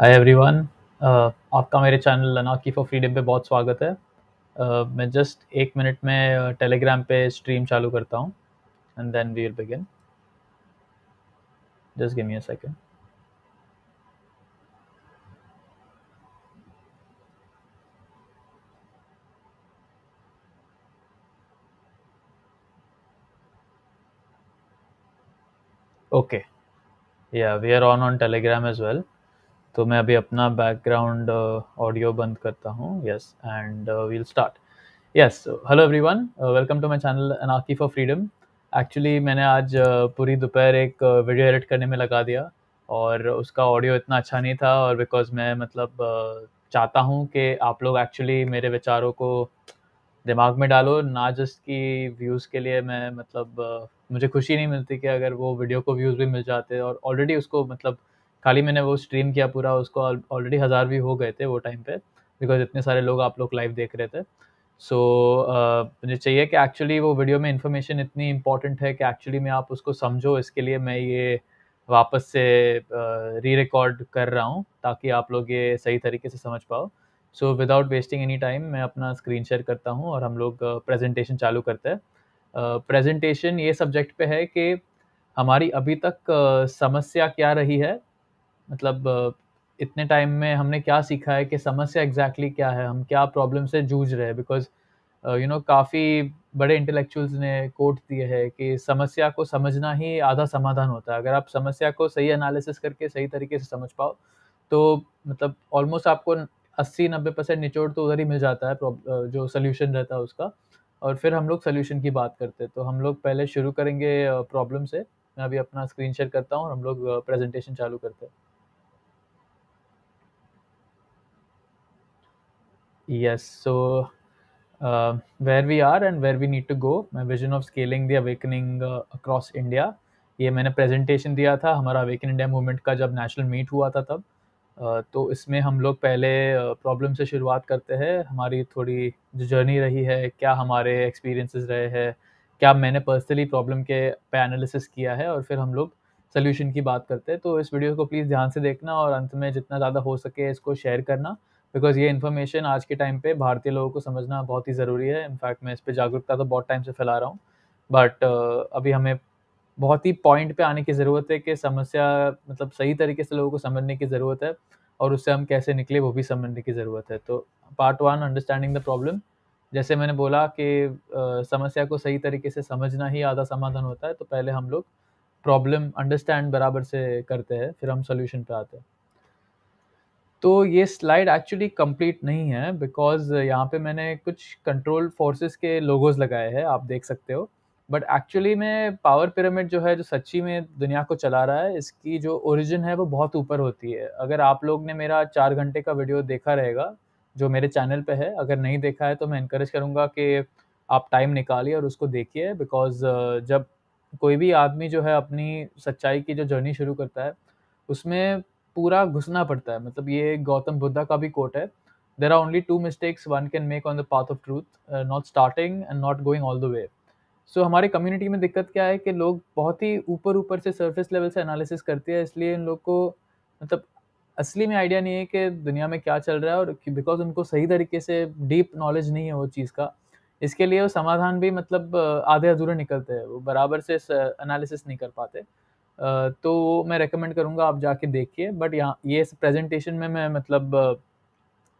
Hi everyone. आपका मेरे channel अनाकी फॉर फ्रीडम पे बहुत स्वागत है। मैं जस्ट 1 मिनट में टेलीग्राम पे स्ट्रीम चालू करता हूँ and then we will begin. Just give me a second. Okay, yeah we are on Telegram as well. तो मैं अभी अपना बैकग्राउंड ऑडियो बंद करता हूँ। Yes, and we'll start. Yes, hello everyone, welcome to my channel अनाकी for freedom. Actually मैंने आज पूरी दोपहर एक वीडियो एडिट करने में लगा दिया और उसका ऑडियो इतना अच्छा नहीं था, और बिकॉज मैं मतलब चाहता हूँ कि आप लोग एक्चुअली मेरे विचारों को दिमाग में डालो, ना जस्ट कि व्यूज़ के लिए मैं मतलब मुझे खुशी नहीं मिलती कि अगर वो वीडियो को व्यूज़ भी मिल जाते, और ऑलरेडी उसको मतलब खाली मैंने वो स्ट्रीम किया पूरा, उसको ऑलरेडी 1000 व्यू हो गए थे वो टाइम पे, बिकॉज इतने सारे लोग आप लोग लाइव देख रहे थे। सो मुझे चाहिए कि एक्चुअली वो वीडियो में इन्फॉर्मेशन इतनी इंपॉर्टेंट है कि एक्चुअली में आप उसको समझो, इसके लिए मैं ये वापस से री रिकॉर्ड कर रहा हूँ ताकि आप लोग ये सही तरीके से समझ पाओ। So without wasting any time मैं अपना स्क्रीन शेयर करता हूँ और हम लोग प्रेजेंटेशन चालू करते हैं। प्रेजेंटेशन ये सब्जेक्ट पे है कि हमारी अभी तक समस्या क्या रही है, मतलब इतने टाइम में हमने क्या सीखा है कि समस्या एग्जैक्टली क्या है, हम क्या प्रॉब्लम से जूझ रहे हैं। बिकॉज काफ़ी बड़े इंटेलेक्चुअल्स ने कोट दिए हैं कि समस्या को समझना ही आधा समाधान होता है। अगर आप समस्या को सही एनालिसिस करके सही तरीके से समझ पाओ तो मतलब ऑलमोस्ट आपको 80-90% निचोड़ तो उधर ही मिल जाता है, जो सोल्यूशन रहता है उसका। और फिर हम लोग सोल्यूशन की बात करते हैं। तो हम लोग पहले शुरू करेंगे प्रॉब्लम से। मैं अभी अपना स्क्रीन शेयर करता हूँ और हम लोग प्रेजेंटेशन चालू करते हैं। Yes, so where we are and where we need to go, my vision of scaling the awakening across India। ये मैंने प्रेजेंटेशन दिया था हमारा अवेकन इंडिया मूवमेंट का जब नेशनल मीट हुआ था तब। तो इसमें हम लोग पहले प्रॉब्लम से शुरुआत करते हैं, हमारी थोड़ी जो जर्नी रही है, क्या हमारे एक्सपीरियंसेस रहे हैं, क्या मैंने पर्सनली प्रॉब्लम के पे एनालिसिस किया है, और फिर हम लोग सोल्यूशन की बात करते हैं। तो इस वीडियो को प्लीज़ ध्यान से देखना और अंत में जितना ज़्यादा हो सके इसको शेयर करना, बिकॉज़ ये इन्फॉर्मेशन आज के टाइम पे भारतीय लोगों को समझना बहुत ही ज़रूरी है। इनफैक्ट मैं इस पे जागरूकता तो बहुत टाइम से फैला रहा हूँ, बट अभी हमें बहुत ही पॉइंट पे आने की ज़रूरत है कि समस्या मतलब सही तरीके से लोगों को समझने की ज़रूरत है, और उससे हम कैसे निकले वो भी समझने की ज़रूरत है। तो पार्ट 1, अंडरस्टैंडिंग द प्रॉब्लम। जैसे मैंने बोला कि समस्या को सही तरीके से समझना ही आधा समाधान होता है, तो पहले हम लोग प्रॉब्लम अंडरस्टैंड बराबर से करते हैं, फिर हम सॉल्यूशन पे आते हैं। तो ये स्लाइड एक्चुअली कंप्लीट नहीं है, बिकॉज़ यहाँ पे मैंने कुछ कंट्रोल फोर्सेस के लोगोस लगाए हैं, आप देख सकते हो। बट एक्चुअली में पावर पिरामिड जो है, जो सच्ची में दुनिया को चला रहा है, इसकी जो ओरिजिन है वो बहुत ऊपर होती है। अगर आप लोग ने मेरा 4 घंटे का वीडियो देखा रहेगा, जो मेरे चैनल पे है, अगर नहीं देखा है तो मैं एनकरेज करूँगा कि आप टाइम निकालिए और उसको देखिए, बिकॉज़ जब कोई भी आदमी जो है अपनी सच्चाई की जो जर्नी शुरू करता है, उसमें पूरा घुसना पड़ता है। मतलब ये गौतम बुद्धा का भी कोट है, there are only 2 mistakes one can make on the path of truth, not starting and not going all the way. So हमारे कम्युनिटी में दिक्कत क्या है कि लोग बहुत ही ऊपर-ऊपर से सरफेस लेवल से एनालिसिस करते हैं, इसलिए इन लोग को मतलब असली में आइडिया नहीं है कि दुनिया में क्या चल रहा है, और बिकॉज़ उनको सही तरीके से डीप नॉलेज नहीं है वो चीज़ का, इसके लिए वो समाधान भी मतलब आधे-अधूरे निकलते हैं, वो बराबर से स एनालिसिस नहीं कर पाते। तो मैं रिकमेंड करूँगा आप जाके देखिए, बट यहाँ ये इस प्रेज़ेंटेशन में मैं मतलब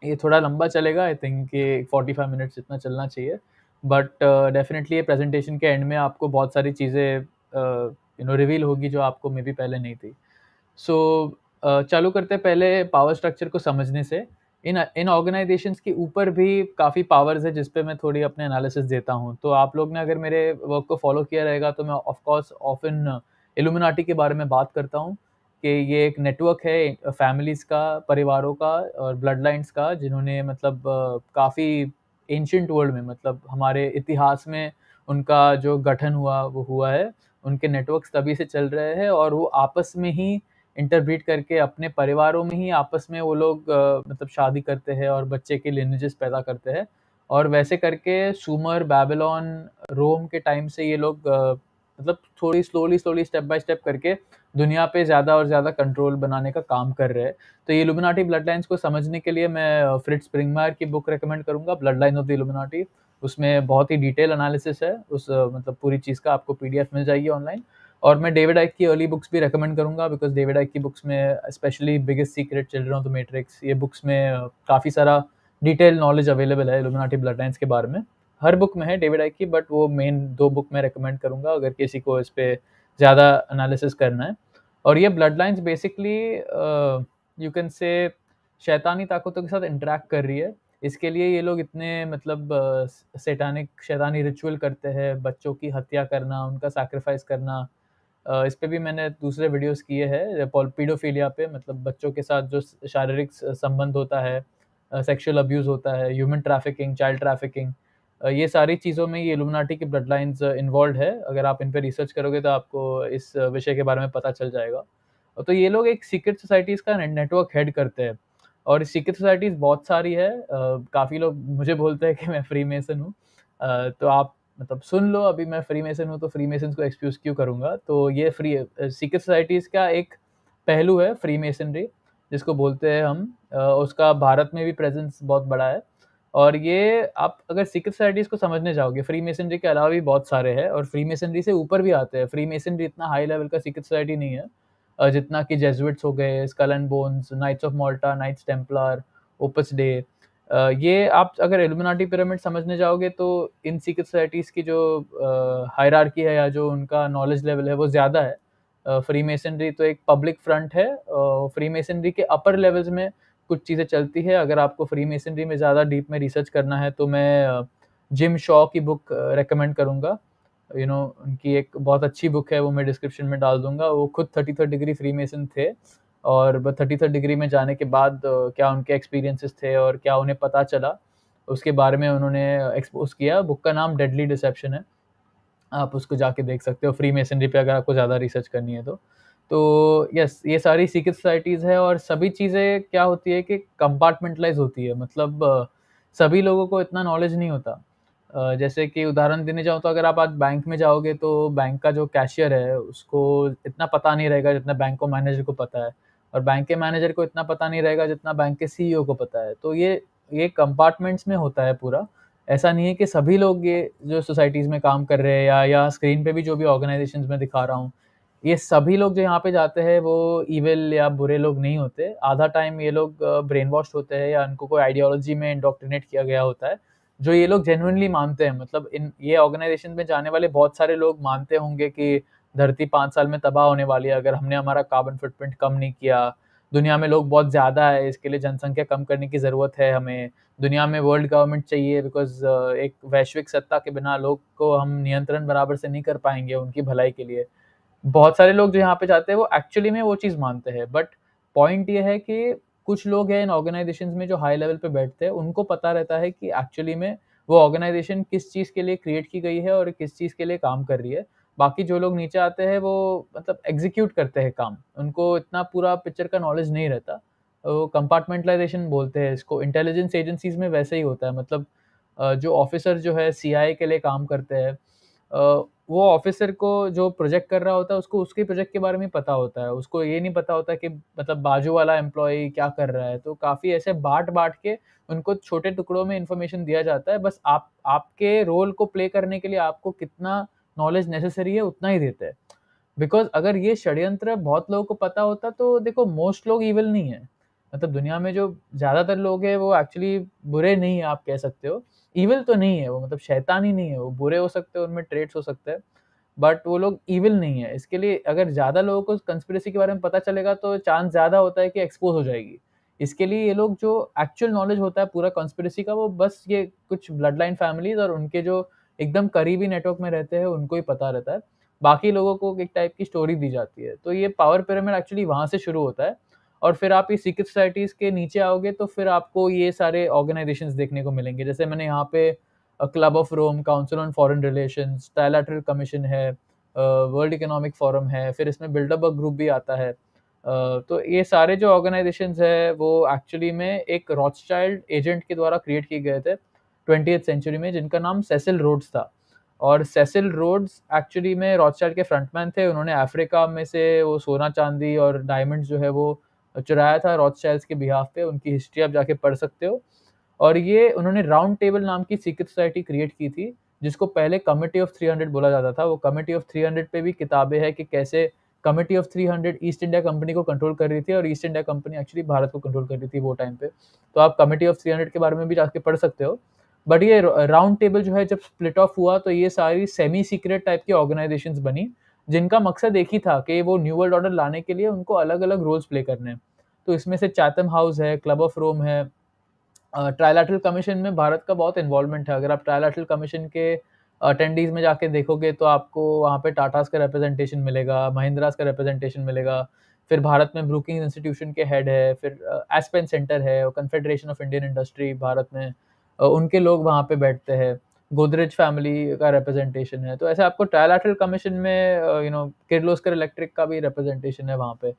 ये थोड़ा लंबा चलेगा, आई थिंक कि 45 मिनट्स इतना चलना चाहिए। बट डेफ़िनिटली ये प्रेज़ेंटेशन के एंड में आपको बहुत सारी चीज़ें रिवील होगी जो आपको मेबी पहले नहीं थी। सो चालू करते हैं पहले पावर स्ट्रक्चर को समझने से। इन इन ऑर्गनाइज़ेशंस के ऊपर भी काफ़ी पावर्स है जिस पे मैं थोड़ी अपने एनालिसिस देता हूँ। तो आप लोग ने अगर मेरे वर्क को फ़ॉलो किया रहेगा तो मैं ऑफ़ कोर्स ऑफ़न इल्यूमिनाटी के बारे में बात करता हूँ कि ये एक नेटवर्क है फैमिलीज़ का, परिवारों का और ब्लड लाइन्स का, जिन्होंने मतलब काफ़ी एंशिएंट वर्ल्ड में, मतलब हमारे इतिहास में उनका जो गठन हुआ वो हुआ है। उनके नेटवर्क्स तभी से चल रहे हैं, और वो आपस में ही इंटरब्रीड करके अपने परिवारों में ही आपस में वो लोग मतलब शादी करते हैं और बच्चे के लिनेजेस पैदा करते हैं। और वैसे करके सुमर, बैबिलोन, रोम के टाइम से ये लोग मतलब थोड़ी slowly slowly step by step करके दुनिया पे ज़्यादा और ज़्यादा कंट्रोल बनाने का काम कर रहे हैं। तो ये इल्यूमिनाटी ब्लड लाइन्स को समझने के लिए मैं फ्रिट्ज स्प्रिंगमायर की बुक रिकमेंड करूँगा, blood line of the illuminati. उसमें बहुत ही डिटेल एनालिसिस है, मतलब पूरी चीज़ का आपको पीडीएफ मिल जाएगी ऑनलाइन। और मैं डेविड आइक की अर्ली बुक्स भी रिकमेंड करूँगा, बिकॉज़ डेविड आइक की बुक्स में specially biggest secret, children of the matrix, ये बुक्स में काफ़ी सारा डिटेल नॉलेज अवेलेबल है इल्यूमिनाटी ब्लड लाइन्स के बारे में। हर बुक में है डेविड आइक की, बट वो मेन 2 बुक मैं रिकमेंड करूँगा अगर किसी को इस पे ज़्यादा एनालिसिस करना है। और ये blood lines basically you can say शैतानी ताकतों के साथ इंटरैक्ट कर रही है। इसके लिए ये लोग इतने मतलब शैतानी रिचुअल करते हैं, बच्चों की हत्या करना, उनका सैक्रिफाइस करना। इस पे भी मैंने दूसरे वीडियोस किए हैं, पीडोफिलिया पे, मतलब बच्चों के साथ जो शारीरिक संबंध होता है, सेक्सुअल अब्यूज़ होता है, ह्यूमन ट्रैफिकिंग, चाइल्ड ट्रैफिकिंग, ये सारी चीज़ों में ये इल्यूमिनाटी की ब्लड लाइन्स इन्वॉल्व्ड है। अगर आप इन पे रिसर्च करोगे तो आपको इस विषय के बारे में पता चल जाएगा। तो ये लोग एक सीक्रेट सोसाइटीज़ का नेटवर्क हेड करते हैं, और सीक्रेट सोसाइटीज़ बहुत सारी है। काफ़ी लोग मुझे बोलते हैं कि मैं फ्रीमेसन हूँ। तो आप मतलब सुन लो, अभी मैं फ्रीमेसन हूँ तो फ्रीमेसन्स को एक्सक्यूज़ क्यों करूँगा? तो ये सीक्रेट सोसाइटीज़ का एक पहलू है फ्रीमेसनरी, जिसको बोलते हैं हम। उसका भारत में भी प्रेज़ेंस बहुत बड़ा है। और ये आप अगर सीक्रेट सोसाइटीज़ को समझने जाओगे, फ्रीमेसनरी के अलावा भी बहुत सारे हैं, और फ्रीमेसनरी से ऊपर भी आते हैं। फ्रीमेसनरी इतना हाई लेवल का सीक्रेट सोसाइटी नहीं है, जितना कि जेज़ुइट्स हो गए, Skull and Bones, Knights of Malta, Knights Templar, Opus Dei. ये आप अगर इल्यूमिनाटी पिरामिड समझने जाओगे तो इन सीक्रेट सोसाइटीज़ की जो हायरार्की है या जो उनका नॉलेज लेवल है वो ज़्यादा है। फ्रीमेसनरी तो एक पब्लिक फ्रंट है। फ्रीमेसनरी के अपर लेवल्स में कुछ चीज़ें चलती है। अगर आपको फ्रीमेसनरी में ज़्यादा डीप में रिसर्च करना है तो मैं जिम शॉ की बुक रिकमेंड करूँगा। उनकी एक बहुत अच्छी बुक है, वो मैं डिस्क्रिप्शन में डाल दूँगा। वो खुद 33rd डिग्री फ्रीमेसन थे, और 33rd डिग्री में जाने के बाद क्या उनके एक्सपीरियंसेस थे और क्या उन्हें पता चला, उसके बारे में उन्होंने एक्सपोज़ किया। बुक का नाम डेडली डिसेप्शन है। आप उसको जाके देख सकते हो फ्रीमेसनरी पे अगर आपको ज़्यादा रिसर्च करनी है तो। तो यस, ये सारी सीक्रेट सोसाइटीज़ है, और सभी चीज़ें क्या होती है कि कंपार्टमेंटलाइज़ होती है। मतलब सभी लोगों को इतना नॉलेज नहीं होता। जैसे कि उदाहरण देने जाऊँ तो अगर आप आज बैंक में जाओगे तो बैंक का जो कैशियर है उसको इतना पता नहीं रहेगा जितना बैंक को मैनेजर को पता है, और बैंक के मैनेजर को इतना पता नहीं रहेगा जितना बैंक के सीईओ को पता है। तो ये कंपार्टमेंट्स में होता है पूरा। ऐसा नहीं है कि सभी लोग ये जो सोसाइटीज़ में काम कर रहे हैं, या स्क्रीन पे भी जो भी ऑर्गनाइज़ेशंस मैं दिखा रहा हूँ, ये सभी लोग जो यहाँ पे जाते हैं वो इविल या बुरे लोग नहीं होते। आधा टाइम ये लोग ब्रेन वॉश्ड होते हैं, या उनको कोई आइडियोलॉजी में इंडोक्ट्रिनेट किया गया होता है, जो ये लोग जेन्युइनली मानते हैं। मतलब इन ये ऑर्गनाइज़ेशन में जाने वाले बहुत सारे लोग मानते होंगे कि धरती 5 साल में तबाह होने वाली है अगर हमने हमारा कार्बन फुटप्रिंट कम नहीं किया। दुनिया में लोग बहुत ज़्यादा है, इसके लिए जनसंख्या कम करने की ज़रूरत है हमें। दुनिया में वर्ल्ड गवर्नमेंट चाहिए, बिकॉज़ एक वैश्विक सत्ता के बिना लोग को हम नियंत्रण बराबर से नहीं कर पाएँगे उनकी भलाई के लिए। बहुत सारे लोग जो यहाँ पे जाते हैं वो एक्चुअली में वो चीज़ मानते हैं, बट पॉइंट ये है कि कुछ लोग हैं इन ऑर्गनाइज़ेशंस में जो हाई लेवल पे बैठते हैं, उनको पता रहता है कि एक्चुअली में वो ऑर्गनाइज़ेशन किस चीज़ के लिए क्रिएट की गई है और किस चीज़ के लिए काम कर रही है। बाकी जो लोग नीचे आते हैं वो मतलब एग्ज़ीक्यूट करते हैं काम, उनको इतना पूरा पिक्चर का नॉलेज नहीं रहता। वो कंपार्टमेंटलाइज़ेशन बोलते हैं इसको। इंटेलिजेंस एजेंसीज़ में वैसे ही होता है। मतलब जो ऑफ़िसर जो है सीआईए के लिए काम करते हैं, वो ऑफ़िसर को जो प्रोजेक्ट कर रहा होता है उसको उसके प्रोजेक्ट के बारे में पता होता है। उसको ये नहीं पता होता कि मतलब बाजू वाला एम्प्लॉयी क्या कर रहा है। तो काफ़ी ऐसे बाँट-बाँट के उनको छोटे टुकड़ों में इन्फॉर्मेशन दिया जाता है। बस आप आपके रोल को प्ले करने के लिए आपको कितना नॉलेज नेसेसरी है उतना ही देते हैं। बिकॉज़ अगर ये षड्यंत्र बहुत लोगों को पता होता तो देखो मोस्ट लोग इविल नहीं है। मतलब दुनिया में जो ज़्यादातर लोग हैं वो एक्चुअली बुरे नहीं है, आप कह सकते हो। इविल तो नहीं है वो, मतलब शैतान ही नहीं है वो, बुरे हो सकते हैं, उनमें ट्रेट्स हो सकते हैं, बट वो लोग इविल नहीं है। इसके लिए अगर ज़्यादा लोगों को कंस्पिरेसी के बारे में पता चलेगा तो चांस ज़्यादा होता है कि एक्सपोज़ हो जाएगी। इसके लिए ये लोग जो एक्चुअल नॉलेज होता है पूरा कंस्पिरेसी का, वो बस ये कुछ ब्लड लाइन फैमिलीज़ और उनके जो एकदम करीबी नेटवर्क में रहते हैं उनको ही पता रहता है। बाकी लोगों को एक टाइप की स्टोरी दी जाती है। तो ये पावर पिरामिड एक्चुअली वहाँ से शुरू होता है, और फिर आप ये सीक्रेट सोसाइटीज़ के नीचे आओगे तो फिर आपको ये सारे ऑर्गनाइज़ेशंस देखने को मिलेंगे। जैसे मैंने यहाँ पे Club of Rome, Council on Foreign Relations, Trilateral Commission है, वर्ल्ड इकोनॉमिक फोरम है, फिर इसमें बिल्डरबर्ग ग्रुप भी आता है। तो ये सारे जो ऑर्गनाइज़ेशंस हैं वो एक्चुअली में एक रॉथस्चाइल्ड एजेंट के द्वारा क्रिएट किए गए थे 20th सेंचुरी में, जिनका नाम सेसिल रोड्स था। और सेसिल रोड्स एक्चुअली में रॉथस्चाइल्ड के फ्रंटमैन थे। उन्होंने अफ्रीका में से वो सोना चांदी और डायमंड जो है वो चुराया था रॉथस्चाइल्ड्स के बिहाफ पे। उनकी हिस्ट्री आप जाके पढ़ सकते हो। और ये उन्होंने राउंड टेबल नाम की सीक्रेट सोसाइटी क्रिएट की थी, जिसको पहले कमिटी ऑफ 300 बोला जाता था। वो कमिटी ऑफ 300 पे भी किताबें हैं कि कैसे committee of 300 east India company को कंट्रोल कर रही थी और east India company actually Bharat को कंट्रोल कर रही थी वो टाइम पे। तो आप कमिटी ऑफ 300 के बारे में भी जाके पढ़ सकते हो। बट ये राउंड टेबल जो है जब स्प्लिट ऑफ हुआ तो ये सारी सेमी सीक्रेट टाइप की ऑर्गेनाइजेशंस बनी, जिनका मकसद एक ही था कि वो न्यू वर्ल्ड ऑर्डर लाने के लिए उनको अलग अलग रोल्स प्ले करने हैं। तो इसमें से चैथम हाउस है, क्लब ऑफ रोम है। ट्राइलैटरल कमीशन में भारत का बहुत इन्वॉल्वमेंट है। अगर आप ट्राइलैटरल कमीशन के अटेंडीज में जाके देखोगे तो आपको वहाँ पे टाटास का रिप्रेजेंटेशन मिलेगा, महिंद्रास का रिप्रेजेंटेशन मिलेगा। फिर भारत में ब्रूकिंग इंस्टीट्यूशन के हेड है, फिर एस्पेन सेंटर है, confederation of Indian industry Bharat में, उनके लोग वहाँ पे बैठते हैं। गोदरेज फैमिली का रिप्रेजेंटेशन है। तो ऐसे आपको ट्राइलैटरल कमीशन में किर्लोस्कर इलेक्ट्रिक का भी रिप्रेजेंटेशन है वहाँ पे।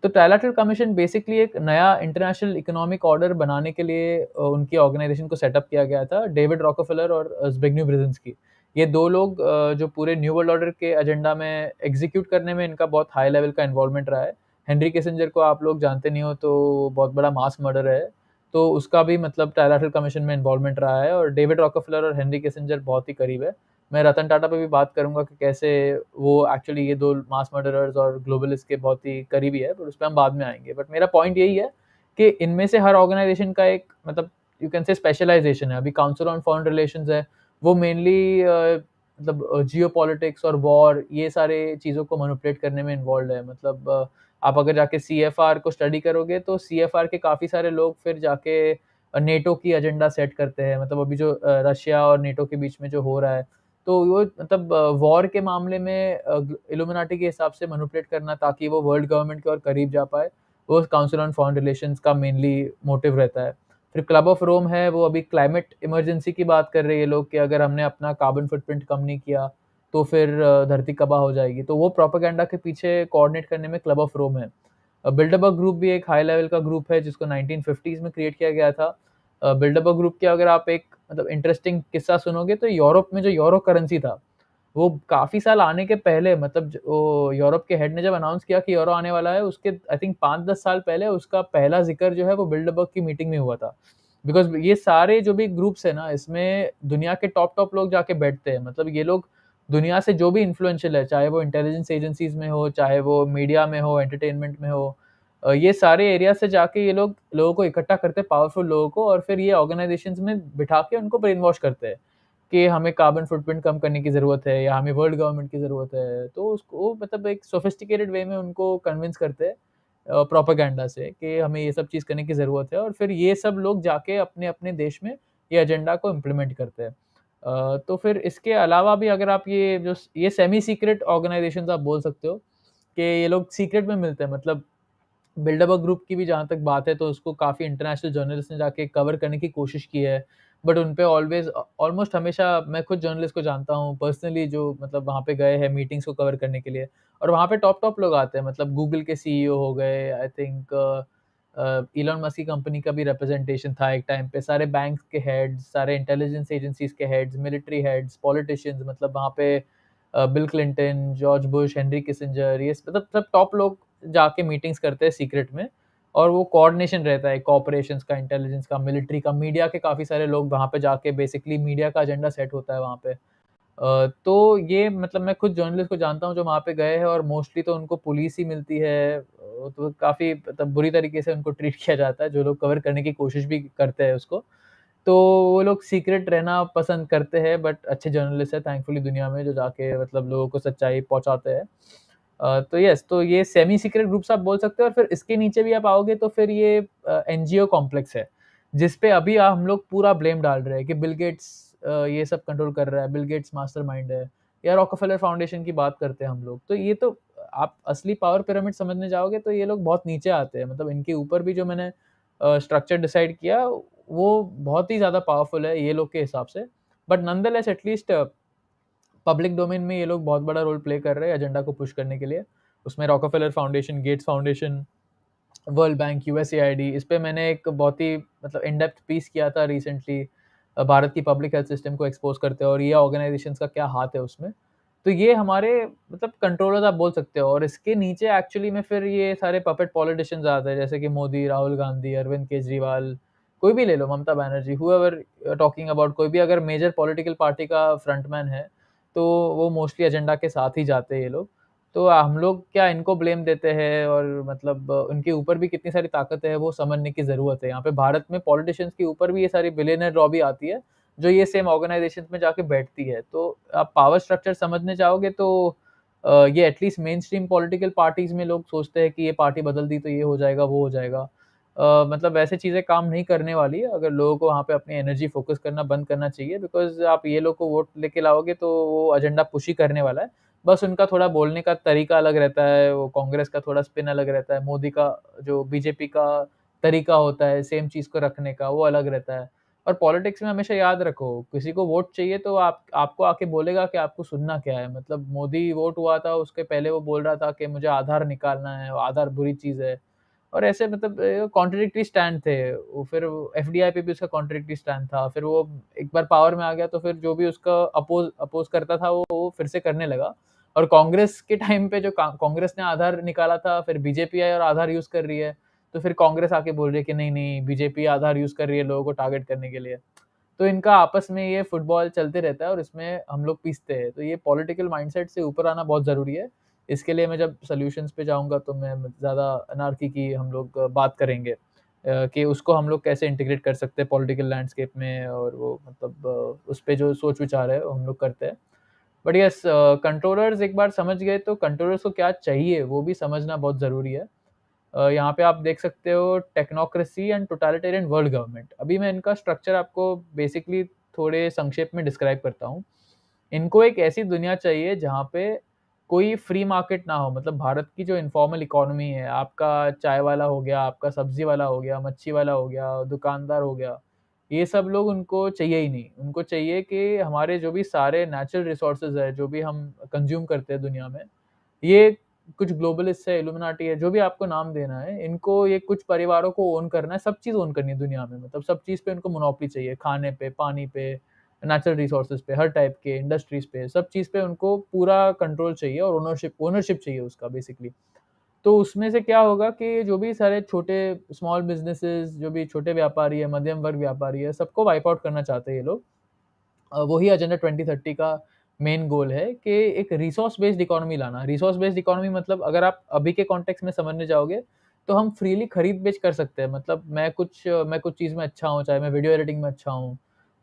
तो ट्राइलैटरल कमीशन बेसिकली एक नया इंटरनेशनल इकोनॉमिक ऑर्डर बनाने के लिए उनकी ऑर्गेनाइजेशन को सेटअप किया गया था। डेविड रॉकफेलर और ज़्बिग्niew ब्रेजिन्स्की, ये 2 लोग जो पूरे न्यू वर्ल्ड ऑर्डर के एजेंडा में एग्जीक्यूट करने में इनका बहुत हाई लेवल का इन्वॉल्वमेंट रहा है। हेनरी किसिंजर को आप लोग जानते नहीं हो तो बहुत बड़ा मास मर्डर है, तो उसका भी मतलब ट्राइलैटरल कमीशन में इन्वॉल्वमेंट रहा है। और डेविड रॉकफेलर और हेनरी किसिंजर बहुत ही करीब है। मैं रतन टाटा पे भी बात करूँगा कि कैसे वो एक्चुअली ये 2 मास मर्डरर्स और ग्लोबलिस्ट के बहुत ही करीबी है, बट उस पे हम बाद में आएँगे। बट मेरा पॉइंट यही है कि इनमें से हर ऑर्गेनाइज़ेशन का एक मतलब यू कैन से स्पेशलाइज़ेशन है। अभी काउंसिल ऑन फॉरेन रिलेशंस है, वो मेनली मतलब जियोपॉलिटिक्स और वॉर ये सारे चीज़ों को मैनिपुलेट करने में इन्वॉल्व्ड है। मतलब आप अगर जाके सीएफआर को स्टडी करोगे तो सीएफआर के काफ़ी सारे लोग फिर जाके नेटो की एजेंडा सेट करते हैं। मतलब अभी जो रशिया और नेटो के बीच में जो हो रहा है, तो वो मतलब वॉर के मामले में इल्यूमिनाटी के हिसाब से मैनिपुलेट करना ताकि वो वर्ल्ड गवर्नमेंट के और करीब जा पाए, वो काउंसिल ऑन फॉरेन रिलेशंस का मेनली मोटिव रहता है। फिर क्लब ऑफ रोम है, वो अभी क्लाइमेट इमरजेंसी की बात कर रहे हैं ये लोग कि अगर हमने अपना कार्बन फुटप्रिंट कम नहीं किया, तो फिर धरती तबाह हो जाएगी। तो वो प्रोपेगेंडा के पीछे कोऑर्डिनेट करने में क्लब ऑफ रोम है। बिल्डरबर्ग ग्रुप भी एक हाई लेवल का ग्रुप है जिसको 1950s में क्रिएट किया गया था। बिल्डरबर्ग ग्रुप के अगर आप एक मतलब इंटरेस्टिंग किस्सा सुनोगे तो यूरोप में जो यूरो करेंसी था, वो काफ़ी साल आने के पहले मतलब वो यूरोप के हेड ने जब अनाउंस किया कि यूरो आने वाला है, उसके आई थिंक 5-10 साल पहले उसका पहला ज़िक्र जो है वो बिल्डरबर्ग की मीटिंग में हुआ था। बिकॉज़ ये सारे जो भी ग्रुप्स हैं ना, इसमें दुनिया के टॉप-टॉप लोग जाके बैठते हैं। मतलब ये लोग दुनिया से जो भी इन्फ्लुएंशियल है, चाहे वो इंटेलिजेंस एजेंसीज़ में हो, चाहे वो मीडिया में हो, एंटरटेनमेंट में हो, ये सारे एरिया से जाके ये लोग लोगों को इकट्ठा करते हैं, पावरफुल लोगों को, और फिर ये ऑर्गेनाइज़ेशंस में बिठा के उनको ब्रेन वॉश करते हैं कि हमें कार्बन फुटप्रिंट कम करने की ज़रूरत है या हमें वर्ल्ड गवर्नमेंट की ज़रूरत है। तो उसको मतलब एक सोफिस्टिकेटेड वे में उनको कन्विंस करते हैं प्रोपेगेंडा से कि हमें ये सब चीज़ करने की ज़रूरत है, और फिर ये सब लोग जाके अपने-अपने देश में ये एजेंडा को इम्प्लीमेंट करते हैं। तो फिर इसके अलावा भी अगर आप ये सेमी सीक्रेट ऑर्गेनाइज़ेशंस आप बोल सकते हो कि ये लोग सीक्रेट में मिलते हैं। मतलब बिल्डरबर्ग ग्रुप की भी जहाँ तक बात है तो उसको काफ़ी इंटरनेशनल जर्नलिस्ट ने जाके कवर करने की कोशिश की है। बट उन पे ऑलमोस्ट हमेशा मैं खुद जर्नलिस्ट को जानता हूँ पर्सनली जो मतलब वहाँ पे गए हैं मीटिंग्स को कवर करने के लिए, और वहाँ पे टॉप-टॉप लोग आते हैं। मतलब गूगल के सीईओ हो गए, आई थिंक इलॉन मस्क की कंपनी का भी रिप्रेजेंटेशन था एक टाइम पे, सारे बैंक्स के हेड्स, सारे इंटेलिजेंस एजेंसीज़ के हेड्स, मिलिट्री हेड्स, पॉलिटिशियंस, मतलब वहाँ पे bill Clinton, George Bush, Henry Kissinger, ये मतलब सब टॉप लोग जाके मीटिंग्स करते हैं सीक्रेट में, और वो कोऑर्डिनेशन रहता है कॉर्पोरेशंस का, इंटेलिजेंस का, मिलिट्री का, मीडिया के काफ़ी सारे लोग वहाँ पे जाके बेसिकली मीडिया का एजेंडा सेट होता है वहाँ पे। तो ये मतलब मैं खुद जर्नलिस्ट को जानता हूँ जो वहाँ पे गए हैं, और मोस्टली तो उनको पुलिस ही मिलती है। तो काफ़ी मतलब बुरी तरीके से उनको ट्रीट किया जाता है, जो लोग कवर करने की कोशिश भी करते हैं उसको। तो वो लोग सीक्रेट रहना पसंद करते हैं, बट अच्छे जर्नलिस्ट हैं थैंकफुली दुनिया में जो जाके मतलब लोगों को सच्चाई पहुँचाते हैं। तो यस, तो ये सेमी सीक्रेट ग्रुप्स आप बोल सकते हो, और फिर इसके नीचे भी आप आओगे तो फिर ये एनजीओ कॉम्प्लेक्स है, जिस पे अभी हम लोग पूरा ब्लेम डाल रहे हैं कि बिल गेट्स ये सब कंट्रोल कर रहा है, बिल गेट्स मास्टरमाइंड है, या रॉकफेलर फाउंडेशन की बात करते हैं हम लोग। तो ये तो आप असली पावर पिरामिड समझने जाओगे तो ये लोग बहुत नीचे आते हैं। मतलब इनके ऊपर भी जो मैंने स्ट्रक्चर डिसाइड किया, वो बहुत ही ज़्यादा पावरफुल है ये लोग के हिसाब से। But nonetheless at least public domain में ये लोग बहुत बड़ा रोल प्ले कर रहे हैं एजेंडा को पुश करने के लिए। उसमें Rockefeller Foundation, Gates Foundation, World Bank, USAID, इस पे मैंने एक बहुत ही मतलब इन डेप्थ पीस किया था रिसेंटली। भारत की पब्लिक हेल्थ सिस्टम को एक्सपोज़ करते हैं और ये ऑर्गनाइज़ेशंस का क्या हाथ है उसमें। तो ये हमारे मतलब कंट्रोलर्स आप बोल सकते हो और इसके नीचे एक्चुअली में फिर ये सारे पपेट पॉलिटिशियंस आते हैं, जैसे कि मोदी, राहुल गांधी, अरविंद केजरीवाल, कोई भी ले लो, Mamata Banerjee, whoever talking about, कोई भी अगर मेजर पॉलिटिकल पार्टी का फ्रंटमैन है, तो वो मोस्टली एजेंडा के साथ ही जाते हैं ये लोग। तो हम लोग क्या इनको ब्लेम देते हैं और मतलब उनके ऊपर भी कितनी सारी ताकत है वो समझने की ज़रूरत है। यहाँ पे भारत में पॉलिटिशियंस के ऊपर भी ये सारी बिलियनियर लॉबी आती है, जो ये सेम ऑर्गनाइज़ेशंस में जाके बैठती है। तो आप पावर स्ट्रक्चर समझने जाओगे तो ये एटलीस्ट मेनस्ट्रीम पॉलिटिकल पार्टीज़ में लोग सोचते हैं कि ये पार्टी बदल दी तो ये हो जाएगा, वो हो जाएगा। मतलब वैसे चीज़ें काम नहीं करने वाली है, अगर लोगों को वहाँ पे अपनी एनर्जी फ़ोकस करना बंद करना चाहिए, बिकॉज़ आप ये लोग को वोट लेके लाओगे तो वो एजेंडा पुश ही करने वाला है। बस उनका थोड़ा बोलने का तरीका अलग रहता है, वो कांग्रेस का थोड़ा स्पिन अलग रहता है, मोदी का जो बीजेपी का तरीका होता है सेम चीज़ को रखने का, वो अलग रहता है। और पॉलिटिक्स में हमेशा याद रखो, किसी को वोट चाहिए तो आप आपको आके बोलेगा कि आपको सुनना क्या है। मतलब मोदी वोट हुआ था, उसके पहले वो बोल रहा था कि मुझे आधार निकालना है, आधार बुरी चीज़ है। और ऐसे मतलब कॉन्ट्रडिक्टरी स्टैंड थे। वो फिर एफडीआई पे भी उसका कॉन्ट्रडिक्टरी स्टैंड था। फिर वो एक बार पावर में आ गया तो फिर जो भी उसका अपोज़ करता था वो फिर से करने लगा। और कांग्रेस के टाइम पे जो कांग्रेस ने आधार निकाला था, फिर बीजेपी आई और आधार यूज़ कर रही है। तो फिर कांग्रेस आके बोल रही है कि नहीं-नहीं, बीजेपी आधार यूज़ कर रही है लोगों को टारगेट करने के लिए। तो इनका आपस में ये फुटबॉल चलते रहता है और इसमें हम लोग पिसते हैं। तो ये पॉलिटिकल माइंडसेट से ऊपर आना बहुत ज़रूरी है। इसके लिए मैं जब सॉल्यूशंस पे जाऊँगा तो मैं ज़्यादा एनार्की की हम लोग बात करेंगे, कि उसको हम लोग कैसे इंटीग्रेट कर सकते हैं पॉलिटिकल लैंडस्केप में, और वो मतलब उस पे जो सोच-विचार है वो हम लोग करते हैं। बट येस, कंट्रोलर्स एक बार समझ गए तो कंट्रोलर्स को क्या चाहिए वो भी समझना बहुत ज़रूरी है। यहाँ पे आप देख सकते हो technocracy and totalitarian world government. अभी मैं इनका स्ट्रक्चर आपको बेसिकली थोड़े संक्षेप में डिस्क्राइब करता हूँ। इनको एक ऐसी दुनिया चाहिए जहाँ पे कोई फ्री मार्केट ना हो। मतलब भारत की जो इन्फॉर्मल इकोनॉमी है, आपका चाय वाला हो गया, आपका सब्जी वाला हो गया, मच्छी वाला हो गया, दुकानदार हो गया, ये सब लोग उनको चाहिए ही नहीं। उनको चाहिए कि हमारे जो भी सारे नेचुरल रिसोर्सेज़ है, जो भी हम कंज़्यूम करते हैं दुनिया में, ये कुछ ग्लोबलिस्ट है, इल्यूमिनाटी है, जो भी आपको नाम देना है, इनको ये कुछ परिवारों को ओन करना है, सब चीज़ ओन करनी है दुनिया में। मतलब सब चीज़ पे इनको मोनोपोली चाहिए, खाने पे, पानी पे, नेचुरल रिसोर्सेज़ पे, हर टाइप के इंडस्ट्रीज़ पे, सब चीज़ पे उनको पूरा कंट्रोल चाहिए और ओनरशिप ओनरशिप चाहिए उसका बेसिकली। तो उसमें से क्या होगा कि जो भी सारे छोटे स्मॉल बिज़नेसेस, जो भी छोटे व्यापारी है, मध्यम वर्ग व्यापारी है, सबको वाइप आउट करना चाहते हैं ये लोग। वही एजेंडा 2030 का मेन गोल है कि एक रिसोर्स बेस्ड इकोनॉमी लाना। रिसोर्स बेस्ड इकोनॉमी मतलब अगर आप अभी के कॉन्टेक्स्ट में समझने जाओगे, तो हम फ्रीली खरीद-बेच कर सकते हैं। मतलब मैं कुछ चीज़ में अच्छा हूँ, चाहे मैं वीडियो एडिटिंग में अच्छा हूँ,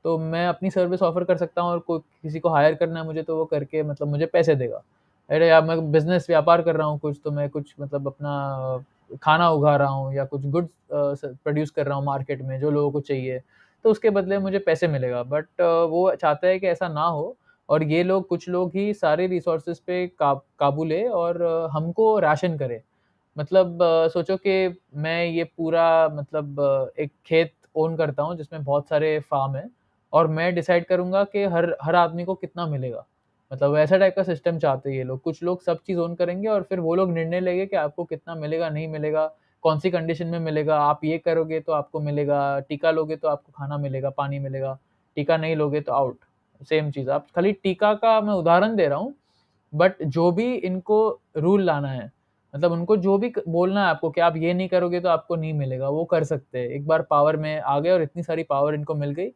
तो मैं अपनी सर्विस ऑफ़र कर सकता हूँ और कोई किसी को हायर करना है मुझे, तो वो करके मतलब मुझे पैसे देगा। अरे यार, मैं बिज़नेस व्यापार कर रहा हूँ कुछ, तो मैं कुछ मतलब अपना खाना उगा रहा हूँ या कुछ गुड्स प्रोड्यूस कर रहा हूँ मार्केट में जो लोगों को चाहिए। तो उसके बदले मुझे पैसे मिलेगा। बट वो चाहता है कि ऐसा ना हो और ये लोग, कुछ लोग ही सारे रिसोर्सेज़ पे काबू ले और हमको राशन करे। मतलब सोचो कि मैं ये पूरा मतलब एक खेत ओन करता हूँ जिसमें बहुत सारे फार्म हैं और मैं डिसाइड करूँगा कि हर हर आदमी को कितना मिलेगा। मतलब वैसा टाइप का सिस्टम चाहते हैं ये लोग। कुछ लोग सब चीज़ ओन करेंगे और फिर वो लोग निर्णय लेंगे कि आपको कितना मिलेगा, नहीं मिलेगा, कौन-सी कंडीशन में मिलेगा, आप ये करोगे तो आपको मिलेगा, टीका लोगे तो आपको खाना मिलेगा, पानी मिलेगा, टीका नहीं लोगे तो आउट। सेम चीज़। आप खाली टीका का मैं उदाहरण दे रहा हूँ, बट जो भी इनको रूल लाना है, मतलब उनको जो भी बोलना है आपको कि आप ये नहीं करोगे तो आपको नहीं मिलेगा, वो कर सकते हैं। एक बार पावर में आ गए और इतनी सारी पावर इनको मिल गई,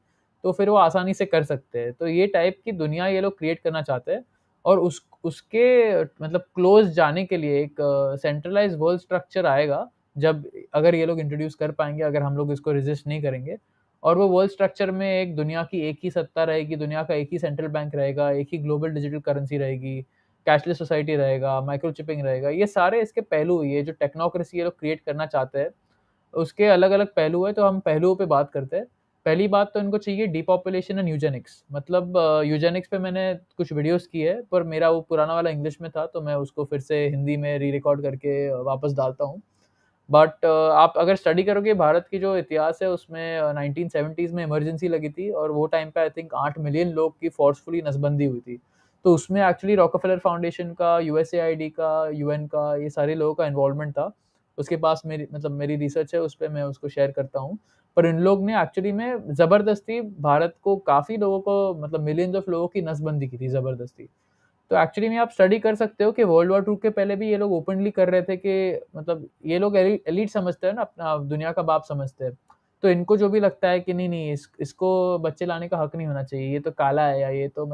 तो फिर वो आसानी से कर सकते हैं। तो ये टाइप की दुनिया ये लोग क्रिएट करना चाहते हैं और उसके मतलब क्लोज़ जाने के लिए एक सेंट्रलाइज़्ड वर्ल्ड स्ट्रक्चर आएगा, जब अगर ये लोग इंट्रोड्यूस कर पाएँगे, अगर हम लोग इसको रेज़िस्ट नहीं करेंगे। और वो वर्ल्ड स्ट्रक्चर में एक दुनिया की एक ही सत्ता रहेगी, दुनिया का एक ही सेंट्रल बैंक रहेगा, एक ही ग्लोबल डिजिटल करेंसी रहेगी, कैशलेस सोसाइटी रहेगा, माइक्रोचिपिंग रहेगा। ये सारे इसके पहलू, ये जो टेक्नोक्रेसी ये लोग क्रिएट करना चाहते हैं, उसके अलग-अलग पहलू हैं, तो हम पहलुओं पे बात करते हैं। पहली बात तो इनको चाहिए डिपॉपुलेशन एंड यूजेनिक्स। मतलब यूजेनिक्स पे मैंने कुछ वीडियोज़ की है, पर मेरा वो पुराना वाला इंग्लिश में था, तो मैं उसको फिर से हिंदी में री-रिकॉर्ड करके वापस डालता हूँ। बट आप अगर स्टडी करोगे भारत की जो इतिहास है उसमें 1970s में इमरजेंसी लगी थी और वो टाइम पे आई थिंक 8 मिलियन लोग की फ़ोर्सफुली नसबंदी हुई थी। तो उसमें एक्चुअली रॉकफेलर फाउंडेशन का, यूएसएआईडी का, यूएन का, ये सारे लोगों का इन्वॉल्वमेंट था। उसके पास मेरी रिसर्च है, उस पे मैं उसको शेयर करता हूँ। पर इन लोग ने एक्चुअली में ज़बरदस्ती भारत को काफ़ी लोगों को मिलियंस ऑफ लोगों की नसबंदी की थी ज़बरदस्ती। तो एक्चुअली में आप स्टडी कर सकते हो कि वर्ल्ड वॉर 2 के पहले भी ये लोग ओपनली कर रहे थे कि ये लोग एलीट समझते हैं ना, अपना दुनिया का बाप समझते हैं। तो इनको जो भी लगता है कि नहीं इसको बच्चे लाने का हक नहीं होना चाहिए, ये तो काला है, या ये तो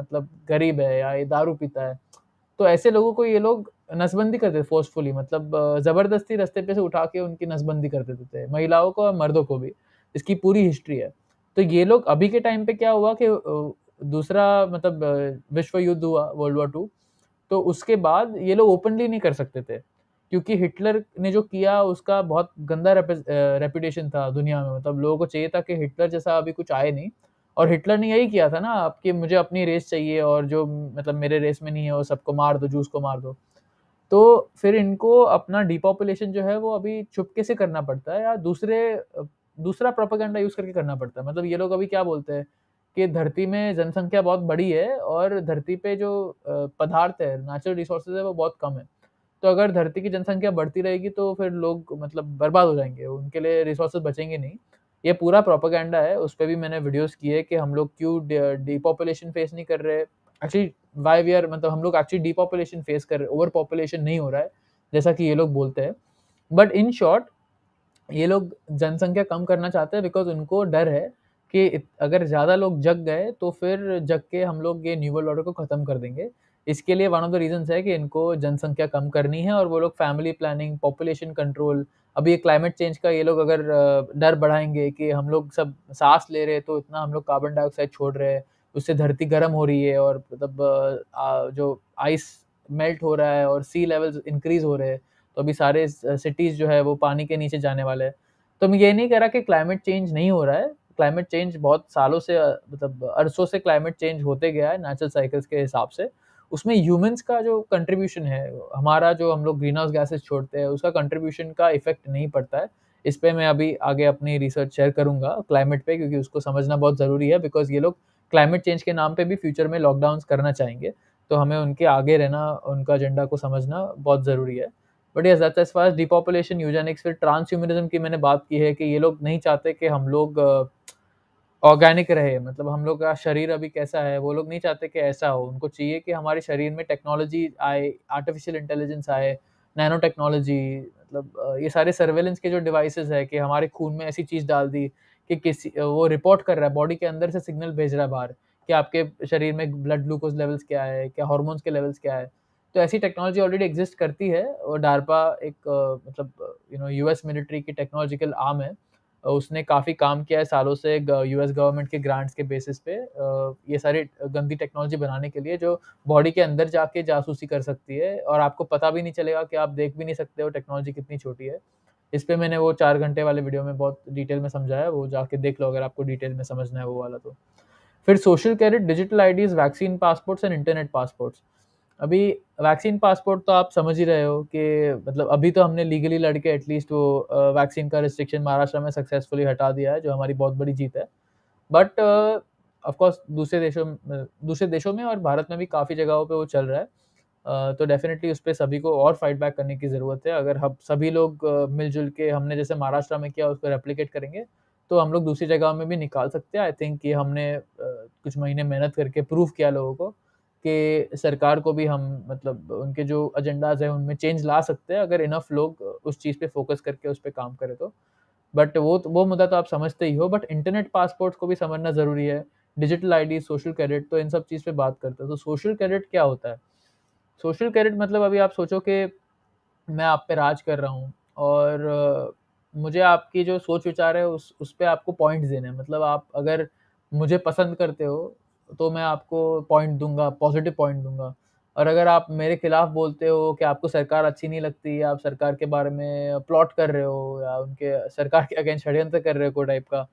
गरीब है, या ये दारू पीता है। तो ऐसे लोगों को ये लोग नसबंदी कर देते फोर्सफुली, ज़बरदस्ती रास्ते पे से उठा के उनकी नसबंदी कर देते थे, महिलाओं को और मर्दों को भी। इसकी पूरी हिस्ट्री है। तो ये लोग अभी के टाइम पे क्या हुआ कि दूसरा विश्व युद्ध हुआ, वर्ल्ड वॉर 2, तो उसके बाद ये लोग ओपनली नहीं कर सकते थे, क्योंकि हिटलर ने जो किया उसका बहुत गंदा रेपुटेशन था दुनिया में। लोगों को चाहिए था कि हिटलर जैसा अभी कुछ आए नहीं, और हिटलर ने यही किया था ना, कि मुझे अपनी रेस चाहिए, और जो मेरे रेस में नहीं है वो सबको मार दो, जूस को मार दो। तो फिर इनको अपना डिपॉपुलेशन जो है वो अभी चुपके से करना पड़ता है, या दूसरा प्रोपेगेंडा यूज़ करके करना पड़ता है। ये लोग अभी क्या बोलते हैं कि धरती में जनसंख्या बहुत बड़ी है, और धरती पे जो पदार्थ है, नेचुरल रिसोर्सेज़ है, वो बहुत कम है। तो अगर धरती की जनसंख्या बढ़ती रहेगी तो फिर लोग बर्बाद हो जाएँगे, उनके लिए रिसोर्सेज़ बचेंगे नहीं। ये पूरा प्रोपेगेंडा है, उस पे भी मैंने वीडियोज़ किए कि हम लोग क्यों डिपॉपुलेशन फेस नहीं कर रहे। एक्चुअली व्हाई वी आर हम लोग एक्चुअली डिपॉपुलेशन फेस कर रहे हैं, ओवर पॉपुलेशन नहीं हो रहा है, जैसा कि ये लोग बोलते हैं। बट इन शॉर्ट, ये लोग जनसंख्या कम करना चाहते हैं बिकॉज़ उनको डर है कि अगर ज़्यादा लोग जग गए तो फिर जग के हम लोग ये न्यू वर्ल्ड ऑर्डर को खत्म कर देंगे। इसके लिए वन ऑफ द रीज़न्स है कि इनको जनसंख्या कम करनी है, और वो लोग फैमिली प्लानिंग, पॉपुलेशन कंट्रोल, अभी ये क्लाइमेट चेंज का ये लोग अगर डर बढ़ाएँगे कि हम लोग सब साँस ले रहे हैं तो इतना हम लोग कार्बन डाइऑक्साइड छोड़ रहे हैं, उससे धरती गर्म हो रही है, और जो आइस मेल्ट हो रहा है और सी लेवल्स इंक्रीज़ हो रहे हैं, तो अभी सारे सिटीज़ जो है वो पानी के नीचे जाने वाले हैं। तो मैं ये नहीं कह रहा कि क्लाइमेट चेंज नहीं हो रहा है, क्लाइमेट चेंज बहुत सालों से अरसों से क्लाइमेट चेंज होते गया है नेचुरल साइकिल्स के हिसाब से। उसमें ह्यूमन्स का जो कंट्रीब्यूशन है, हमारा जो हम लोग ग्रीन हाउस गैसेज़ छोड़ते हैं, उसका कंट्रीब्यूशन का इफ़ेक्ट नहीं पड़ता है। इस पे मैं अभी आगे अपनी रिसर्च शेयर करूँगा क्लाइमेट पे, क्योंकि उसको समझना बहुत ज़रूरी है, बिकॉज़ ये लोग क्लाइमेट चेंज के नाम पे भी फ्यूचर में लॉकडाउन्स करना चाहेंगे। तो हमें उनके आगे रहना, उनका एजेंडा को समझना बहुत ज़रूरी है। But yes, that's as far as depopulation, eugenics, फिर ट्रांसह्यूमनिज़्म की मैंने बात की है कि ये लोग नहीं चाहते कि हम लोग ऑर्गेनिक रहे, हम लोग का शरीर अभी कैसा है, वो लोग नहीं चाहते कि ऐसा हो। उनको चाहिए कि हमारे शरीर में टेक्नोलॉजी आए, आर्टिफ़िशियल इंटेलिजेंस आए, नैनो टेक्नोलॉजी, ये सारे सर्वेलेंस के जो डिवाइसेज़ हैं, कि हमारे खून में ऐसी चीज़ डाल दी कि वो रिपोर्ट कर रहा है, बॉडी के अंदर से सिग्नल भेज रहा है बाहर, कि आपके शरीर में ब्लड ग्लूकोज़ लेवल्स क्या है, क्या हार्मोन्स के लेवल्स क्या है। तो ऐसी टेक्नोलॉजी ऑलरेडी एक्ज़िस्ट करती है, और डार्पा एक यूएस मिलिट्री की टेक्नोलॉजिकल आर्म है। उसने काफ़ी काम किया है सालों से यूएस गवर्नमेंट के ग्रांट्स के बेसिस पे, ये सारी गंदी टेक्नोलॉजी बनाने के लिए, जो बॉडी के अंदर जाके जासूसी कर सकती है, और आपको पता भी नहीं चलेगा, कि आप देख भी नहीं सकते हो टेक्नोलॉजी कितनी छोटी है। इस पे मैंने वो 4 घंटे वाले वीडियो में बहुत डिटेल में समझाया है, वो जाके देख लो अगर आपको डिटेल में समझना है वो वाला तो। फिर social credit, digital IDs, vaccine passports and internet passports. अभी वैक्सीन पासपोर्ट तो आप समझ ही रहे हो कि अभी तो हमने लीगली लड़ के एटलीस्ट वो वैक्सीन का रिस्ट्रिक्शन महाराष्ट्र में सक्सेसफुली हटा दिया है, जो हमारी बहुत बड़ी जीत है। बट ऑफ कोर्स दूसरे देशों में और भारत में भी काफ़ी जगहों पे वो चल रहा है। तो डेफ़िनिटली उस पे सभी को और फाइट बैक करने की ज़रूरत है। अगर हम सभी लोग मिल-जुल के हमने जैसे महाराष्ट्र में किया उसको रेप्लिकेट करेंगे, तो हम लोग दूसरी जगह में भी निकाल सकते हैं। आई थिंक ये हमने कुछ महीने मेहनत करके प्रूव किया लोगों को कि सरकार को भी हम उनके जो एजेंडाज़ हैं उनमें चेंज ला सकते हैं, अगर इनफ लोग उस चीज़ पे फ़ोकस करके उस पे काम करें तो। बट वो मुद्दा तो आप समझते ही हो, बट इंटरनेट पासपोर्ट को भी समझना ज़रूरी है। डिजिटल आईडी, सोशल क्रेडिट, तो इन सब चीज़ पे बात करते हैं। तो सोशल क्रेडिट क्या होता है? सोशल क्रेडिट अभी आप सोचो कि मैं आप पे राज कर रहा हूँ, और मुझे आपकी जो सोच-विचार है उस पे आपको पॉइंट्स देने हैं। आप अगर मुझे पसंद करते हो, तो मैं आपको पॉइंट दूँगा, पॉज़िटिव पॉइंट दूँगा, और अगर आप मेरे खिलाफ बोलते हो कि आपको सरकार अच्छी नहीं लगती, या आप सरकार के बारे में प्लॉट कर रहे हो, या उनके सरकार के अगेंस्ट षड्यंत्र कर रहे हो कोई टाइप का,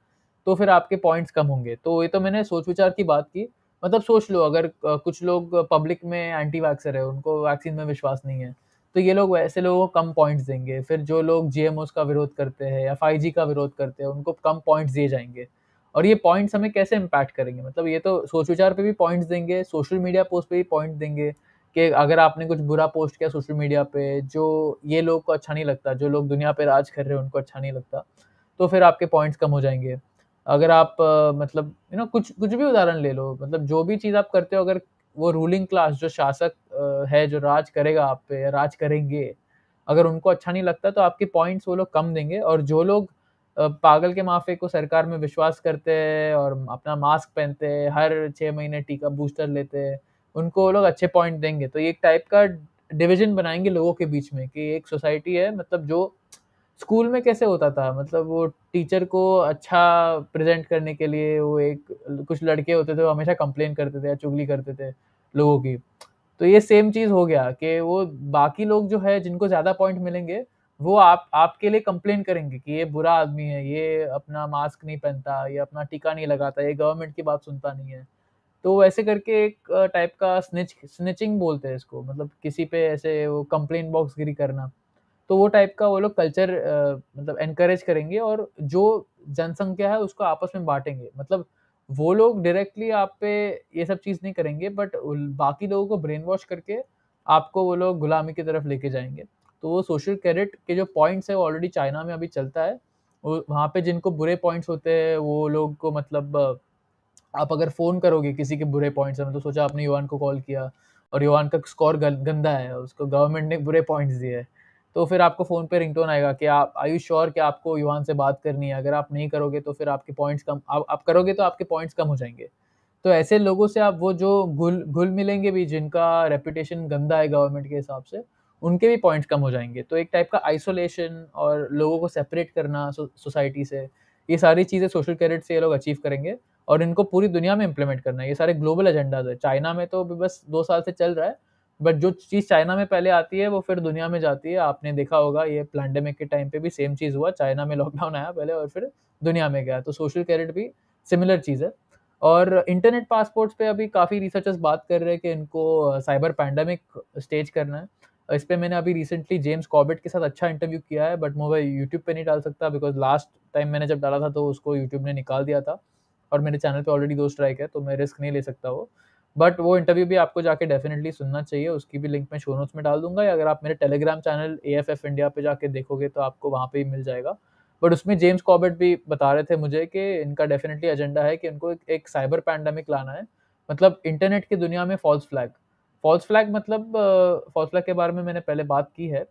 तो फिर आपके पॉइंट्स कम होंगे। तो ये तो मैंने सोच-विचार की बात की। सोच लो, अगर कुछ लोग पब्लिक में एंटी वैक्सर है, उनको वैक्सीन में विश्वास नहीं है, तो ये लोग ऐसे लोगों को कम पॉइंट्स देंगे। फिर जो लोग जीएमओज़ का विरोध करते हैं या 5G का विरोध करते हैं, उनको कम पॉइंट्स दिए जाएँगे। और ये पॉइंट्स हमें कैसे इम्पैक्ट करेंगे? ये तो सोच-विचार पे भी पॉइंट्स देंगे, सोशल मीडिया पोस्ट पे भी पॉइंट देंगे, कि अगर आपने कुछ बुरा पोस्ट किया सोशल मीडिया पे, जो ये लोग को अच्छा नहीं लगता, जो लोग दुनिया पे राज कर रहे हैं उनको अच्छा नहीं लगता, तो फिर आपके पॉइंट्स कम हो जाएँगे। अगर आप मतलब कुछ कुछ भी उदाहरण ले लो, मतलब जो भी चीज़ आप करते हो, अगर वो रूलिंग क्लास जो शासक है, जो राज करेगा आप पे या राज करेंगे, अगर उनको अच्छा नहीं लगता तो आपके पॉइंट्स वो लोग कम देंगे, और जो लोग पागल के माफ़े को सरकार में विश्वास करते हैं और अपना मास्क पहनते हैं, हर 6 महीने टीका बूस्टर लेते हैं, उनको वो लोग अच्छे पॉइंट देंगे। तो ये एक टाइप का डिवीज़न बनाएँगे लोगों के बीच में कि एक सोसाइटी है, मतलब जो स्कूल में कैसे होता था, मतलब वो टीचर को अच्छा प्रेज़ेंट करने के लिए वो एक कुछ लड़के होते थे, वो हमेशा कंप्लेन करते थे या चुगली करते थे लोगों की। तो ये सेम चीज़ हो गया कि वो बाकी लोग जो है जिनको ज़्यादा पॉइंट मिलेंगे, वो आपके लिए कंप्लेन करेंगे कि ये बुरा आदमी है, ये अपना मास्क नहीं पहनता, ये अपना टीका नहीं लगाता, ये गवर्नमेंट की बात सुनता नहीं है। तो वैसे करके एक टाइप का स्निचिंग बोलते हैं इसको, मतलब किसी पे ऐसे वो कंप्लेंट बॉक्सगिरी करना। तो वो टाइप का वो लोग कल्चर मतलब एनकरेज करेंगे, और जो जनसंख्या है उसको आपस में बाँटेंगे। मतलब वो लोग डायरेक्टली आप पे ये सब चीज़ नहीं करेंगे, बट उल बाकी लोगों को ब्रेन वॉश करके आपको वो लोग गुलामी की तरफ लेके जाएँगे। तो वो सोशल क्रेडिट के जो पॉइंट्स है वो ऑलरेडी चाइना में अभी चलता है। वो वहाँ पे जिनको बुरे पॉइंट्स होते हैं वो लोग को मतलब आप अगर फ़ोन करोगे किसी के बुरे पॉइंट्स हैं, मतलब सोचा आपने युवान को कॉल किया और युवान का स्कोर गंदा है, उसको गवर्नमेंट ने बुरे पॉइंट्स दिए हैं, तो फिर आपको फ़ोन पे रिंगटोन आएगा कि आप आर यू श्योर कि आपको युवान से बात करनी है? अगर आप नहीं करोगे तो फिर आपके पॉइंट्स कम, आप करोगे तो आपके पॉइंट्स कम हो जाएँगे। तो ऐसे लोगों से आप वो जो घुल-मिलेंगे भी, जिनका रेपुटेशन गंदा है गवर्नमेंट के हिसाब से, उनके भी पॉइंट्स कम हो जाएँगे। तो एक टाइप का आइसोलेशन और लोगों को सेपरेट करना सोसाइटी से, ये सारी चीज़ें सोशल क्रेडिट से ये लोग अचीव करेंगे, और इनको पूरी दुनिया में इम्प्लीमेंट करना है। ये सारे ग्लोबल एजेंडाज़ है। चाइना में तो अभी बस 2 साल से चल रहा है, बट जो चीज़ चाइना में पहले आती है, वो फिर दुनिया में जाती है। आपने देखा होगा ये पैंडेमिक के टाइम पे भी सेम चीज़ हुआ। चाइना में लॉकडाउन आया पहले और फिर दुनिया में गया। तो सोशल क्रेडिट भी सिमिलर चीज़ है। और इंटरनेट पासपोर्ट्स पे अभी काफ़ी रिसर्चर्स बात कर रहे हैं कि इनको साइबर पैंडेमिक स्टेज करना है। इस पे मैंने अभी रिसेंटली जेम्स कॉर्बेट के साथ अच्छा इंटरव्यू किया है, बट मैं यूट्यूब पे नहीं डाल सकता बिकॉज़ लास्ट टाइम मैंने जब डाला था तो उसको यूट्यूब ने निकाल दिया था, और मेरे चैनल पे ऑलरेडी 2 स्ट्राइक है, तो मैं रिस्क नहीं ले सकता वो। बट वो इंटरव्यू भी आपको जाके डेफ़िनिटली सुनना चाहिए, उसकी भी लिंक मैं शो नोट्स में डाल दूँगा, या अगर आप मेरे टेलीग्राम चैनल एएफएफ इंडिया पे जाके देखोगे तो आपको वहाँ पे ही मिल जाएगा। बट उसमें जेम्स कॉर्बेट भी बता रहे थे मुझे कि इनका डेफ़िनिटली एजेंडा है कि इनको एक साइबर पैंडेमिक लाना है। मतलब इंटरनेट की दुनिया में फ़ॉल्स फ्लैग। फ़ॉल्स फ्लैग मतलब फ़ॉल्स फ्लैग के बारे में मैंने पहले बात की है,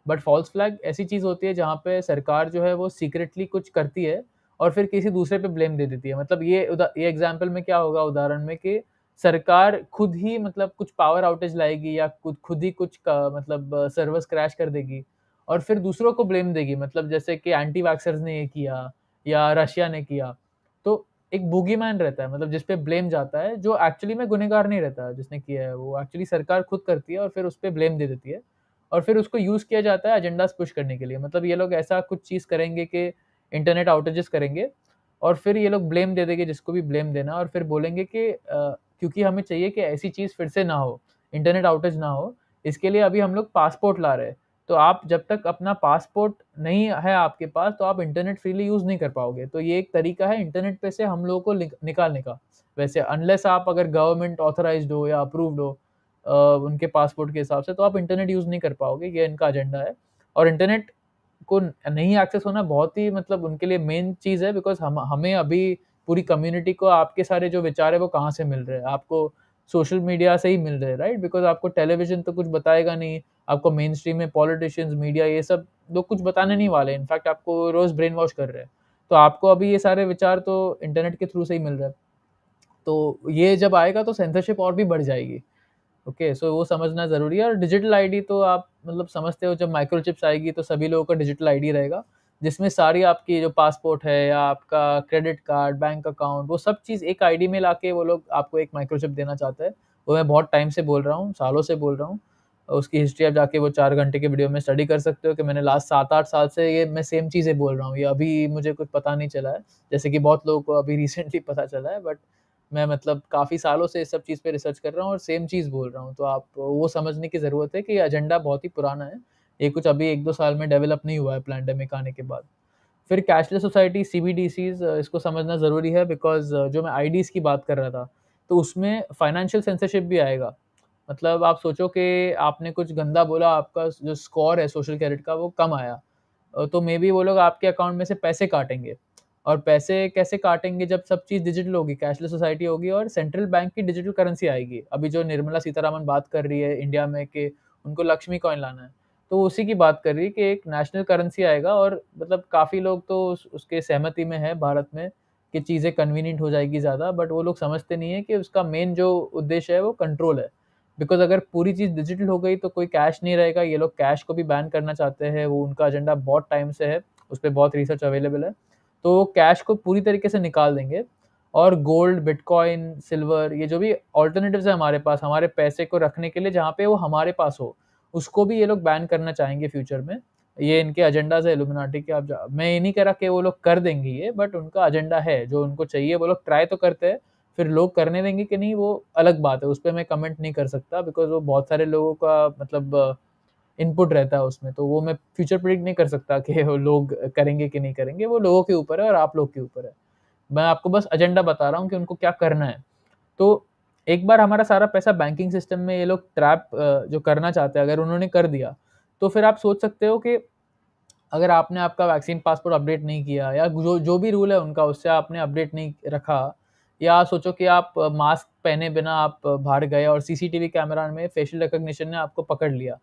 बट फ़ॉल्स फ्लैग ऐसी चीज़ होती है जहाँ पे सरकार जो है वो सीक्रेटली कुछ करती है और फिर किसी दूसरे पे ब्लेम दे देती है। मतलब ये एग्ज़ाम्पल में क्या होगा उदाहरण में कि सरकार खुद ही मतलब कुछ पावर आउटेज लाएगी या खुद ही कुछ का मतलब सर्वर्स क्रैश कर देगी और फिर दूसरों को ब्लेम देगी। मतलब जैसे कि एंटी वैक्सर्स ने ये किया या रशिया ने किया। तो एक बूगीमैन रहता है, मतलब जिस पे ब्लेम जाता है, जो एक्चुअली में गुनहगार नहीं रहता है जिसने किया है, वो एक्चुअली सरकार खुद करती है और फिर उस पे ब्लेम दे देती है और फिर उसको यूज़ किया जाता है एजेंडास पुश करने के लिए। मतलब ये लोग ऐसा कुछ चीज़ करेंगे कि इंटरनेट आउटेजेस करेंगे और फिर ये लोग ब्लेम दे देंगे जिसको भी ब्लेम देना और फिर बोलेंगे कि क्योंकि हमें चाहिए कि ऐसी चीज़ फिर से ना हो, इंटरनेट आउटेज ना हो, इसके लिए अभी हम लोग पासपोर्ट ला रहे हैं। तो आप जब तक अपना पासपोर्ट नहीं है आपके पास, तो आप इंटरनेट फ्रीली यूज़ नहीं कर पाओगे। तो ये एक तरीका है इंटरनेट पे से हम लोगों को निकालने का। वैसे अनलेस आप अगर गवर्नमेंट ऑथराइज़्ड हो या अप्रूव्ड हो उनके पासपोर्ट के हिसाब से, तो आप इंटरनेट यूज़ नहीं कर पाओगे, ये इनका एजेंडा है। और इंटरनेट को नहीं एक्सेस होना बहुत ही मतलब उनके लिए मेन चीज़ है बिकॉज़ हमें अभी पूरी कम्युनिटी को आपके सारे जो विचार है वो कहाँ से मिल रहे हैं? आपको सोशल मीडिया से ही मिल रहे हैं, राइट? बिकॉज़ आपको टेलीविज़न तो कुछ बताएगा नहीं, आपको मेन स्ट्रीम में पॉलिटिशियंस, मीडिया ये सब लोग कुछ बताने नहीं वाले। इनफैक्ट आपको रोज़ ब्रेन वॉश कर रहे हैं। तो आपको अभी ये सारे विचार तो इंटरनेट के थ्रू से ही मिल रहा है। तो ये जब आएगा तो सेंसरशिप और भी बढ़ जाएगी। ओके, सो वो समझना ज़रूरी है और डिजिटल आईडी तो आप मतलब समझते हो जब माइक्रोचिप्स आएगी तो सभी लोगों का डिजिटल आईडी रहेगा, जिसमें सारी आपकी जो पासपोर्ट है या आपका क्रेडिट कार्ड, बैंक अकाउंट, वो सब चीज़ एक आईडी में लाके वो लोग आपको एक माइक्रोचिप देना चाहते हैं। वो मैं बहुत टाइम से बोल रहा हूँ, सालों से बोल रहा हूँ। उसकी हिस्ट्री आप जाके वो 4 घंटे के वीडियो में स्टडी कर सकते हो कि मैंने लास्ट 7-8 साल से ये मैं सेम चीज़ें बोल रहा हूँ। ये अभी मुझे कुछ पता नहीं चला है, जैसे कि बहुत लोगों को अभी रिसेंटली पता चला है बट मैं मतलब काफ़ी सालों से इस सब चीज़ पे रिसर्च कर रहा हूँ और सेम चीज़ बोल रहा हूँ। तो आप वो समझने की ज़रूरत है कि ये एजेंडा बहुत ही पुराना है। ये कुछ अभी 1-2 साल में डेवलप नहीं हुआ है पैंडेमिक आने के बाद। फिर कैशलेस सोसाइटी सीबीडीसीज़ इसको समझना ज़रूरी है बिकॉज़ जो मैं आईडीज़ की बात कर रहा था, तो उसमें फाइनेंशियल सेंसरशिप भी आएगा। मतलब आप सोचो कि आपने कुछ गंदा बोला, आपका जो स्कोर है सोशल क्रेडिट का वो कम आया, तो मे बी वो लोग आपके अकाउंट में से पैसे काटेंगे। और पैसे कैसे काटेंगे, जब सब चीज़ डिजिटल होगी, कैशलेस सोसाइटी होगी और सेंट्रल बैंक की डिजिटल करेंसी आएगी। अभी जो निर्मला सीतारामन बात कर रही है इंडिया में कि उनको लक्ष्मी कॉइन लाना है, तो उसी की बात कर रही है कि एक नेशनल करेंसी आएगा। और मतलब काफ़ी लोग तो उसके सहमति में है भारत में कि चीज़ें कन्वीनिएंट हो जाएगी ज़्यादा, बट वो लोग समझते नहीं है कि उसका मेन जो उद्देश्य है वो कंट्रोल है। बिकॉज़ अगर पूरी चीज़ डिजिटल हो गई तो कोई कैश नहीं रहेगा, ये लोग कैश को भी बैन करना चाहते हैं, वो उनका एजेंडा बहुत टाइम से है, उसपे बहुत रिसर्च अवेलेबल है। तो कैश को पूरी तरीके से निकाल देंगे और गोल्ड, बिटकॉइन, सिल्वर, ये जो भी अल्टरनेटिव्स है हमारे पास, हमारे पैसे को रखने के लिए जहाँ पे वो हमारे पास हो, उसको भी ये लोग बैन करना चाहेंगे फ्यूचर में। ये इनके एजेंडाज़ है इल्यूमिनाटी के। आप मैं ये नहीं कह रहा कि वो लोग कर देंगे ये, बट उनका एजेंडा है, जो उनको चाहिए वो लोग ट्राई तो करते हैं। फिर लोग करने देंगे कि नहीं वो अलग बात है, उसपे मैं कमेंट नहीं कर सकता बिकॉज़ वो बहुत सारे लोगों का मतलब इनपुट रहता है उसमें, तो वो मैं फ्यूचर प्रेडिक्ट नहीं कर सकता कि वो लोग करेंगे कि नहीं करेंगे, वो लोगों के ऊपर है और आप लोग के ऊपर है। मैं आपको बस एजेंडा बता रहा हूँ कि उनको क्या करना है। तो एक बार हमारा सारा पैसा बैंकिंग सिस्टम में ये लोग ट्रैप जो करना चाहते हैं, अगर उन्होंने कर दिया, तो फिर आप सोच सकते हो कि अगर आपने आपका वैक्सीन पासपोर्ट अपडेट नहीं किया या जो जो भी रूल है उनका उससे आपने अपडेट नहीं रखा, या सोचो कि आप मास्क पहने बिना आप बाहर गए और सीसीटीवी कैमरा में फेशियल रिकॉग्निशन ने आपको पकड़ लिया,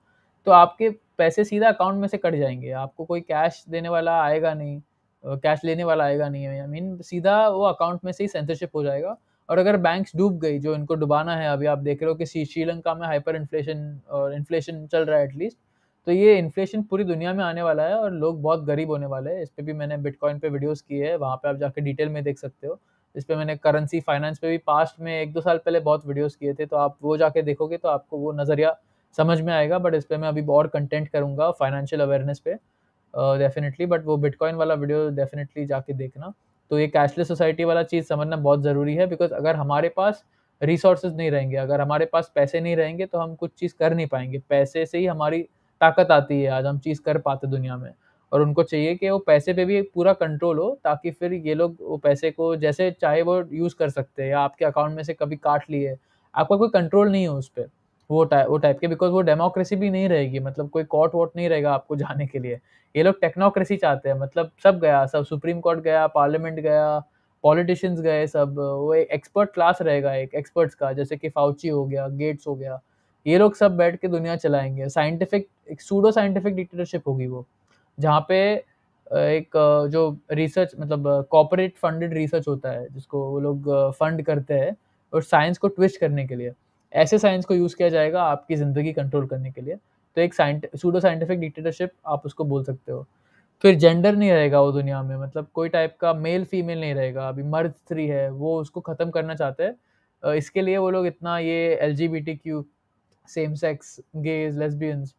तो आपके पैसे सीधा अकाउंट में से कट जाएँगे। आपको कोई कैश देने वाला आएगा नहीं, कैश लेने वाला आएगा नहीं, आई मीन सीधा वो अकाउंट में से ही सेंसरशिप हो जाएगा। और अगर बैंक्स डूब गई, जो इनको डुबाना है, अभी आप देख रहे हो कि श्रीलंका में हाइपर इन्फ्लेशन और इन्फ्लेशन चल रहा है एटलीस्ट, तो ये इन्फ्लेशन पूरी दुनिया में आने वाला है और लोग बहुत गरीब होने वाले हैं। इस पे भी मैंने बिटकॉइन पे वीडियोज़ किए हैं, वहाँ पे आप जाके डिटेल में देख सकते हो। इस पे मैंने करेंसी फाइनेंस पे भी पास्ट में 1-2 साल पहले बहुत वीडियोज़ किए थे, तो आप वो जाके देखोगे तो आपको वो नज़रिया समझ में आएगा। बट इस पे मैं अभी और कंटेंट करूँगा फाइनेंशियल अवेयरनेस पे डेफ़िनिटली, बट वो बिटकॉइन वाला वीडियो डेफ़िनिटली जाके देखना। तो ये कैशलेस सोसाइटी वाला चीज़ समझना बहुत ज़रूरी है बिकॉज़ अगर हमारे पास रिसोर्सेज़ नहीं रहेंगे, अगर हमारे पास पैसे नहीं रहेंगे तो हम कुछ चीज़ कर नहीं पाएँगे। पैसे से ही हमारी ताकत आती है, आज हम चीज़ कर पाते दुनिया में। और उनको चाहिए कि वो पैसे पे भी एक पूरा कंट्रोल हो, ताकि फिर ये लोग वो पैसे को जैसे चाहे वो यूज़ कर सकते हैं, या आपके अकाउंट में से कभी काट लिए, आपका कोई कंट्रोल नहीं है उस पे। वो टाइप के, बिकॉज़ वो डेमोक्रेसी भी नहीं रहेगी, मतलब कोई कोर्ट वोर्ट नहीं रहेगा आपको जाने के लिए। ये लोग टेक्नोक्रेसी चाहते हैं, मतलब सब गया, सब सुप्रीम कोर्ट गया, पार्लियामेंट गया, पॉलिटिशियंस गए सब, वो एक एक्सपर्ट क्लास रहेगा, एक एक्सपर्ट्स का, जैसे कि फाउची हो गया, गेट्स हो गया। ये लोग सब बैठ के दुनिया चलाएँगे। साइंटिफिक एक सूडो साइंटिफिक डिक्टेटरशिप होगी वो, जहाँ पे एक जो रिसर्च मतलब कॉर्पोरेट फंडेड रिसर्च होता है, जिसको वो लोग फंड करते हैं और साइंस को ट्विस्ट करने के लिए। ऐसे साइंस को यूज़ किया जाएगा आपकी ज़िंदगी कंट्रोल करने के लिए। तो एक सूडो साइंटिफिक डिक्टेटरशिप आप उसको बोल सकते हो। फिर जेंडर नहीं रहेगा वो दुनिया में, मतलब कोई टाइप का मेल-फीमेल नहीं रहेगा। अभी मर्द-स्त्री है, वो उसको खत्म करना चाहते हैं। इसके लिए वो लोग इतना ये LGBTQ, same sex, gays, lesbians,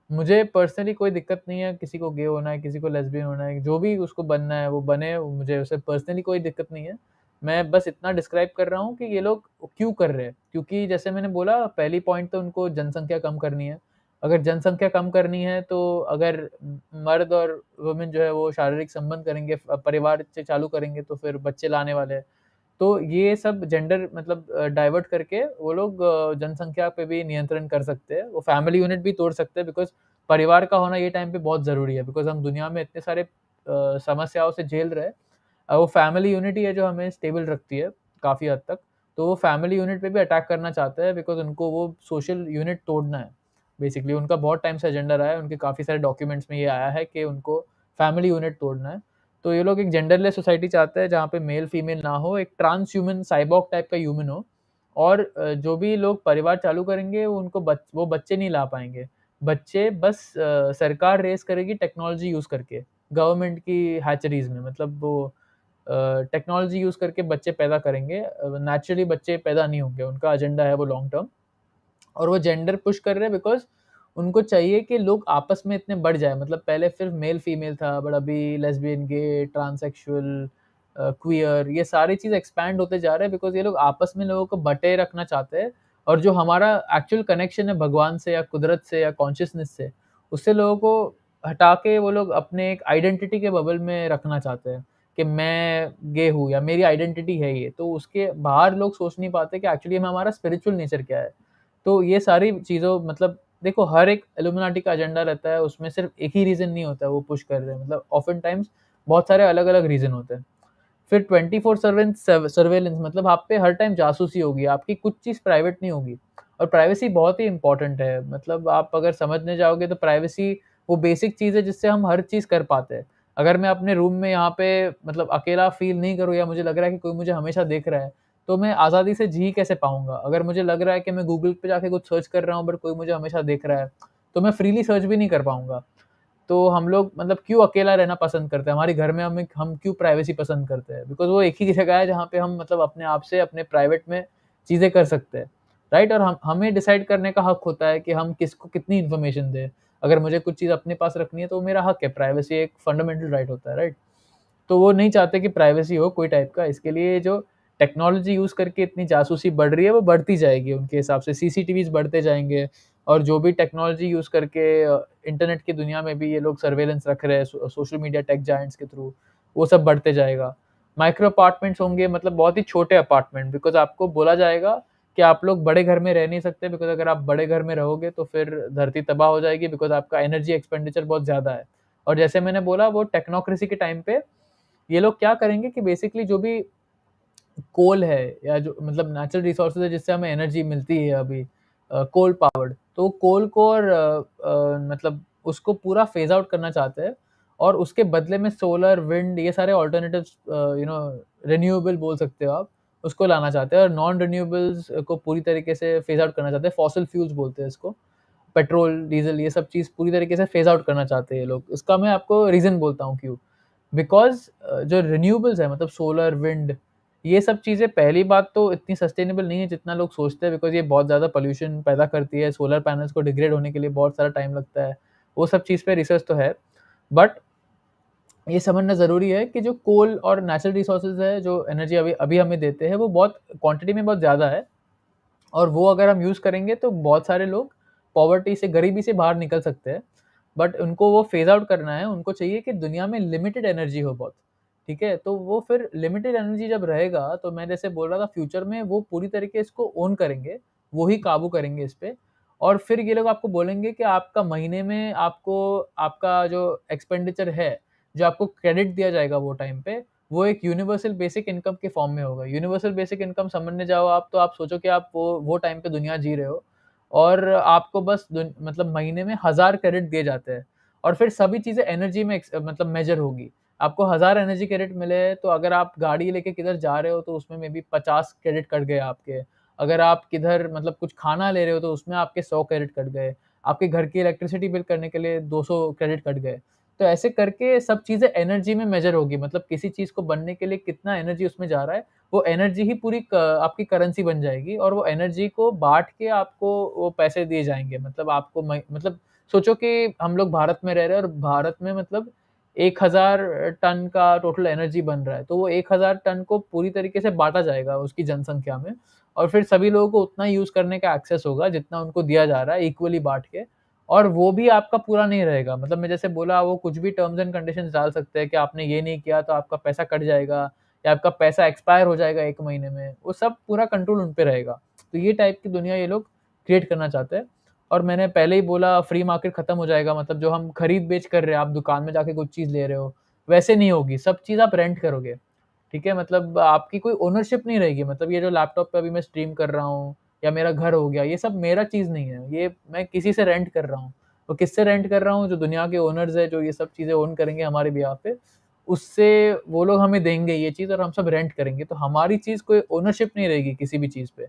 मुझे पर्सनली कोई दिक्कत नहीं है, किसी को गे होना है, किसी को लेस्बियन होना है, जो भी उसको बनना है वो बने, मुझे उससे पर्सनली कोई दिक्कत नहीं है। मैं बस इतना डिस्क्राइब कर रहा हूँ कि ये लोग क्यों कर रहे हैं, क्योंकि जैसे मैंने बोला पहली पॉइंट तो उनको जनसंख्या कम करनी है। अगर जनसंख्या कम करनी है तो अगर मर्द और वुमेन जो है वो शारीरिक संबंध करेंगे, परिवार से चालू करेंगे तो फिर बच्चे लाने वाले हैं। तो ये सब जेंडर मतलब डाइवर्ट करके वो लोग जनसंख्या पे भी नियंत्रण कर सकते हैं। वो फैमिली यूनिट भी तोड़ सकते हैं, बिकॉज़ परिवार का होना ये टाइम पे बहुत ज़रूरी है, बिकॉज़ हम दुनिया में इतने सारे समस्याओं से झेल रहे हैं। वो फैमिली यूनिट ही है जो हमें स्टेबल रखती है काफ़ी हद तक। तो वो फैमिली यूनिट पे भी अटैक करना चाहते हैं, बिकॉज़ उनको वो सोशल यूनिट तोड़ना है। बेसिकली उनका बहुत टाइम से एजेंडा रहा है, उनके काफ़ी सारे डॉक्यूमेंट्स में ये आया है कि उनको फैमिली यूनिट तोड़ना है। तो ये लोग एक जेंडरलेस सोसाइटी चाहते हैं जहाँ पे मेल फीमेल ना हो, एक ट्रांस ह्यूमन साइबॉर्ग टाइप का ह्यूमन हो। और जो भी लोग परिवार चालू करेंगे वो उनको वो बच्चे नहीं ला पाएँगे। बच्चे बस सरकार रेज़ करेगी टेक्नोलॉजी यूज़ करके, गवर्नमेंट की हैचरीज़ में, मतलब वो टेक्नोलॉजी यूज़ करके बच्चे पैदा करेंगे। नेचुरली बच्चे पैदा नहीं होंगे, उनका एजेंडा है वो लॉन्ग टर्म। और वो जेंडर पुश कर रहे हैं बिकॉज़ उनको चाहिए कि लोग आपस में इतने बढ़ जाएँ, मतलब पहले सिर्फ़ मेल-फीमेल था, बट अभी लेस्बियन, गे, ट्रांससेक्सुअल, क्वेयर, ये सारी चीज़ एक्सपैंड होते जा रहे हैं बिकॉज़ ये लोग आपस में लोगों को बँटे रखना चाहते हैं। और जो हमारा एक्चुअल कनेक्शन है भगवान से या कुदरत से या कॉन्शसनेस से, उससे लोगों को हटा के वो लोग अपने एक आइडेंटिटी के बबल में रखना चाहते हैं कि मैं गे हूँ या मेरी आइडेंटिटी है ये। तो उसके बाहर लोग सोच नहीं पाते कि एक्चुअली में हमारा स्पिरिचुअल नेचर क्या है। तो ये सारी चीज़ों मतलब देखो हर एक इल्यूमिनाटी का एजेंडा रहता है, उसमें सिर्फ़ एक ही रीज़न नहीं होता है वो पुश कर रहे हैं, मतलब ऑफ़न टाइम्स बहुत सारे अलग-अलग रीज़न होते हैं। फिर 24/7 सर्वेलेंस मतलब आप पे हर टाइम जासूसी होगी, आपकी कुछ चीज़ प्राइवेट नहीं होगी और प्राइवेसी बहुत ही इम्पोर्टेंट है। मतलब आप अगर समझने जाओगे तो प्राइवेसी वो बेसिक चीज़ है जिससे हम हर चीज़ कर पाते हैं। अगर मैं अपने रूम में यहाँ पे मतलब अकेला फ़ील नहीं करूँ या मुझे लग रहा है कि कोई मुझे हमेशा देख रहा है, तो मैं आज़ादी से जी कैसे पाऊँगा? अगर मुझे लग रहा है कि मैं गूगल पे जाके कुछ सर्च कर रहा हूँ बट कोई मुझे हमेशा देख रहा है, तो मैं फ्रीली सर्च भी नहीं कर पाऊँगा। तो हम लोग मतलब क्यों अकेला रहना पसंद करते हैं? हमारे घर में हम क्यों प्राइवेसी पसंद करते हैं? बिकॉज़ वो एक ही जगह है जहाँ पे हम मतलब अपने आप से अपने प्राइवेट में चीज़ें कर सकते हैं, राइट? और हम हमें डिसाइड करने का हक होता है कि हम किसको कितनी इन्फॉर्मेशन दें। अगर मुझे कुछ चीज़ अपने पास रखनी है तो वो मेरा हक है, प्राइवेसी एक फंडामेंटल राइट होता है, राइट? तो वो नहीं चाहते कि प्राइवेसी हो कोई टाइप का, इसके लिए जो टेक्नोलॉजी यूज़ करके इतनी जासूसी बढ़ रही है, वो बढ़ती जाएगी उनके हिसाब से। सीसीटीवीज़ बढ़ते जाएँगे और जो भी टेक्नोलॉजी यूज़ करके इंटरनेट की दुनिया में भी ये लोग सर्वेलेंस रख रहे हैं सोशल मीडिया टेक जायंट्स के थ्रू, वो सब बढ़ते जाएगा। माइक्रो अपार्टमेंट्स होंगे मतलब बहुत ही छोटे अपार्टमेंट बिकॉज़ आपको बोला जाएगा कि आप लोग बड़े घर में रह नहीं सकते बिकॉज़ अगर आप बड़े घर में रहोगे तो फिर धरती तबाह हो जाएगी बिकॉज़ आपका एनर्जी एक्सपेंडिचर बहुत ज़्यादा है। और जैसे मैंने बोला वो टेक्नोक्रेसी के टाइम पे ये लोग क्या करेंगे कि बेसिकली जो भी कोल है या जो मतलब नेचुरल रिसोर्सेज है जिससे हमें एनर्जी मिलती है अभी कोल पावर्ड तो कोल को और मतलब उसको पूरा फेज आउट करना चाहते हैं और उसके बदले में सोलर विंड ये सारे ऑल्टरनेटिव्स रिन्यूएबल बोल सकते हो आप उसको लाना चाहते हैं और नॉन रिन्यूएबल्स को पूरी तरीके से फेज आउट करना चाहते हैं फॉसिल फ्यूल्स बोलते हैं इसको पेट्रोल डीजल ये सब चीज़ पूरी तरीके से फेज आउट करना चाहते हैं ये लोग इसका मैं आपको रीज़न बोलता हूँ क्यों बिकॉज़ जो रिन्यूएबल्स है मतलब सोलर, विंड ये सब चीज़ें पहली बात तो इतनी सस्टेनेबल नहीं है जितना लोग सोचते हैं बिकॉज़ ये बहुत ज़्यादा पॉल्यूशन पैदा करती है, सोलर पैनल्स को डिग्रेड होने के लिए बहुत सारा टाइम लगता है। वो सब चीज़ पे रिसर्च तो है, बट ये समझना ज़रूरी है कि जो कोल और नेचुरल रिसोर्सेज़ है, जो एनर्जी अभी अभी हमें देते हैं, वो बहुत क्वांटिटी में बहुत ज़्यादा है और वो अगर हम यूज़ करेंगे तो बहुत सारे लोग पॉवर्टी से, गरीबी से बाहर निकल सकते हैं। बट उनको वो फ़ेज़ आउट करना है, उनको चाहिए कि दुनिया में लिमिटेड एनर्जी हो बहुत, ठीक है? तो वो फिर लिमिटेड एनर्जी जब रहेगा, तो मैं जैसे बोल रहा था फ्यूचर में वो पूरी तरीके इसको ओन करेंगे, वो ही काबू करेंगे इस पे और फिर ये लोग आपको बोलेंगे कि आपका महीने में आपको आपका जो एक्सपेंडिचर है, जो आपको क्रेडिट दिया जाएगा वो टाइम पे, वो एक यूनिवर्सल बेसिक इनकम के फॉर्म में होगा। यूनिवर्सल बेसिक इनकम समझने जाओ आप तो आप सोचो कि आप वो टाइम पे दुनिया जी रहे हो और आपको बस मतलब महीने में 1000 क्रेडिट दिए जाते हैं और फिर सभी चीज़ें एनर्जी में मतलब मेजर होगी। आपको 1000 एनर्जी क्रेडिट मिले तो अगर आप गाड़ी लेके किधर जा रहे हो तो उसमें मे बी 50 क्रेडिट कट गए आपके। अगर आप किधर मतलब कुछ खाना ले रहे हो तो उसमें आपके 100 क्रेडिट कट गए। आपके घर की इलेक्ट्रिसिटी बिल करने के लिए 200 क्रेडिट कट गए। तो ऐसे करके सब चीज़ें एनर्जी में मेजर होगी मतलब किसी चीज़ को बनने के लिए कितना एनर्जी उसमें जा रहा है, वो एनर्जी ही पूरी आपकी करेंसी बन जाएगी और वो एनर्जी को बाँट के आपको वो पैसे दिए जाएँगे। मतलब आपको मतलब सोचो कि हम लोग भारत में रह रहे हैं और भारत में मतलब 1000 टन का टोटल एनर्जी बन रहा है, तो वो 1000 टन को पूरी तरीके से बाँटा जाएगा उसकी जनसंख्या में और फिर सभी लोगों को उतना यूज़ करने का एक्सेस होगा जितना उनको दिया जा रहा है इक्वली बाँट के और वो भी आपका पूरा नहीं रहेगा। मतलब मैं जैसे बोला वो कुछ भी टर्म्स एंड कंडीशंस डाल सकते हैं कि आपने ये नहीं किया तो आपका पैसा कट जाएगा या आपका पैसा एक्सपायर हो जाएगा 1 महीने में, वो सब पूरा कंट्रोल उन पे रहेगा। तो ये टाइप की दुनिया ये लोग क्रिएट करना चाहते हैं और मैंने पहले ही बोला फ्री मार्केट खत्म हो जाएगा मतलब जो हम खरीद-बेच कर रहे हैं, आप दुकान में जाके कुछ चीज़ ले रहे हो, वैसे नहीं होगी, सब चीज़ आप रेंट करोगे, ठीक है? मतलब आपकी कोई ओनरशिप नहीं रहेगी मतलब ये जो लैपटॉप पे अभी मैं स्ट्रीम कर रहा हूँ या मेरा घर हो गया, ये सब मेरा चीज़ नहीं है, ये मैं किसी से रेंट कर रहा हूँ। तो किससे रेंट कर रहा हूँ? जो दुनिया के ओनर्स हैं, जो ये सब चीज़ें ओन करेंगे हमारे बिहाफ़ पे, उससे वो लोग हमें देंगे ये चीज़ और हम सब रेंट करेंगे। तो हमारी चीज़ कोई ओनरशिप नहीं रहेगी किसी भी चीज़ पे।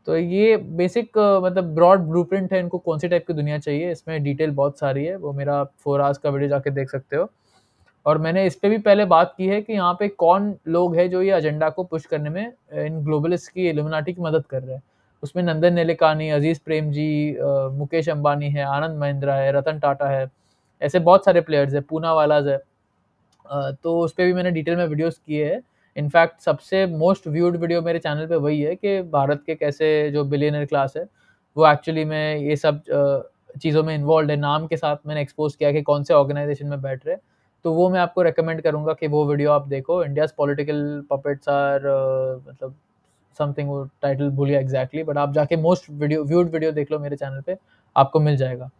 तो ये बेसिक मतलब ब्रॉड ब्लूप्रिंट है इनको कौन-सी टाइप की दुनिया चाहिए, इसमें डिटेल बहुत सारी है, वो मेरा 4 आवर्स का वीडियो जाके देख सकते हो। और मैंने इस पे भी पहले बात की है कि यहाँ पे कौन लोग हैं जो ये एजेंडा को पुश करने में इन ग्लोबलिस्ट की इल्यूमिनाटी की मदद कर रहे हैं। उसमें नंदन निलेकानी, अज़ीज़ प्रेमजी मुकेश अंबानी है, आनंद महिंद्रा है, रतन टाटा है, ऐसे बहुत सारे प्लेयर्स हैं, पूनावालाज़ है। तो उसपे भी मैंने डिटेल में वीडियोज़ किए हैं। इनफैक्ट सबसे मोस्ट व्यूड वीडियो मेरे चैनल पे वही है कि भारत के कैसे जो बिलियनियर क्लास है, वो एक्चुअली में ये सब चीज़ों में इन्वॉल्व्ड है। नाम के साथ मैंने एक्सपोज़ किया कि कौन से ऑर्गनाइज़ेशन में बैठ रहे हैं। तो वो मैं आपको रिकमेंड करूँगा कि वो वीडियो आप देखो। इंडियाज़ पॉलिटिकल पपेट्स आर मतलब समथिंग, वो टाइटल भूल गया एग्जैक्टली, बट आप जाके मोस्ट व्यूड वीडियो देख लो मेरे चैनल पे, आपको मिल जाएगा।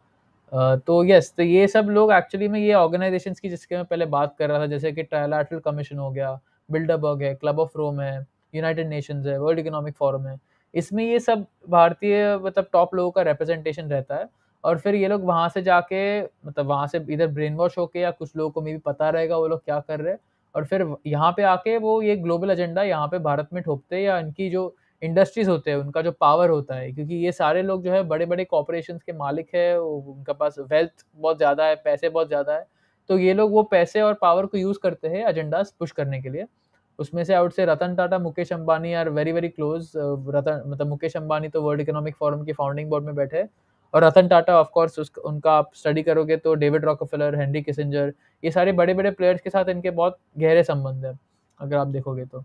तो यस, तो ये सब लोग एक्चुअली में ये ऑर्गेनाइजेशंस की जिसकी मैं पहले बात कर रहा था, जैसे कि ट्रायलैटरल कमीशन हो गया, बिल्डरबर्ग है, क्लब ऑफ रोम है, यूनाइटेड नेशंस है, वर्ल्ड इकोनॉमिक फोरम है, इसमें ये सब भारतीय मतलब टॉप लोगों का रिप्रेजेंटेशन रहता है। और फिर ये लोग वहाँ से जाके मतलब वहाँ से इधर ब्रेन वॉश होके, या कुछ लोगों को मे बी पता रहेगा वो लोग क्या कर रहे हैं, और फिर यहाँ पे आके वो ये ग्लोबल एजेंडा यहाँ पे भारत में ठोकते हैं, या इनकी जो इंडस्ट्रीज होते हैं उनका जो पावर होता है, क्योंकि ये सारे लोग जो है बड़े-बड़े कॉर्पोरेशंस के मालिक है, उनके पास वेल्थ बहुत ज़्यादा है, पैसे बहुत ज़्यादा है, तो ये लोग वो पैसे और पावर को यूज़ करते हैं एजेंडास पुश करने के लिए। उसमें से I would say Ratan Tata, Mukesh Ambani are very very close. Ratan मतलब मुकेश अंबानी तो वर्ल्ड इकोनॉमिक फोरम के फाउंडिंग बोर्ड में बैठे हैं, और रतन टाटा ऑफ कोर्स उनका आप स्टडी करोगे तो डेविड रॉकफेलर, हेनरी किसिंजर, ये सारे बड़े-बड़े प्लेयर्स के साथ इनके बहुत गहरे संबंध है, अगर आप देखोगे तो।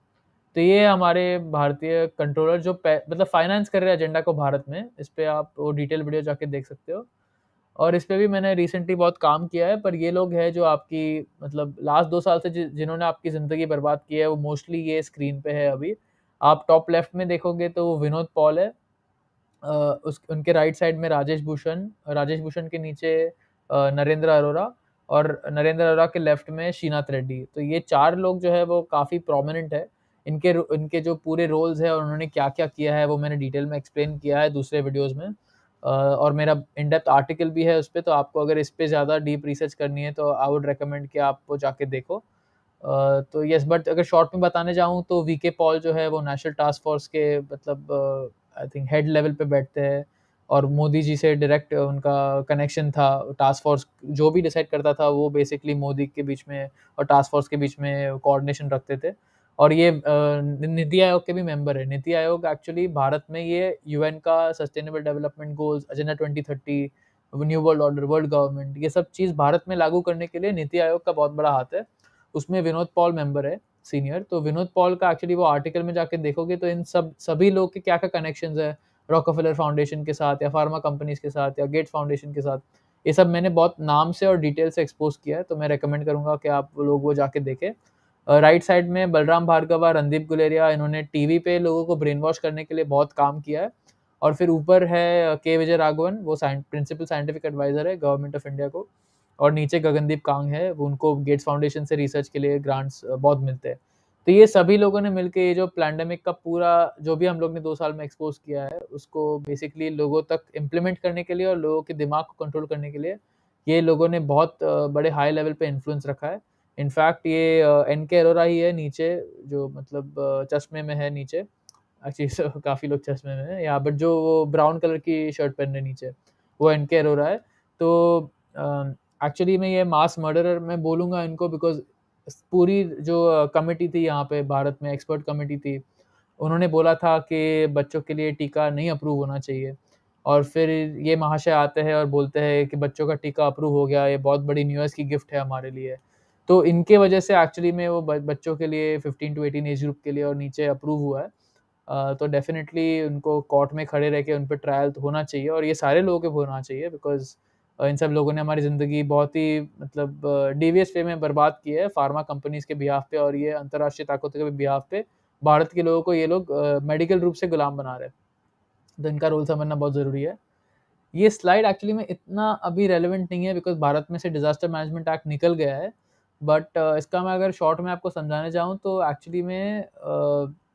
तो ये हमारे भारतीय कंट्रोलर जो मतलब फाइनेंस कर रहे हैं एजेंडा को भारत में, इस पे आप वो डिटेल वीडियो जाके देख सकते हो। और इस पे भी मैंने रिसेंटली बहुत काम किया है, पर ये लोग हैं जो आपकी मतलब लास्ट 2 साल से जिन्होंने आपकी ज़िंदगी बर्बाद की है, वो मोस्टली ये स्क्रीन पे है अभी। आप टॉप लेफ्ट में देखोगे तो वो विनोद पॉल है। अ, उस उनके राइट साइड में राजेश भूषण के नीचे नरेंद्र अरोरा, और नरेंद्र अरोरा के लेफ्ट में श्रीनाथ रेड्डी। तो ये 4 लोग जो है वो काफ़ी प्रोमिनेंट है। इनके जो पूरे रोल्स हैं और उन्होंने क्या-क्या किया है वो मैंने डिटेल में एक्सप्लेन किया है दूसरे वीडियोज़ में। और मेरा इन डेप्थ आर्टिकल भी है उस पे, तो आपको अगर इस पे ज़्यादा डीप रिसर्च करनी है तो आई वुड रिकमेंड कि आप वो जाके देखो। तो यस, बट अगर शॉर्ट में बताने जाऊँ तो वीके पॉल जो है वो नेशनल टास्क फोर्स के मतलब आई थिंक हेड लेवल पे बैठते हैं, और मोदी जी से डायरेक्ट उनका कनेक्शन था। टास्क फोर्स जो भी डिसाइड करता था वो बेसिकली मोदी के बीच में और टास्क फोर्स के बीच में कोऑर्डिनेशन रखते थे। और ये नीति आयोग के भी मेंबर है। नीति आयोग एक्चुअली भारत में ये यूएन का sustainable development goals, agenda 2030, new world order, world government, ये सब चीज़ भारत में लागू करने के लिए नीति आयोग का बहुत बड़ा हाथ है। उसमें विनोद पॉल मेंबर है सीनियर। तो विनोद पॉल का एक्चुअली वो आर्टिकल में जाके देखोगे तो इन सभी लोग के क्या-क्या कनेक्शंस है, रॉकफेलर फाउंडेशन के साथ या फार्मा कंपनीज़ के साथ या गेट्स फाउंडेशन के साथ। ये सब मैंने बहुत नाम से और डिटेल से एक्सपोज़ किया है, तो मैं रिकमेंड करूँगा कि आप लोग वो जाके देखें। राइट साइड में बलराम भार्गव, रणदीप गुलेरिया, इन्होंने टीवी पे लोगों को ब्रेन वॉश करने के लिए बहुत काम किया है। और फिर ऊपर है के विजय राघवन, वो प्रिंसिपल साइंटिफिक एडवाइज़र है गवर्नमेंट ऑफ इंडिया को। और नीचे गगनदीप कांग है, वो उनको गेट्स फाउंडेशन से रिसर्च के लिए ग्रांट्स बहुत मिलते हैं। तो ये सभी लोगों ने मिलके ये जो पैंडेमिक का पूरा जो भी हम लोग ने 2 साल में एक्सपोज़ किया है, उसको बेसिकली लोगों तक इम्प्लीमेंट करने के लिए और लोगों के दिमाग को कंट्रोल करने के लिए, ये लोगों ने बहुत बड़े हाई लेवल पे इन्फ्लुएंस रखा है। इनफैक्ट ये एनके अरोरा ही है नीचे, जो मतलब चश्मे में है नीचे। एक्चुअली काफ़ी लोग चश्मे में हैं यहाँ, बट जो वो ब्राउन कलर की शर्ट पहने नीचे, वो एनके अरोरा है। तो एक्चुअली मैं ये मास मर्डरर मैं बोलूँगा इनको, बिकॉज़ पूरी जो कमिटी थी यहाँ पे भारत में, एक्सपर्ट कमिटी थी, उन्होंने बोला था कि बच्चों के लिए टीका नहीं अप्रूव होना चाहिए। और फिर ये महाशय आते हैं और बोलते हैं कि बच्चों का टीका अप्रूव हो गया, ये बहुत बड़ी न्यूज़ की गिफ्ट है हमारे लिए। तो इनके वजह से एक्चुअली में वो बच्चों के लिए 15 टू 18 एज ग्रुप के लिए और नीचे अप्रूव हुआ है। तो डेफ़िनेटली उनको कोर्ट में खड़े रह के उन पे ट्रायल तो होना चाहिए, और ये सारे लोगों पे होना चाहिए, बिकॉज़ इन सब लोगों ने हमारी ज़िंदगी बहुत ही मतलब डेवियस वे में बर्बाद की है फार्मा कंपनीज़ के बिहाफ़ पे, और ये अंतर्राष्ट्रीय ताकतों के बिहाफ़ पे भारत के लोगों को ये लोग मेडिकल रूप से गुलाम बना रहे हैं। तो इनका रोल समझना बहुत ज़रूरी है। ये स्लाइड एक्चुअली में इतना अभी रेलेवेंट नहीं है, बिकॉज़ भारत में से डिज़ास्टर मैनेजमेंट एक्ट निकल गया है। बट इसका मैं अगर शॉर्ट में आपको समझाने जाऊँ तो एक्चुअली में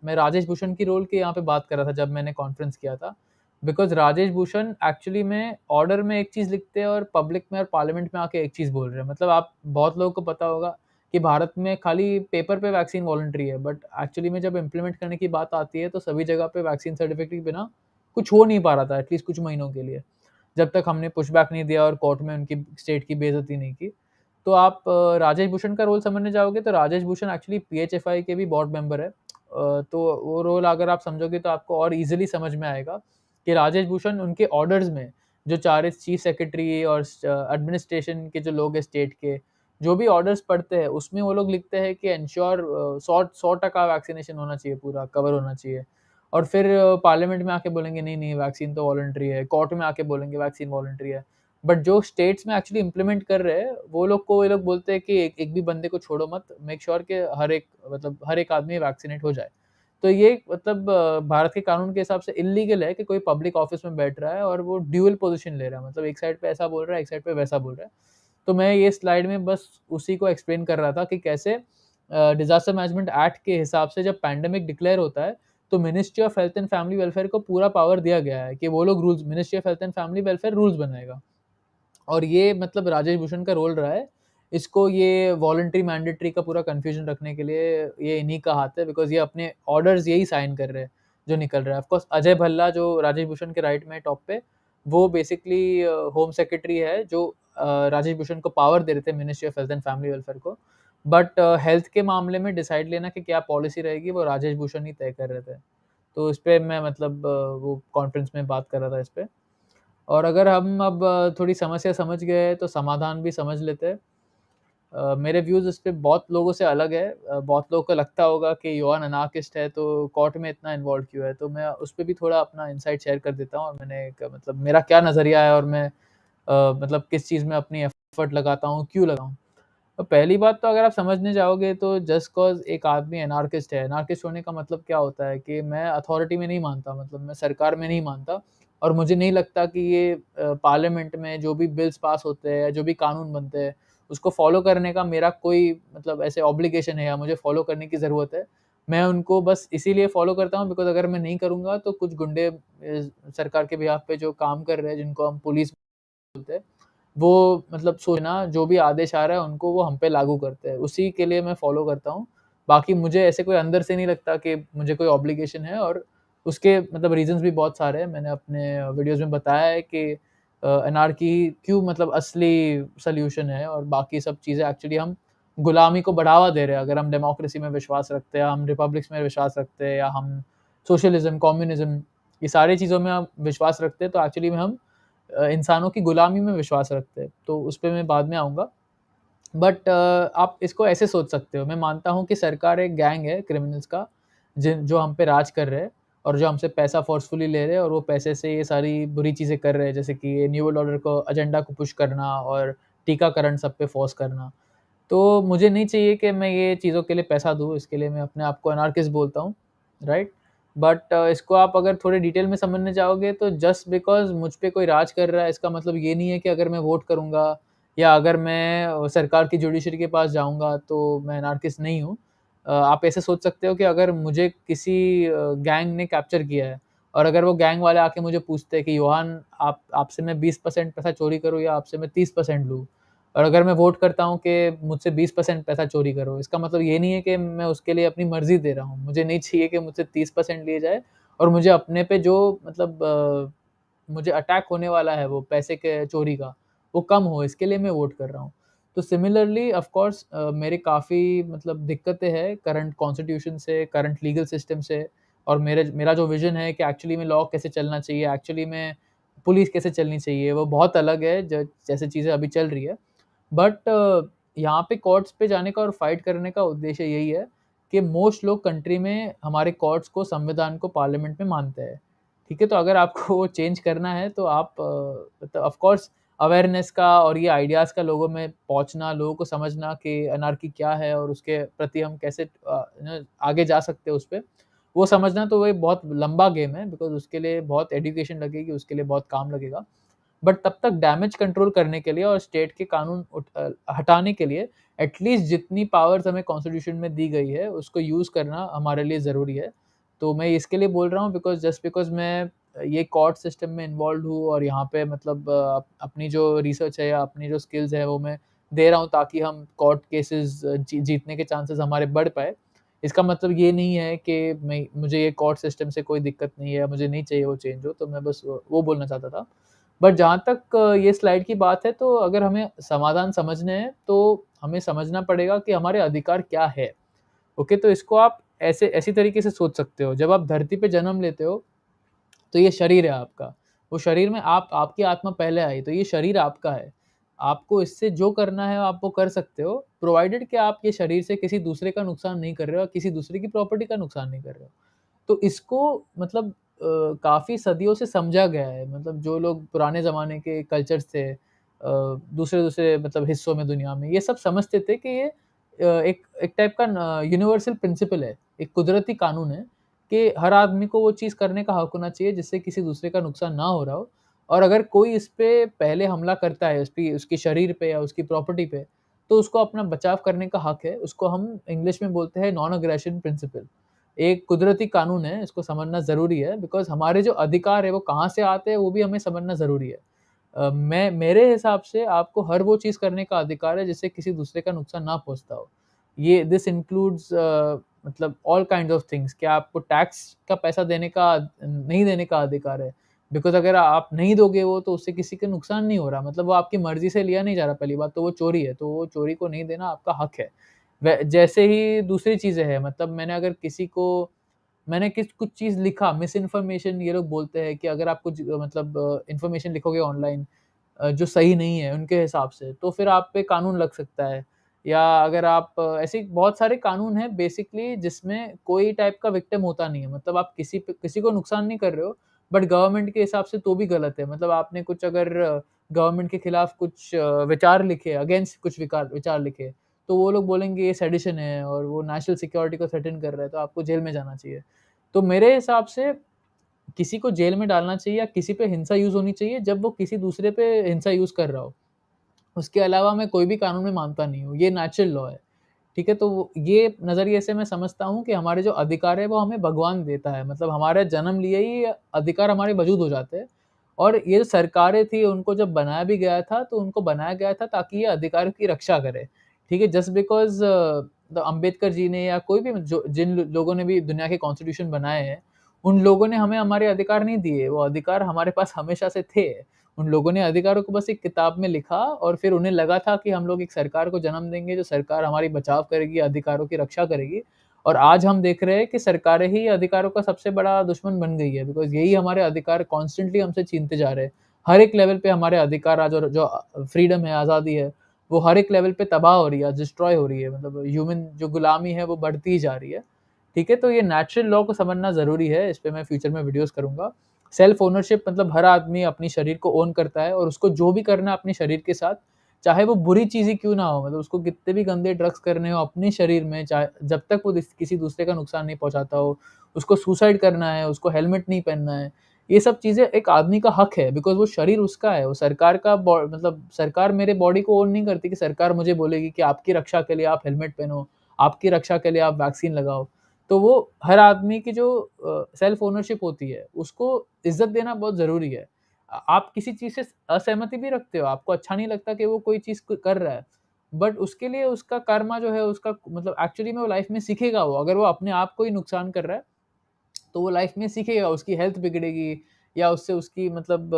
मैं राजेश भूषण की रोल की यहाँ पे बात कर रहा था जब मैंने कॉन्फ्रेंस किया था। बिकॉज़ राजेश भूषण एक्चुअली में ऑर्डर में एक चीज़ लिखते हैं और पब्लिक में और पार्लियामेंट में आके एक चीज़ बोल रहे हैं। मतलब आप बहुत लोगों को पता होगा कि भारत में खाली पेपर पे वैक्सीन वॉलंटरी है, बट एक्चुअली में जब इम्प्लीमेंट करने की बात आती है तो सभी जगह पे वैक्सीन सर्टिफ़िकेट के बिना कुछ हो नहीं पा रहा था एटलीस्ट कुछ महीनों के लिए। जब तक हमने पुशबैक नहीं दिया और कोर्ट में उनकी स्टेट की बेइज़्ज़ती नहीं की। तो आप राजेश भूषण का रोल समझने जाओगे तो राजेश भूषण एक्चुअली पीएचएफआई के भी बोर्ड मेंबर है। तो वो रोल अगर आप समझोगे तो आपको और ईज़िली समझ में आएगा कि राजेश भूषण उनके ऑर्डर्स में जो 4 चीफ सेक्रेटरी और एडमिनिस्ट्रेशन के जो लोग हैं स्टेट के, जो भी ऑर्डर्स पढ़ते हैं उसमें वो लोग लिखते हैं कि एन्श्योर 100% वैक्सीनेशन होना चाहिए, पूरा कवर होना चाहिए। और फिर पार्लियामेंट में आके बोलेंगे नहीं, नहीं वैक्सीन तो वॉलंटरी है, कोर्ट में आके बोलेंगे वैक्सीन वॉलंटरी है। बट जो स्टेट्स में एक्चुअली इम्प्लीमेंट कर रहे हैं, वो लोग को ये लोग बोलते हैं कि एक एक भी बंदे को छोड़ो मत, मेक श्योर कि हर एक मतलब हर एक आदमी वैक्सीनेट हो जाए। तो ये मतलब भारत के कानून के हिसाब से इल्लीगल है कि कोई पब्लिक ऑफिस में बैठ रहा है और वो ड्यूअल पोजीशन ले रहा है, मतलब एक साइड पे ऐसा बोल रहा है, एक साइड पे वैसा बोल रहा है। तो मैं ये स्लाइड में बस उसी को एक्सप्लेन कर रहा था कि कैसे डिज़ास्टर मैनेजमेंट एक्ट के हिसाब से जब पैंडेमिक डिक्लेयर होता है, तो ministry of health and family welfare को पूरा पावर दिया गया है कि वो लोग rules, ministry of health and family welfare rules बनाएगा। और ये मतलब राजेश भूषण का रोल रहा है। इसको ये वॉलंटरी मैंडेटरी का पूरा कन्फ्यूजन रखने के लिए ये इन्हीं का हाथ है, बिकॉज़ ये अपने ऑर्डर्स यही साइन कर रहे हैं, जो निकल रहा है। ऑफ कोर्स अजय भल्ला जो राजेश भूषण के राइट में है टॉप पे, वो बेसिकली होम सेक्रेटरी है जो राजेश भूषण को पावर दे रहे थे ministry of health and family welfare को। बट हेल्थ के मामले में डिसाइड लेना कि क्या पॉलिसी रहेगी वो राजेश भूषण ही तय कर रहे थे। तो इस पे मैं मतलब वो कॉन्फ्रेंस में बात कर रहा था इस पे। और अगर हम अब थोड़ी समस्या समझ गए तो समाधान भी समझ लेते हैं। मेरे व्यूज़ इस पे बहुत लोगों से अलग है। बहुत लोगों को लगता होगा कि योहान अनार्किस्ट है तो कोर्ट में इतना इन्वॉल्व क्यों है? तो मैं उस पे भी थोड़ा अपना इनसाइट शेयर कर देता हूँ और मैंने एक मतलब मेरा क्या नज़रिया है और मैं मतलब किस चीज़ में अपनी एफर्ट लगाता हूँ, क्यों लगाऊँ? तो पहली बात तो अगर आप समझने जाओगे तो जस्ट कॉज़ एक आदमी एनार्किस्ट है, एनार्किस्ट होने का मतलब क्या होता है कि मैं अथॉरिटी में नहीं मानता, मतलब मैं सरकार में नहीं मानता और मुझे नहीं लगता कि ये पार्लियामेंट में जो भी बिल्स पास होते हैं या जो भी कानून बनते हैं, उसको फ़ॉलो करने का मेरा कोई मतलब ऐसे ऑब्लिगेशन है या मुझे फ़ॉलो करने की ज़रूरत है। मैं उनको बस इसीलिए फ़ॉलो करता हूँ बिकॉज़ अगर मैं नहीं करूँगा तो कुछ गुंडे सरकार के बिहाफ़ पे जो काम कर रहे हैं, जिनको हम पुलिस बोलते हैं, वो मतलब सोचना जो भी आदेश आ रहा है उनको वो हम पे लागू करते हैं, उसी के लिए मैं फ़ॉलो करता हूँ। बाकी मुझे ऐसे कोई अंदर से नहीं लगता कि मुझे कोई ऑब्लिगेशन है और उसके मतलब रीज़न्स भी बहुत सारे हैं। मैंने अपने वीडियोज़ में बताया है कि एनार्की क्यों मतलब असली सॉल्यूशन है और बाकी सब चीज़ें एक्चुअली हम गुलामी को बढ़ावा दे रहे हैं। अगर हम डेमोक्रेसी में विश्वास रखते हैं, हम रिपब्लिक्स में विश्वास रखते हैं या हम सोशलिज़्म, कम्युनिज़्म ये सारी चीज़ों में हम विश्वास रखते हैं तो एक्चुअली में हम इंसानों की गुलामी में विश्वास रखते हैं, तो उस पे मैं बाद में आऊँगा। बट आप इसको ऐसे सोच सकते हो, मैं मानता हूँ कि सरकार एक गैंग है क्रिमिनल्स का, जिन जो हम पे राज कर रहे हैं और जो हमसे पैसा फ़ोर्सफुली ले रहे हैं और वो पैसे से ये सारी बुरी चीज़ें कर रहे हैं, जैसे कि ये न्यू वर्ल्ड ऑर्डर को एजेंडा को पुश करना और टीकाकरण सब पे फ़ोर्स करना। तो मुझे नहीं चाहिए कि मैं ये चीज़ों के लिए पैसा दूँ, इसके लिए मैं अपने आप को एनार्किस्ट बोलता हूँ, राइट? बट इसको आप अगर थोड़े डिटेल में समझने जाओगे तो जस्ट बिकॉज़ मुझ पे कोई राज कर रहा है, इसका मतलब ये नहीं है कि अगर मैं वोट करूँगा या अगर मैं सरकार की जुडिशरी के पास जाऊँगा तो मैं एनार्किस्ट नहीं हूँ। आप ऐसे सोच सकते हो कि अगर मुझे किसी गैंग ने कैप्चर किया है और अगर वो गैंग वाले आके मुझे पूछते हैं कि योहान आप आपसे मैं 20% पैसा चोरी करूँ या आपसे मैं 30% लूँ? और अगर मैं वोट करता हूँ कि मुझसे 20% पैसा चोरी करो, इसका मतलब ये नहीं है कि मैं उसके लिए अपनी मर्ज़ी दे रहा हूँ। मुझे नहीं चाहिए कि मुझसे 30% लिए जाए और मुझे अपने पे जो मतलब मुझे अटैक होने वाला है वो पैसे के चोरी का, वो कम हो, इसके लिए मैं वोट कर रहा हूँ। तो सिमिलरली ऑफ़ कोर्स मेरे काफ़ी मतलब दिक्कतें हैं करंट कॉन्स्टिट्यूशन से, करंट लीगल सिस्टम से और मेरा जो विज़न है कि एक्चुअली में लॉ कैसे चलना चाहिए, एक्चुअली में पुलिस कैसे चलनी चाहिए, वो बहुत अलग है ज जैसे चीज़ें अभी चल रही है। बट यहाँ पे कोर्ट्स पे जाने का और फाइट करने का उद्देश्य यही है कि मोस्ट लोग कंट्री में हमारे कोर्ट्स को, संविधान को, पार्लियामेंट में मानते हैं। ठीक है? तो अगर आपको वो चेंज करना है तो आप मतलब ऑफ कोर्स अवेयरनेस का और ये आइडियाज़ का लोगों में पहुँचना, लोगों को समझना कि एनार्की क्या है और उसके प्रति हम कैसे आगे जा सकते हैं उस पे, वो समझना तो वो एक बहुत लंबा गेम है बिकॉज़ उसके लिए बहुत एजुकेशन लगेगी, उसके लिए बहुत काम लगेगा। बट तब तक डैमेज कंट्रोल करने के लिए और स्टेट के कानून हटाने के लिए एटलीस्ट जितनी पावर्स हमें कॉन्स्टिट्यूशन में दी गई है, उसको यूज़ करना हमारे लिए ज़रूरी है। तो मैं इसके लिए बोल रहा हूँ बिकॉज़ जस्ट बिकॉज़ मैं ये कोर्ट सिस्टम में इन्वॉल्व्ड हूँ और यहाँ पे मतलब अपनी जो रिसर्च है या अपनी जो स्किल्स है वो मैं दे रहा हूँ ताकि हम कोर्ट केसेस जीतने के चांसेस हमारे बढ़ पाए। इसका मतलब ये नहीं है कि मैं मुझे ये कोर्ट सिस्टम से कोई दिक्कत नहीं है, मुझे नहीं चाहिए वो चेंज हो, तो मैं बस वो बोलना चाहता था। बट जहाँ तक ये स्लाइड की बात है तो अगर हमें समाधान समझने हैं, तो हमें समझना पड़ेगा कि हमारे अधिकार क्या है? ओके, तो इसको आप ऐसे ऐसी तरीके से सोच सकते हो, जब आप धरती पे जन्म लेते हो, तो ये शरीर है आपका। वो शरीर में आपकी आत्मा पहले आई, तो ये शरीर आपका है। आपको इससे जो करना है आप वो कर सकते हो, प्रोवाइडेड कि आप ये शरीर से किसी दूसरे का नुकसान नहीं कर रहे हो, किसी दूसरे की प्रॉपर्टी का नुकसान नहीं कर रहे हो। तो इसको मतलब काफ़ी सदियों से समझा गया है, मतलब जो लोग पुराने ज़माने के कल्चर्स थे दूसरे-दूसरे मतलब हिस्सों में दुनिया में, ये सब समझते थे कि ये एक एक टाइप का न यूनिवर्सल प्रिंसिपल है, एक कुदरती कानून है कि हर आदमी को वो चीज़ करने का हक होना चाहिए जिससे किसी दूसरे का नुकसान ना हो रहा हो। और अगर कोई इस पे पहले हमला करता है, उसकी उसके शरीर पे या उसकी प्रॉपर्टी पे, तो उसको अपना बचाव करने का हक है। उसको हम इंग्लिश में बोलते हैं नॉन एग्रेशन प्रिंसिपल। एक कुदरती कानून है, इसको समझना ज़रूरी है बिकॉज़ हमारे जो अधिकार है वो कहाँ से आते हैं वो भी हमें समझना ज़रूरी है। मैं मेरे हिसाब से आपको हर वो चीज़ करने का अधिकार है जिससे किसी दूसरे का नुकसान ना पहुँचता हो। ये दिस इंक्लूड्स मतलब ऑल काइंड ऑफ थिंग्स। क्या आपको टैक्स का पैसा देने का नहीं देने का अधिकार है? बिकॉज़ अगर आप नहीं दोगे वो तो उससे किसी का नुकसान नहीं हो रहा, मतलब वो आपकी मर्ज़ी से लिया नहीं जा रहा, पहली बात तो वो चोरी है, तो वो चोरी को नहीं देना आपका हक है। व जैसे ही दूसरी चीज़ें हैं, मतलब मैंने अगर किसी को मैंने किस कुछ चीज़ लिखा, मिस इन्फॉर्मेशन ये लोग बोलते हैं कि अगर आप कुछ मतलब इन्फॉर्मेशन लिखोगे ऑनलाइन जो सही नहीं है उनके हिसाब से, तो फिर आप पे कानून लग सकता है। या अगर आप ऐसे बहुत सारे कानून हैं बेसिकली जिसमें कोई टाइप का विक्टिम होता नहीं है। मतलब आप किसी को नुकसान नहीं कर रहे हो, बट गवर्नमेंट के हिसाब से तो भी गलत है। मतलब आपने कुछ अगर गवर्नमेंट के खिलाफ कुछ विचार लिखे, अगेंस्ट कुछ विकार विचार लिखे, तो वो लोग बोलेंगे ये सेडिशन है और वो नेशनल सिक्योरिटी को थ्रेटन कर रहा है, तो आपको जेल में जाना चाहिए। तो मेरे हिसाब से किसी को जेल में डालना चाहिए या किसी पे हिंसा यूज़ होनी चाहिए जब वो किसी दूसरे पे हिंसा यूज़ कर रहा हो। उसके अलावा मैं कोई भी कानून में मानता नहीं हूँ, ये नेचुरल लॉ है, ठीक है? तो ये नज़रिए से मैं समझता हूँ कि हमारे जो अधिकार है वो हमें भगवान देता है, मतलब हमारा जन्म लिए ही अधिकार हमारे वजूद हो जाते हैं। और ये जो सरकारें थी उनको जब बनाया भी गया था, तो उनको बनाया गया था ताकि ये अधिकारों की रक्षा करे, ठीक है? Just because the Ambedkar ji ने या कोई भी जो जिन लोगों ने भी दुनिया के कॉन्स्टिट्यूशन बनाए हैं, उन लोगों ने हमें हमारे अधिकार नहीं दिए, वो अधिकार हमारे पास हमेशा से थे। उन लोगों ने अधिकारों को बस एक किताब में लिखा और फिर उन्हें लगा था कि हम लोग एक सरकार को जन्म देंगे, जो सरकार हमारी बचाव करेगी, अधिकारों की रक्षा करेगी। और आज हम देख रहे हैं कि सरकारें ही अधिकारों का सबसे बड़ा दुश्मन बन गई है, बिकॉज़ यही हमारे अधिकार कॉन्स्टेंटली हमसे छीनते जा रहे हैं। हर एक लेवल पे हमारे अधिकार आज और जो फ्रीडम है, आज़ादी है, वो हर एक लेवल पे तबाह हो रही है, डिस्ट्रॉय हो रही है। मतलब ह्यूमन जो गुलामी है, वो बढ़ती ही जा रही है। ठीक है? तो ये नेचुरल लॉ को समझना ज़रूरी है, इस पे मैं फ्यूचर में वीडियोज़ करूँगा। सेल्फ ओनरशिप मतलब हर आदमी अपनी शरीर को ओन करता है और उसको जो भी करना है अपने शरीर के साथ, चाहे वो बुरी चीज़ ही क्यों ना हो, मतलब उसको कितने भी गंदे ड्रग्स करने हो अपने शरीर में, चाहे जब तक वो किसी दूसरे का नुकसान नहीं पहुँचाता हो, उसको सुसाइड करना है, उसको हेलमेट नहीं पहनना है, ये सब चीज़ें एक आदमी का हक है, बिकॉज़ वो शरीर उसका है, वो सरकार का मतलब सरकार मेरे बॉडी को ओन नहीं करती कि सरकार मुझे बोलेगी कि आपकी रक्षा के लिए आप हेलमेट पहनो, आपकी रक्षा के लिए आप वैक्सीन लगाओ। तो वो हर आदमी की जो सेल्फ ओनरशिप होती है, उसको इज़्ज़त देना बहुत ज़रूरी है। आप किसी चीज़ से असहमति भी रखते हो, आपको अच्छा नहीं लगता कि वो कोई चीज़ क कर रहा है, बट उसके लिए उसका कर्मा जो है उसका मतलब एक्चुअली में वो लाइफ़ में सीखेगा वो, अगर वो अपने आप को ही नुकसान कर रहा है तो वो लाइफ में सीखेगा, उसकी हेल्थ बिगड़ेगी या उससे उसकी मतलब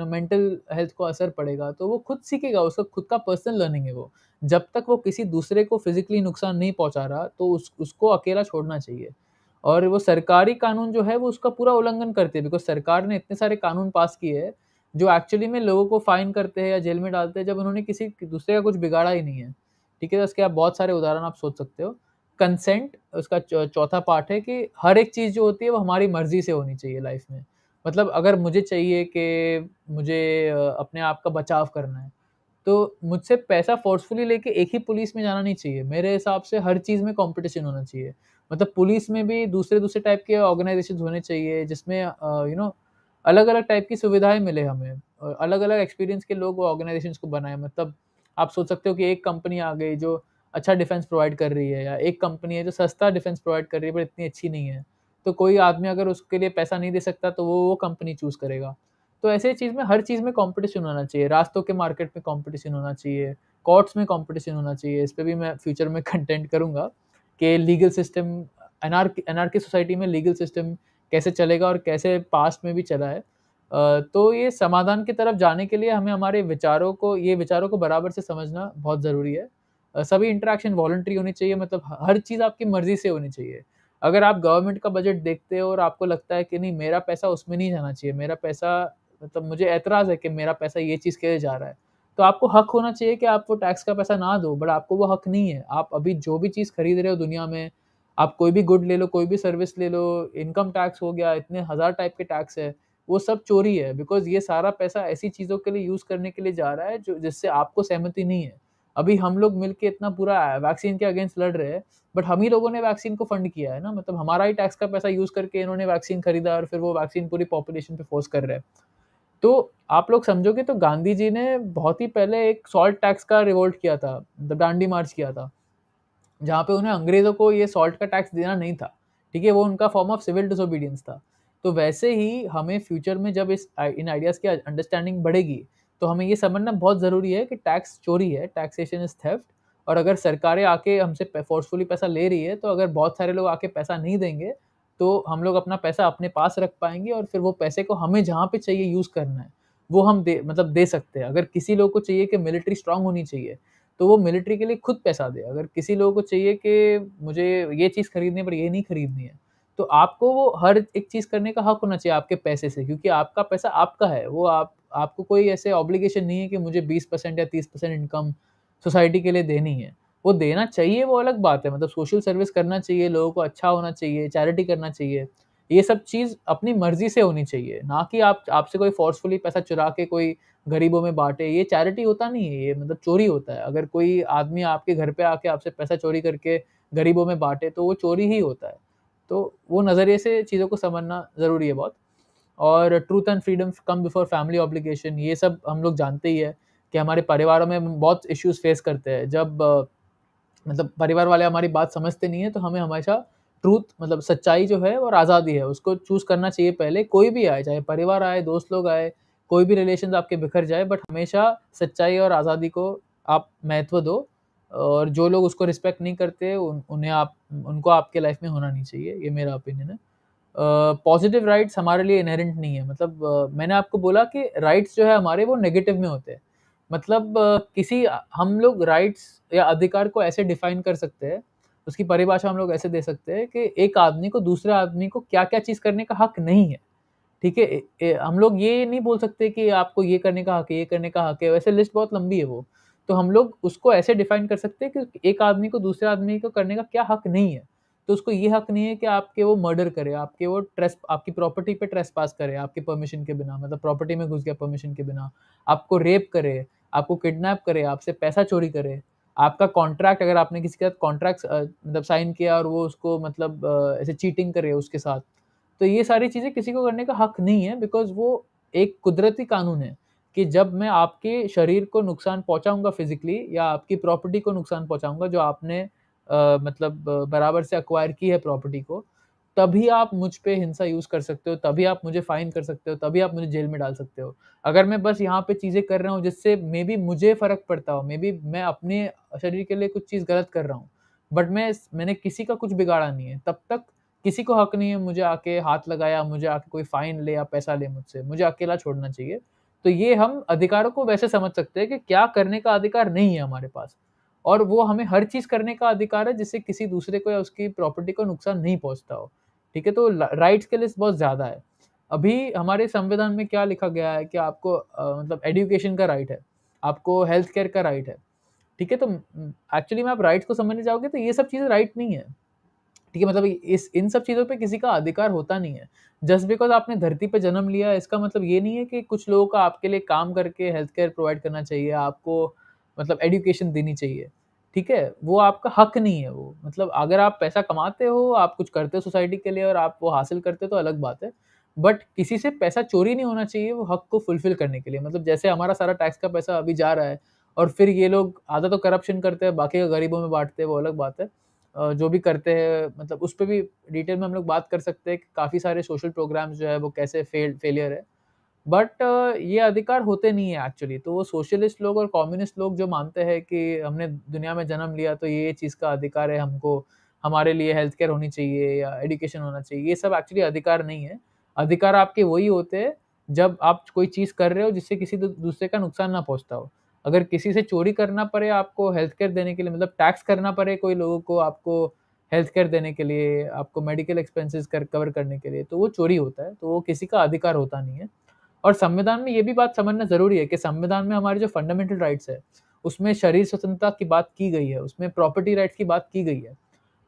मेंटल हेल्थ को असर पड़ेगा, तो वो खुद सीखेगा, उसका खुद का पर्सनल लर्निंग है वो। जब तक वो किसी दूसरे को फिज़िकली नुकसान नहीं पहुँचा रहा, तो उसको अकेला छोड़ना चाहिए। और वो सरकारी कानून जो है, वो उसका पूरा उल्लंघन करते हैं, बिकॉज़ सरकार ने इतने सारे कानून पास किए हैं, जो एक्चुअली में लोगों को फाइन करते हैं या जेल में डालते हैं, जब उन्होंने किसी दूसरे का कुछ बिगाड़ा ही नहीं है। ठीक है? तो इसके आप बहुत सारे उदाहरण आप सोच सकते हो। कंसेंट उसका चौथा पार्ट है कि हर एक चीज़ जो होती है वो हमारी मर्ज़ी से होनी चाहिए लाइफ़ में। मतलब अगर मुझे चाहिए कि मुझे अपने आप का बचाव करना है, तो मुझसे पैसा फ़ोर्सफुली लेके एक ही पुलिस में जाना नहीं चाहिए। मेरे हिसाब से हर चीज़ में कॉम्पिटिशन होना चाहिए। मतलब पुलिस में भी दूसरे-दूसरे टाइप के ऑर्गनाइज़ेशंस होने चाहिए जिसमें अलग-अलग टाइप की सुविधाएँ मिले हमें। अलग-अलग एक्सपीरियंस के लोग वो ऑर्गनाइज़ेशंस को बनाएँ। मतलब आप सोच सकते हो कि एक कंपनी आ गई जो अच्छा डिफेंस प्रोवाइड कर रही है या एक कंपनी है जो सस्ता डिफेंस प्रोवाइड कर रही है, पर इतनी अच्छी नहीं है। तो कोई आदमी अगर उसके लिए पैसा नहीं दे सकता तो वो कंपनी चूज़ करेगा। तो ऐसे चीज़ में हर चीज़ में कॉम्पिटिशन होना चाहिए, रास्तों के मार्केट में कॉम्पिटिशन होना चाहिए, कोर्ट्स में कॉम्पिटिशन होना चाहिए। इस पे भी मैं फ्यूचर में कंटेंट करूँगा कि लीगल सिस्टम एनार्की सोसाइटी में लीगल सिस्टम कैसे चलेगा और कैसे पास्ट में भी चला है। तो ये समाधान की तरफ जाने के लिए हमें हमारे विचारों को बराबर से समझना बहुत ज़रूरी है। सभी इंटरैक्शन वॉलंटरी होनी चाहिए, मतलब हर चीज़ आपकी मर्ज़ी से होनी चाहिए। अगर आप गवर्नमेंट का बजट देखते हो और आपको लगता है कि नहीं मेरा पैसा उसमें नहीं जाना चाहिए, मेरा पैसा मतलब मुझे ऐतराज़ है कि मेरा पैसा ये चीज़ के लिए जा रहा है, तो आपको हक होना चाहिए कि आप वो टैक्स का पैसा ना दो, बट आपको वो हक नहीं है। आप अभी जो भी चीज़ खरीद रहे हो दुनिया में, आप कोई भी गुड ले लो, कोई भी सर्विस ले लो, इनकम टैक्स हो गया, इतने हज़ार टाइप के टैक्स है, वो सब चोरी है, बिकॉज़ ये सारा पैसा ऐसी चीज़ों के लिए यूज़ करने के लिए जा रहा है जो जिससे आपको सहमति नहीं है। अभी हम लोग मिलके इतना पूरा वैक्सीन के अगेंस्ट लड़ रहे हैं, बट हम ही लोगों ने वैक्सीन को फंड किया है ना, मतलब हमारा ही टैक्स का पैसा यूज़ करके इन्होंने वैक्सीन खरीदा और फिर वो वैक्सीन पूरी पॉपुलेशन पे फोर्स कर रहे हैं। तो आप लोग समझोगे तो गांधी जी ने बहुत ही पहले एक सॉल्ट टैक्स का रिवोल्ट किया था, दांडी मार्च किया था, जहाँ पे उन्हें अंग्रेज़ों को ये सॉल्ट का टैक्स देना नहीं था, ठीक है? वो उनका फॉर्म ऑफ सिविल डिसोबीडियंस था। तो वैसे ही हमें फ्यूचर में जब इन आइडियाज़ की अंडरस्टैंडिंग बढ़ेगी, तो हमें ये समझना बहुत ज़रूरी है कि टैक्स चोरी है, टैक्सेशन इज़ थेफ्ट। और अगर सरकारें आके हमसे फ़ोर्सफुली पैसा ले रही है, तो अगर बहुत सारे लोग आके पैसा नहीं देंगे, तो हम लोग अपना पैसा अपने पास रख पाएँगे और फिर वो पैसे को हमें जहाँ पे चाहिए यूज़ करना है, वो हम दे सकते हैं। अगर किसी लोग को चाहिए कि मिलिट्री स्ट्रॉन्ग होनी चाहिए, तो वो मिलिट्री के लिए खुद पैसा दे। अगर किसी लोगों को चाहिए कि मुझे ये चीज़ खरीदनी है पर ये नहीं खरीदनी है, तो आपको वो हर एक चीज़ करने का हक होना चाहिए आपके पैसे से, क्योंकि आपका पैसा आपका है। वो आपको कोई ऐसे ऑब्लिगेशन नहीं है कि मुझे 20% या 30% इनकम सोसाइटी के लिए देनी है। वो देना चाहिए, वो अलग बात है, मतलब सोशल सर्विस करना चाहिए, लोगों को अच्छा होना चाहिए, चैरिटी करना चाहिए। ये सब चीज़ अपनी मर्ज़ी से होनी चाहिए, ना कि आपसे कोई फ़ोर्सफुली पैसा चुरा के कोई गरीबों में बाँटे। ये चैरिटी होता नहीं है, ये मतलब चोरी होता है। अगर कोई आदमी आपके घर पे आके आपसे पैसा चोरी करके गरीबों में बाँटे, तो वो चोरी ही होता है। तो वो नज़रिए से चीज़ों को समझना ज़रूरी है बहुत। और truth and freedom come before family obligation, ये सब हम लोग जानते ही है कि हमारे परिवारों में हम बहुत इश्यूज़ फेस करते हैं। जब मतलब परिवार वाले हमारी बात समझते नहीं है, तो हमें हमेशा ट्रूथ, मतलब सच्चाई जो है और आज़ादी है, उसको चूज़ करना चाहिए पहले। कोई भी आए, चाहे परिवार आए, दोस्त लोग आए, कोई भी रिलेशंस आपके बिखर जाए, बट हमेशा सच्चाई और आज़ादी को आप महत्व दो। और जो लोग उसको रिस्पेक्ट नहीं करते, उनको आपके लाइफ में होना नहीं चाहिए, ये मेरा ओपिनियन है। पॉजिटिव राइट्स हमारे लिए इनहेरेंट नहीं है, मतलब मैंने आपको बोला कि राइट्स जो है हमारे, वो नेगेटिव में होते हैं। मतलब हम लोग राइट्स या अधिकार को ऐसे डिफाइन कर सकते हैं, उसकी परिभाषा हम लोग ऐसे दे सकते हैं कि एक आदमी को दूसरे आदमी को क्या-क्या चीज़ करने का हक नहीं है, ठीक है? हम लोग ये नहीं बोल सकते कि आपको ये करने का हक है, ये करने का हक है, वैसे लिस्ट बहुत लंबी है वो। तो हम लोग उसको ऐसे डिफाइन कर सकते हैं कि एक आदमी को दूसरे आदमी को करने का क्या हक नहीं है। तो उसको ये हक नहीं है कि आपके वो मर्डर करे, आपकी प्रॉपर्टी पे ट्रेसपास करे आपके परमिशन के बिना, मतलब प्रॉपर्टी में घुस गया परमिशन के बिना, आपको रेप करे, आपको किडनैप करे, आपसे पैसा चोरी करे, आपका कॉन्ट्रैक्ट, अगर आपने किसी के साथ कॉन्ट्रैक्ट मतलब साइन किया और वो उसको मतलब ऐसे चीटिंग करे उसके साथ, तो ये सारी चीज़ें किसी को करने का हक नहीं है, बिकॉज़ वो एक कुदरती कानून है कि जब मैं आपके शरीर को नुकसान पहुँचाऊँगा फिज़िकली, या आपकी प्रॉपर्टी को नुकसान पहुँचाऊँगा जो आपने मतलब बराबर से एक्वायर की है प्रॉपर्टी को, तभी आप मुझ पे हिंसा यूज़ कर सकते हो, तभी आप मुझे फाइन कर सकते हो, तभी आप मुझे जेल में डाल सकते हो। अगर मैं बस यहाँ पे चीज़ें कर रहा हूँ जिससे मेबी मुझे फ़र्क पड़ता हो, मेबी मैं अपने शरीर के लिए कुछ चीज़ गलत कर रहा हूँ, बट मैंने किसी का कुछ बिगाड़ा नहीं है, तब तक किसी को हक नहीं है मुझे आके हाथ लगाया, मुझे आके कोई फ़ाइन ले या पैसा ले मुझसे, मुझे अकेला छोड़ना चाहिए। तो ये हम अधिकारों को वैसे समझ सकते हैं कि क्या करने का अधिकार नहीं है हमारे पास, और वो हमें हर चीज़ करने का अधिकार है जिससे किसी दूसरे को या उसकी प्रॉपर्टी को नुकसान नहीं पहुँचता हो, ठीक है? तो ल राइट्स की लिस्ट बहुत ज़्यादा है। अभी हमारे संविधान में क्या लिखा गया है कि आपको मतलब एजुकेशन का राइट है, आपको हेल्थ केयर का राइट है, ठीक है? तो एक्चुअली में आप राइट्स को समझने जाओगे तो ये सब चीज़ें राइट नहीं है। ठीक है, मतलब इस इन सब चीज़ों पे किसी का अधिकार होता नहीं है। जस्ट बिकॉज़ आपने धरती पे जन्म लिया, इसका मतलब ये नहीं है कि कुछ लोगों को आपके लिए काम करके हेल्थ केयर प्रोवाइड करना चाहिए, आपको मतलब एजुकेशन देनी चाहिए, ठीक है? वो आपका हक नहीं है वो। मतलब अगर आप पैसा कमाते हो, आप कुछ करते हो सोसाइटी के लिए और आप वो हासिल करते हो तो अलग बात है। बट किसी से पैसा चोरी नहीं होना चाहिए वो हक को फुलफ़िल करने के लिए। मतलब जैसे हमारा सारा टैक्स का पैसा अभी जा रहा है और फिर ये लोग आधा तो करप्शन करते हैं, बाकी का गरीबों में बाँटते हैं, वो अलग बात है। जो भी करते हैं मतलब उस पे भी डिटेल में हम लोग बात कर सकते हैं कि काफ़ी सारे सोशल प्रोग्राम्स जो है वो कैसे फेलियर है। बट ये अधिकार होते नहीं है एक्चुअली। तो वो सोशलिस्ट लोग और कम्युनिस्ट लोग जो मानते हैं कि हमने दुनिया में जन्म लिया तो ये चीज़ का अधिकार है हमको, हमारे लिए हेल्थ केयर होनी चाहिए या एजुकेशन होना चाहिए, ये सब एक्चुअली अधिकार नहीं है। अधिकार आपके वही होते हैं जब आप कोई चीज़ कर रहे हो जिससे किसी दूसरे का नुकसान ना पहुँचता हो। अगर किसी से चोरी करना पड़े आपको हेल्थ केयर देने के लिए, मतलब टैक्स करना पड़े कोई लोगों को आपको हेल्थ केयर देने के लिए, आपको मेडिकल एक्सपेंसेस कवर करने के लिए, तो वो चोरी होता है, तो वो किसी का अधिकार होता नहीं है। और संविधान में ये भी बात समझना ज़रूरी है कि संविधान में हमारे जो फंडामेंटल राइट्स है, उसमें शरीर स्वतंत्रता की बात की गई है, उसमें प्रॉपर्टी राइट्स की बात की गई है।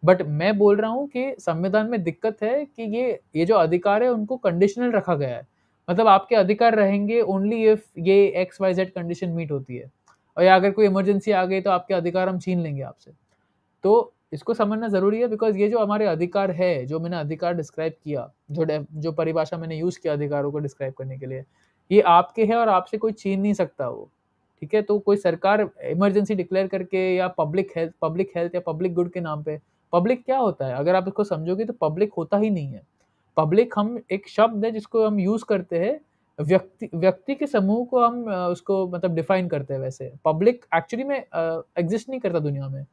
बट मैं बोल रहा हूँ कि संविधान में दिक्कत है कि ये जो अधिकार है उनको कंडीशनल रखा गया है। मतलब आपके अधिकार रहेंगे ओनली इफ ये X Y Z condition meet होती है। और या अगर कोई इमरजेंसी आ गई तो आपके अधिकार हम छीन लेंगे आपसे। तो इसको समझना ज़रूरी है, बिकॉज़ ये जो हमारे अधिकार है, जो मैंने अधिकार डिस्क्राइब किया, जो परिभाषा मैंने यूज़ किया अधिकारों को डिस्क्राइब करने के लिए, ये आपके हैं और आपसे कोई छीन नहीं सकता वो, ठीक है? तो कोई सरकार इमरजेंसी डिक्लेयर करके या पब्लिक हेल्थ या पब्लिक गुड के नाम पे, पब्लिक क्या होता है? अगर आप इसको समझोगे तो पब्लिक होता ही नहीं है। पब्लिक हम एक शब्द है जिसको हम यूज़ करते हैं, व्यक्ति व्यक्ति के समूह को हम उसको मतलब डिफाइन करते हैं वैसे। पब्लिक एक्चुअली में एग्ज़िस्ट नहीं करता दुनिया में।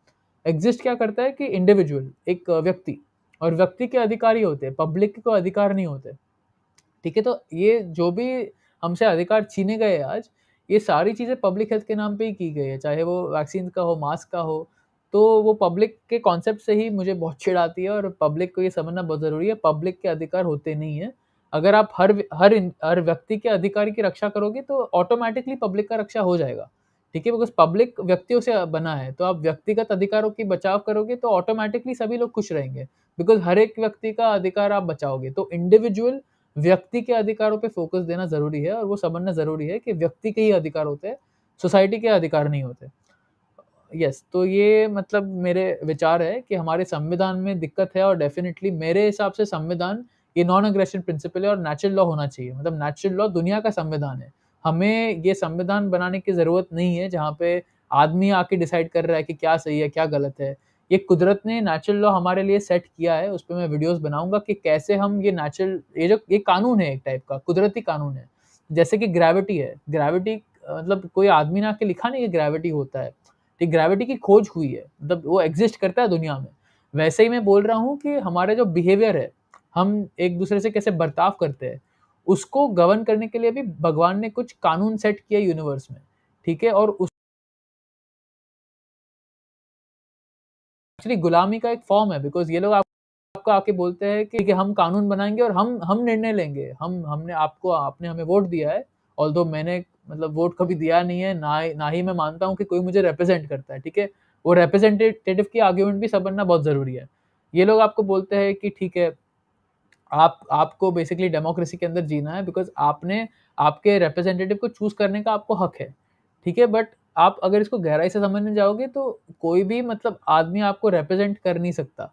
एग्ज़िस्ट क्या करता है कि इंडिविजुअल, एक व्यक्ति, और व्यक्ति के अधिकार ही होते हैं, पब्लिक को अधिकार नहीं होते। ठीक है? तो ये जो भी हमसे अधिकार छीने गए आज, ये सारी चीज़ें पब्लिक हेल्थ के नाम पे ही की गई है, चाहे वो वैक्सीन का हो, मास्क का हो। तो वो पब्लिक के कॉन्सेप्ट से ही मुझे बहुत चिढ़ आती है, और पब्लिक को ये समझना बहुत ज़रूरी है, पब्लिक के अधिकार होते नहीं हैं। अगर आप हर व्यक्ति के अधिकार की रक्षा करोगे तो ऑटोमैटिकली पब्लिक का रक्षा हो जाएगा। ठीक है? बिकॉज़ पब्लिक व्यक्तियों से बना है, तो आप व्यक्तिगत अधिकारों की बचाव करोगे तो ऑटोमैटिकली सभी लोग खुश रहेंगे। बिकॉज़ हर एक व्यक्ति का अधिकार आप बचाओगे। तो इंडिविजुअल व्यक्ति के अधिकारों पे फ़ोकस देना ज़रूरी है, और वो समझना ज़रूरी है कि व्यक्ति के ही अधिकार होते हैं, सोसाइटी के अधिकार नहीं होते। यस, तो ये मतलब मेरे विचार है कि हमारे संविधान में दिक्कत है, और डेफ़िनिटली मेरे हिसाब से संविधान ये नॉन एग्रेशन प्रिंसिपल है और नेचुरल लॉ होना चाहिए। मतलब नेचुरल लॉ दुनिया का संविधान है। हमें ये संविधान बनाने की ज़रूरत नहीं है जहाँ पे आदमी आके डिसाइड कर रहा है कि क्या सही है, क्या गलत है। ये कुदरत ने नेचुरल लॉ हमारे लिए सेट किया है, उसपे मैं वीडियोज़ बनाऊँगा कि कैसे हम ये कानून है एक टाइप का, कुदरती कानून है। जैसे कि ग्रेविटी है, ग्रेविटी मतलब कोई आदमी ने आके लिखा नहीं कि ग्रेविटी होता है। ये ग्रेविटी की खोज हुई है, मतलब वो एग्ज़िस्ट करता है दुनिया में। वैसे ही मैं बोल रहा हूँ कि हमारा जो बिहेवियर है, हम एक-दूसरे से कैसे बर्ताव करते हैं, उसको गवर्न करने के लिए भी भगवान ने कुछ कानून सेट किए यूनिवर्स में, ठीक है? और उस एक्चुअली गुलामी का एक फ़ॉर्म है, बिकॉज़ ये लोग आपको आके बोलते हैं कि हम कानून बनाएँगे और हम निर्णय लेंगे। आपने हमें वोट दिया है, ऑल्दो मैंने मतलब वोट कभी दिया नहीं है, ना ही मैं मानता हूँ कि कोई मुझे रिप्रेज़ेंट करता है, ठीक है? वो रिप्रेजेंटेटिव की आर्गुमेंट भी समझना बहुत ज़रूरी है। ये लोग आपको बोलते हैं कि ठीक है, आपको बेसिकली डेमोक्रेसी के अंदर जीना है, बिकॉज़ आपने आपके रिप्रेजेंटेटिव को चूज़ करने का आपको हक है, ठीक है? बट आप अगर इसको गहराई से समझने जाओगे तो कोई भी मतलब आदमी आपको रिप्रेज़ेंट कर नहीं सकता।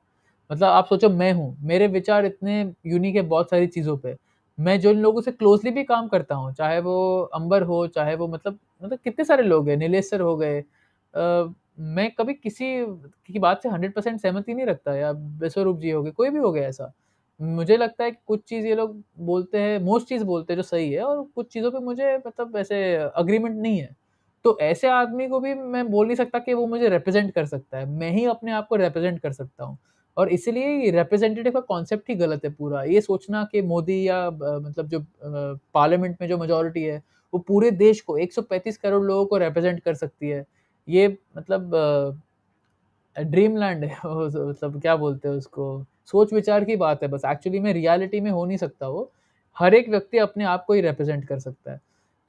मतलब आप सोचो मैं हूँ, मेरे विचार इतने यूनिक है बहुत सारी चीज़ों पे। मैं जिन लोगों से क्लोज़ली भी काम करता हूँ, चाहे वो अंबर हो, चाहे वो मतलब कितने सारे लोग हैं, नीलेश सर हो गए। मैं कभी किसी की बात से 100% सहमति नहीं रखता, या विश्वरूप जी हो गए, कोई भी हो गया ऐसा। मुझे लगता है कि कुछ चीज़ ये लोग बोलते हैं, मोस्ट चीज़ बोलते हैं जो सही है, और कुछ चीज़ों पे मुझे मतलब ऐसे एग्रीमेंट नहीं है। तो ऐसे आदमी को भी मैं बोल नहीं सकता कि वो मुझे रिप्रेज़ेंट कर सकता है। मैं ही अपने आप को रिप्रेज़ेंट कर सकता हूँ। और इसलिए ये रिप्रेजेंटेटिव का कॉन्सेप्ट ही गलत है पूरा। ये सोचना कि मोदी या मतलब जो पार्लियामेंट में जो मेजॉरिटी है, वो पूरे देश को 135 करोड़ लोगों को रिप्रेज़ेंट कर सकती है। ये मतलब ड्रीमलैंड है वो, मतलब क्या बोलते हैं उसको, सोच-विचार की बात है बस, एक्चुअली में रियलिटी में हो नहीं सकता वो। हर एक व्यक्ति अपने आप को ही रिप्रेज़ेंट कर सकता है।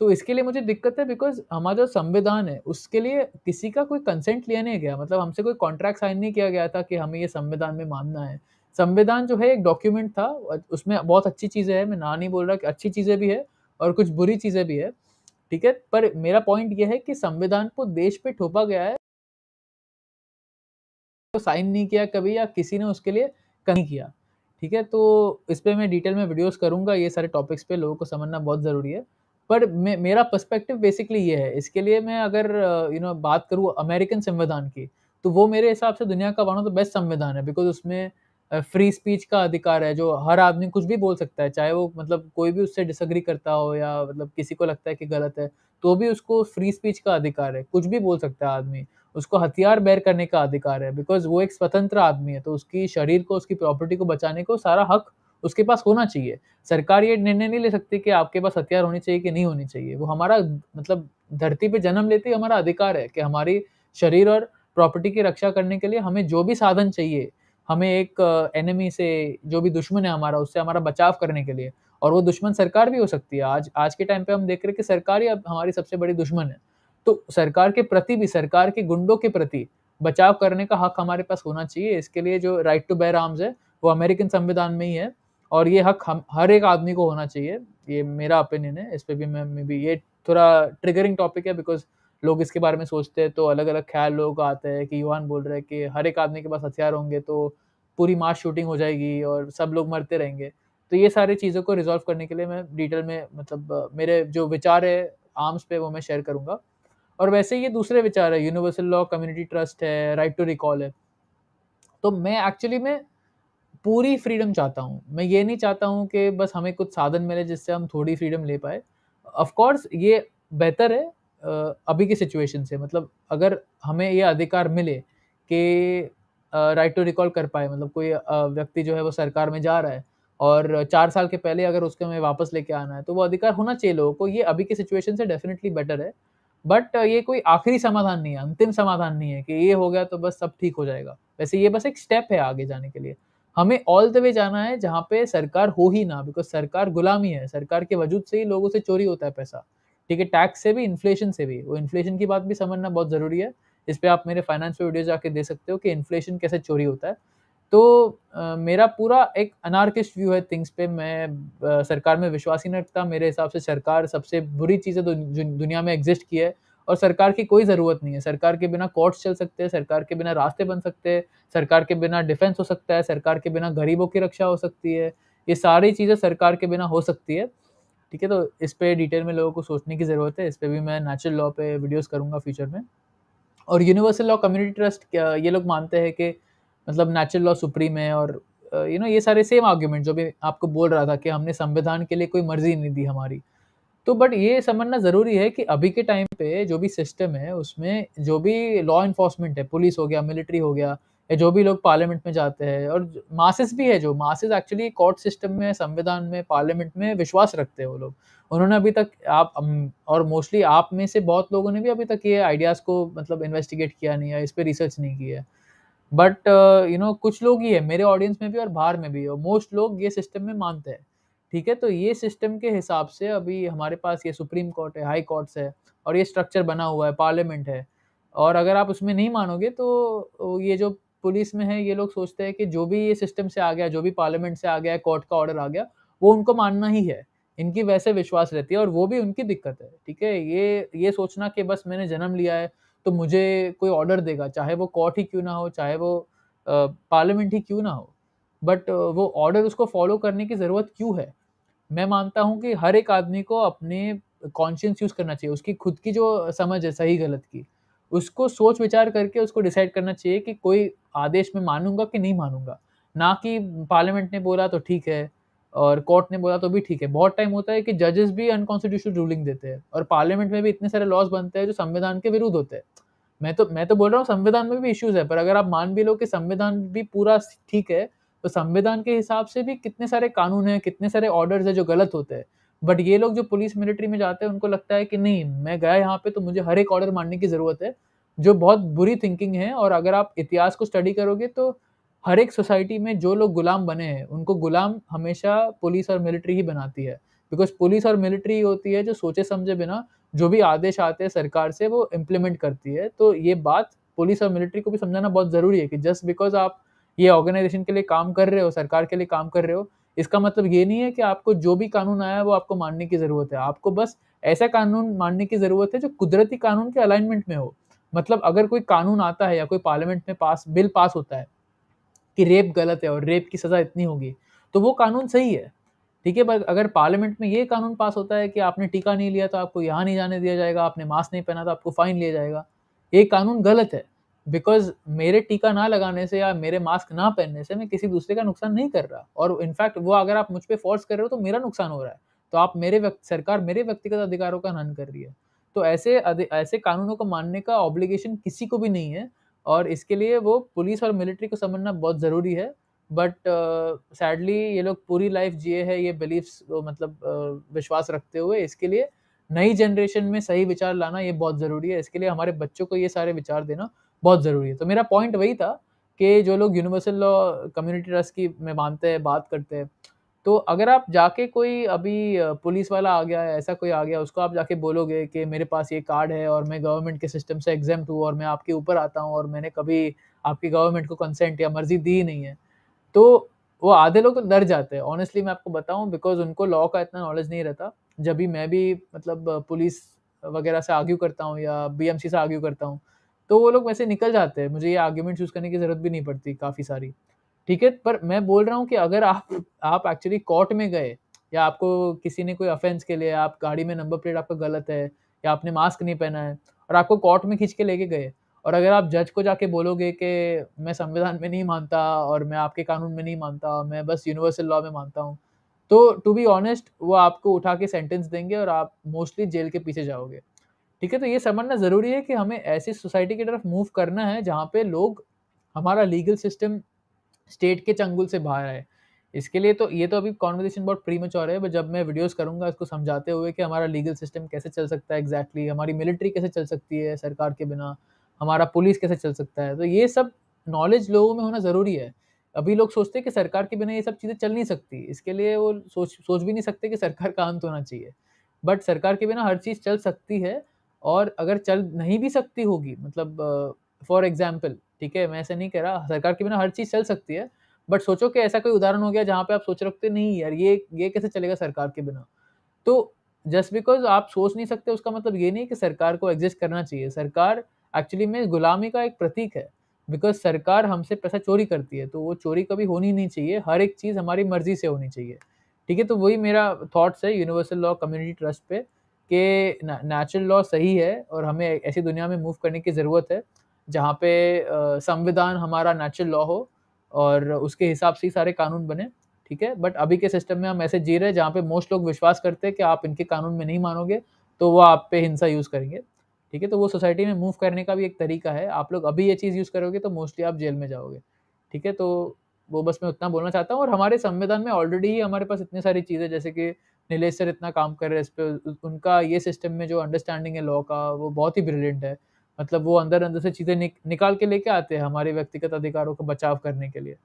तो इसके लिए मुझे दिक्कत है, बिकॉज़ हमारा जो संविधान है, उसके लिए किसी का कोई कंसेंट लिया नहीं गया। मतलब हमसे कोई कॉन्ट्रैक्ट साइन नहीं किया गया था कि हमें ये संविधान में मानना है। संविधान जो है एक डॉक्यूमेंट था, उसमें बहुत अच्छी चीज़ें हैं, मैं ना नहीं बोल रहा कि अच्छी चीज़ें भी है और कुछ बुरी चीज़ें भी है, ठीक है? पर मेरा पॉइंट ये है कि संविधान को देश पे थोपा गया है, साइन नहीं किया कभी, या किसी ने उसके लिए नहीं किया, ठीक है? तो इस पे मैं डिटेल में वीडियोज़ करूँगा, ये सारे टॉपिक्स पे लोगों को समझना बहुत ज़रूरी है। पर मेरा पर्सपेक्टिव बेसिकली ये है, इसके लिए मैं अगर बात करूँ अमेरिकन संविधान की, तो वो मेरे हिसाब से दुनिया का वन ऑफ द बेस्ट संविधान है, बिकॉज़ उसमें फ्री स्पीच का अधिकार है, जो हर आदमी कुछ भी बोल सकता है, चाहे वो मतलब कोई भी उससे डिसएग्री करता हो, या मतलब किसी को लगता है कि गलत है, तो भी उसको फ्री स्पीच का अधिकार है, कुछ भी बोल सकता है आदमी। उसको हथियार बेयर करने का अधिकार है, बिकॉज़ वो एक स्वतंत्र आदमी है, तो उसकी शरीर को, उसकी प्रॉपर्टी को बचाने को सारा हक उसके पास होना चाहिए। सरकार ये निर्णय नहीं ले सकती कि आपके पास हथियार होने चाहिए कि नहीं होने चाहिए। वो हमारा मतलब धरती पे जन्म लेते ही हमारा अधिकार है कि हमारी शरीर और प्रॉपर्टी की रक्षा करने के लिए हमें जो भी साधन चाहिए, हमें एक एनिमी से, जो भी दुश्मन है हमारा, उससे हमारा बचाव करने के लिए, और वो दुश्मन सरकार भी हो सकती है। आज आज के टाइम पे हम देख रहे हैं कि सरकार ही अब हमारी सबसे बड़ी दुश्मन है। तो सरकार के प्रति भी, सरकार के गुंडों के प्रति बचाव करने का हक हमारे पास होना चाहिए। इसके लिए जो राइट टू बेयर आर्म्स है, वो अमेरिकन संविधान में ही है, और ये हक हम हर एक आदमी को होना चाहिए। ये मेरा ओपिनियन है, इस पे भी मैं मे बी, ये थोड़ा ट्रिगरिंग टॉपिक है, बिकॉज़ लोग इसके बारे में सोचते हैं तो अलग-अलग ख़्याल लोगों को आता है कि युवान बोल रहा है कि हर एक आदमी के पास हथियार होंगे तो पूरी मास शूटिंग हो जाएगी और सब लोग मरते रहेंगे। तो ये सारी चीज़ों को रिज़ॉल्व करने के लिए मैं डिटेल में मतलब मेरे जो विचार है आर्म्स पे वो मैं शेयर करूँगा। और वैसे ही ये दूसरे विचार है, यूनिवर्सल लॉ, कम्युनिटी ट्रस्ट है, राइट टू रिकॉल है। तो मैं एक्चुअली में पूरी फ्रीडम चाहता हूँ। मैं ये नहीं चाहता हूँ कि बस हमें कुछ साधन मिले जिससे हम थोड़ी फ्रीडम ले पाएँ। ऑफ़ कोर्स ये बेहतर है अभी की सिचुएशन से, मतलब अगर हमें ये अधिकार मिले कि राइट टू रिकॉल कर पाएँ, मतलब कोई व्यक्ति जो है वो सरकार में जा रहा है और 4 साल के पहले अगर उसको हमें वापस लेके आना है, तो वो अधिकार होना चाहिए लोगों को। ये अभी की सिचुएशन से डेफ़िनिटली बेटर है। बट ये कोई आखिरी समाधान नहीं है, अंतिम समाधान नहीं है कि ये हो गया तो बस सब ठीक हो जाएगा। वैसे ये बस एक स्टेप है आगे जाने के लिए। हमें ऑल द वे जाना है जहाँ पे सरकार हो ही ना, बिकॉज़ सरकार गुलामी है, सरकार के वजूद से ही लोगों से चोरी होता है पैसा। ठीक है, टैक्स से भी, इन्फ्लेशन से भी। वो इन्फ्लेशन की बात भी समझना बहुत ज़रूरी है। इस पे आप मेरे फाइनेंस पे वीडियो जाके देख सकते हो कि इन्फ्लेशन कैसे चोरी होता है। तो मेरा पूरा एक अनार्किस्ट व्यू है थिंग्स पे। मैं सरकार में विश्वास ही नहीं रखता। मेरे हिसाब से सरकार सबसे बुरी चीज़ है जो दुनिया में एग्ज़िस्ट की है और सरकार की कोई ज़रूरत नहीं है। सरकार के बिना कोर्ट्स चल सकते हैं, सरकार के बिना रास्ते बन सकते हैं, सरकार के बिना डिफेंस हो सकता है, सरकार के बिना गरीबों की रक्षा हो सकती है। ये सारी चीज़ें सरकार के बिना हो सकती है। ठीक है? तो इस पे डिटेल में लोगों को सोचने की ज़रूरत है। इस पे भी मैं नेचुरल लॉ पे वीडियोज़ करूँगा फ्यूचर में। और यूनिवर्सल लॉ, कम्युनिटी ट्रस्ट क्या ये लोग मानते हैं कि मतलब नेचुरल लॉ सुप्रीम है और ये सारे सेम आर्गुमेंट जो भी आपको बोल रहा था कि हमने संविधान के लिए कोई मर्ज़ी नहीं दी हमारी। तो बट ये समझना ज़रूरी है कि अभी के टाइम पे जो भी सिस्टम है, उसमें जो भी लॉ एनफोर्समेंट है, पुलिस हो गया, मिलिट्री हो गया या जो भी लोग पार्लियामेंट में जाते हैं और ज मासेस भी है जो मासेस एक्चुअली कोर्ट सिस्टम में, संविधान में, पार्लियामेंट में विश्वास रखते हैं वो लोग। उन्होंने अभी तक आप और मोस्टली आप में से बहुत लोगों ने भी अभी तक ये आइडियाज़ को मतलब इन्वेस्टिगेट किया नहीं है, इस पे रिसर्च नहीं की है। बट कुछ लोग ही है मेरे ऑडियंस में भी और बाहर में भी और मोस्ट लोग ये सिस्टम में मानते हैं। ठीक है? तो ये सिस्टम के हिसाब से अभी हमारे पास ये सुप्रीम कोर्ट है, हाई कोर्ट्स है और ये स्ट्रक्चर बना हुआ है, पार्लियामेंट है। और अगर आप उसमें नहीं मानोगे तो ये जो पुलिस में है, ये लोग सोचते हैं कि जो भी ये सिस्टम से आ गया, जो भी पार्लियामेंट से आ गया, कोर्ट का ऑर्डर आ गया, वो उनको मानना ही है। इनकी वैसे विश्वास रहती है और वो भी उनकी दिक्कत है। ठीक है? ये सोचना कि बस मैंने जन्म लिया है, तो मुझे कोई ऑर्डर देगा, चाहे वो कोर्ट ही क्यों ना हो, चाहे वो पार्लियामेंट ही क्यों ना हो। बट वो ऑर्डर उसको फ़ॉलो करने की ज़रूरत क्यों है? मैं मानता हूँ कि हर एक आदमी को अपने कॉन्शियस यूज़ करना चाहिए, उसकी खुद की जो समझ है सही-गलत की, उसको सोच-विचार करके उसको डिसाइड करना चाहिए कि कोई आदेश मैं मानूँगा कि नहीं मानूँगा। ना कि पार्लियामेंट ने बोला तो ठीक है और कोर्ट ने बोला तो भी ठीक है। बहुत टाइम होता है कि जजेस भी अनकॉन्स्टिट्यूशनल रूलिंग देते हैं और पार्लियामेंट में भी इतने सारे लॉज़ बनते हैं जो संविधान के विरुद्ध होते हैं। मैं तो बोल रहा हूँ संविधान में भी इश्यूज़ है, पर अगर आप मान भी लो कि संविधान भी पूरा स ठीक है, तो संविधान के हिसाब से भी कितने सारे कानून हैं, कितने सारे ऑर्डर्स हैं जो गलत होते हैं। बट ये लोग जो पुलिस मिलिट्री में जाते हैं, उनको लगता है कि नहीं, मैं गया यहाँ पे तो मुझे हर एक ऑर्डर मानने की ज़रूरत है, जो बहुत बुरी थिंकिंग है और अगर आप इतिहास को स्टडी करोगे तो हर एक सोसाइटी में जो लोग गुलाम बने हैं, उनको गुलाम हमेशा पुलिस और मिलिट्री ही बनाती है। बिकॉज़ पुलिस और मिलिट्री ही होती है जो सोचे-समझे बिना जो भी आदेश आते हैं सरकार से वो इम्प्लीमेंट करती है। तो ये बात पुलिस और मिलिट्री को भी समझाना बहुत ज़रूरी है कि जस्ट बिकॉज़ आप ये ऑर्गनाइज़ेशन के लिए काम कर रहे हो, सरकार के लिए काम कर रहे हो, इसका मतलब ये नहीं है कि आपको जो भी कानून आया है वो आपको मानने की ज़रूरत है। आपको बस ऐसा कानून मानने की ज़रूरत है जो कुदरती कानून के अलाइनमेंट में हो। मतलब अगर कोई कानून आता है या कोई पार्लियामेंट में बिल पास होता है कि रेप गलत है और रेप की सज़ा इतनी होगी, तो वो कानून सही है। ठीक है? पर अगर पार्लियामेंट में ये कानून पास होता है कि आपने टीका नहीं लिया तो आपको यहाँ नहीं जाने दिया जाएगा, आपने मास्क नहीं पहना तो आपको फाइन लिया जाएगा। ये कानून गलत है, बिकॉज़ मेरे टीका ना लगाने से या मेरे मास्क ना पहनने से मैं किसी दूसरे का नुकसान नहीं कर रहा और इनफैक्ट वो अगर आप मुझ पे फ़ोर्स कर रहे हो तो मेरा नुकसान हो रहा है। तो आप सरकार मेरे व्यक्तिगत अधिकारों का हनन कर रही है। तो ऐसे कानूनों को मानने का ऑब्लिगेशन किसी को भी नहीं है और इसके लिए वो पुलिस और मिलिट्री को समझना बहुत ज़रूरी है। बट सैडली ये लोग पूरी लाइफ जिए हैं ये बिलीफ्स मतलब विश्वास रखते हुए। इसके लिए नई जनरेशन में सही विचार लाना ये बहुत ज़रूरी है। इसके लिए हमारे बच्चों को ये सारे विचार देना बहुत ज़रूरी है। तो मेरा पॉइंट वही था कि जो लोग यूनिवर्सल लॉ, कम्युनिटी ट्रस्ट की में मानते हैं, बात करते हैं, तो अगर आप जाके कोई अभी पुलिस वाला आ गया है, ऐसा कोई आ गया, उसको आप जाके बोलोगे कि मेरे पास ये कार्ड है और मैं गवर्नमेंट के सिस्टम से एग्ज़ेम्प्ट हूँ और मैं आपके ऊपर आता हूँ और मैंने कभी आपकी गवर्नमेंट को कंसेंट या मर्ज़ी दी ही नहीं है। तो वो आधे लोग तो डर जाते हैं। ऑनेस्टली मैं आपको बताऊँ बिकॉज़ उनको लॉ का इतना नॉलेज नहीं रहता। जब भी मैं भी मतलब पुलिस वगैरह से आर्ग्यू करता हूँ या बीएमसी से आर्ग्यू करता हूँ, तो वो लोग वैसे निकल जाते हैं, मुझे ये आर्ग्यूमेंट यूज़ करने की ज़रूरत भी नहीं पड़ती काफ़ी सारी, ठीक है? पर मैं बोल रहा हूँ कि अगर आप एक्चुअली कोर्ट में गए या आपको किसी ने कोई ऑफेंस के लिए, आप गाड़ी में नंबर प्लेट आपका गलत है या आपने मास्क नहीं पहना है और आपको कोर्ट में खींच के लेके गए और अगर आप जज को जाके बोलोगे कि मैं संविधान में नहीं मानता और मैं आपके कानून में नहीं मानता, मैं बस यूनिवर्सल लॉ में मानता हूँ, तो टू बी ऑनेस्ट वो आपको उठा के सेंटेंस देंगे और आप मोस्टली जेल के पीछे जाओगे। ठीक है? तो ये समझना ज़रूरी है कि हमें ऐसी सोसाइटी की तरफ मूव करना है जहाँ पे लोग हमारा लीगल सिस्टम स्टेट के चंगुल से बाहर आए। इसके लिए तो ये तो अभी कन्वर्सेशन बहुत प्रीमैच्योर है, बट जब मैं वीडियोज़ करूँगा इसको समझाते हुए कि हमारा लीगल सिस्टम कैसे चल सकता है एग्ज़ैक्टली, हमारी मिलिट्री कैसे चल सकती है सरकार के बिना, हमारा पुलिस कैसे चल सकता है, तो ये सब नॉलेज लोगों में होना ज़रूरी है। अभी लोग सोचते हैं कि सरकार के बिना ये सब चीज़ें चल नहीं सकती, इसके लिए वो सोच सोच भी नहीं सकते कि सरकार का अंत होना चाहिए। बट सरकार के बिना हर चीज़ चल सकती है और अगर चल नहीं भी सकती होगी मतलब फॉर एग्ज़ाम्पल ठीक है, मैं ऐसा नहीं कह रहा, सरकार के बिना हर चीज़ चल सकती है, बट सोचो कि ऐसा कोई उदाहरण हो गया जहाँ पे आप सोच रखते नहीं यार ये कैसे चलेगा सरकार के बिना? तो जस्ट बिकॉज़ आप सोच नहीं सकते उसका मतलब ये नहीं है कि सरकार को एग्ज़िस्ट करना चाहिए। सरकार एक्चुअली में गुलामी का एक प्रतीक है, बिकॉज़ सरकार हमसे पैसा चोरी करती है, तो वो चोरी कभी होनी नहीं चाहिए, हर एक चीज़ हमारी मर्ज़ी से होनी चाहिए। ठीक है? तो वही मेरा थॉट्स है यूनिवर्सल लॉ कम्युनिटी ट्रस्ट पे कि नेचुरल लॉ सही है और हमें ऐसी दुनिया में मूव करने की ज़रूरत है, जहाँ पे संविधान हमारा नेचुरल लॉ हो और उसके हिसाब से ही सारे कानून बने। ठीक है? बट अभी के सिस्टम में हम ऐसे जी रहे हैं जहाँ पे मोस्ट लोग विश्वास करते हैं कि आप इनके कानून में नहीं मानोगे, तो वो आप पे हिंसा यूज़ करेंगे। ठीक है? तो वो सोसाइटी में मूव करने का भी एक तरीका है। आप लोग अभी ये चीज़ यूज़ करोगे तो मोस्टली आप जेल में जाओगे। ठीक है? तो वो बस मैं उतना बोलना चाहता हूँ और हमारे संविधान में ऑलरेडी ही हमारे पास इतनी सारी चीज़ें जैसे कि नीलेश सर इतना काम कर रहे हैं इस पे, उनका ये सिस्टम में जो अंडरस्टैंडिंग है लॉ का वो बहुत ही ब्रिलियंट है। मतलब वो अंदर-अंदर से चीज़ें निकाल के लेके आते हैं हमारे व्यक्तिगत अधिकारों का बचाव करने के लिए।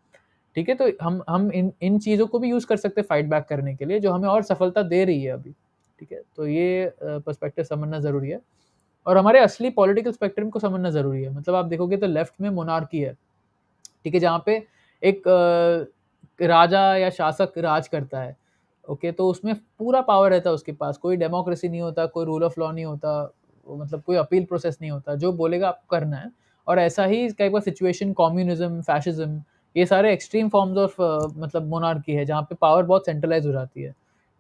ठीक है? तो हम इन इन चीज़ों को भी यूज़ कर सकते हैं फाइट बैक करने के लिए, जो हमें और सफलता दे रही है अभी। ठीक है? तो ये पर्सपेक्टिव समझना ज़रूरी है और हमारे असली पॉलिटिकल स्पेक्ट्रम को समझना ज़रूरी है। मतलब आप देखोगे तो लेफ्ट में मोनार्की है, ठीक है? जहाँ पे एक राजा या शासक राज करता है, ओके? तो उसमें पूरा पावर रहता है उसके पास, कोई डेमोक्रेसी नहीं होता, कोई रूल ऑफ लॉ नहीं होता, मतलब कोई अपील प्रोसेस नहीं होता, जो बोलेगा आपको करना है और ऐसा ही कई बार सिचुएशन कम्युनिज़्म, फैशिज़्म ये सारे एक्सट्रीम फॉर्म्स ऑफ मतलब मोनार्की है, जहाँ पे पावर बहुत सेंट्रलाइज़ हो जाती है,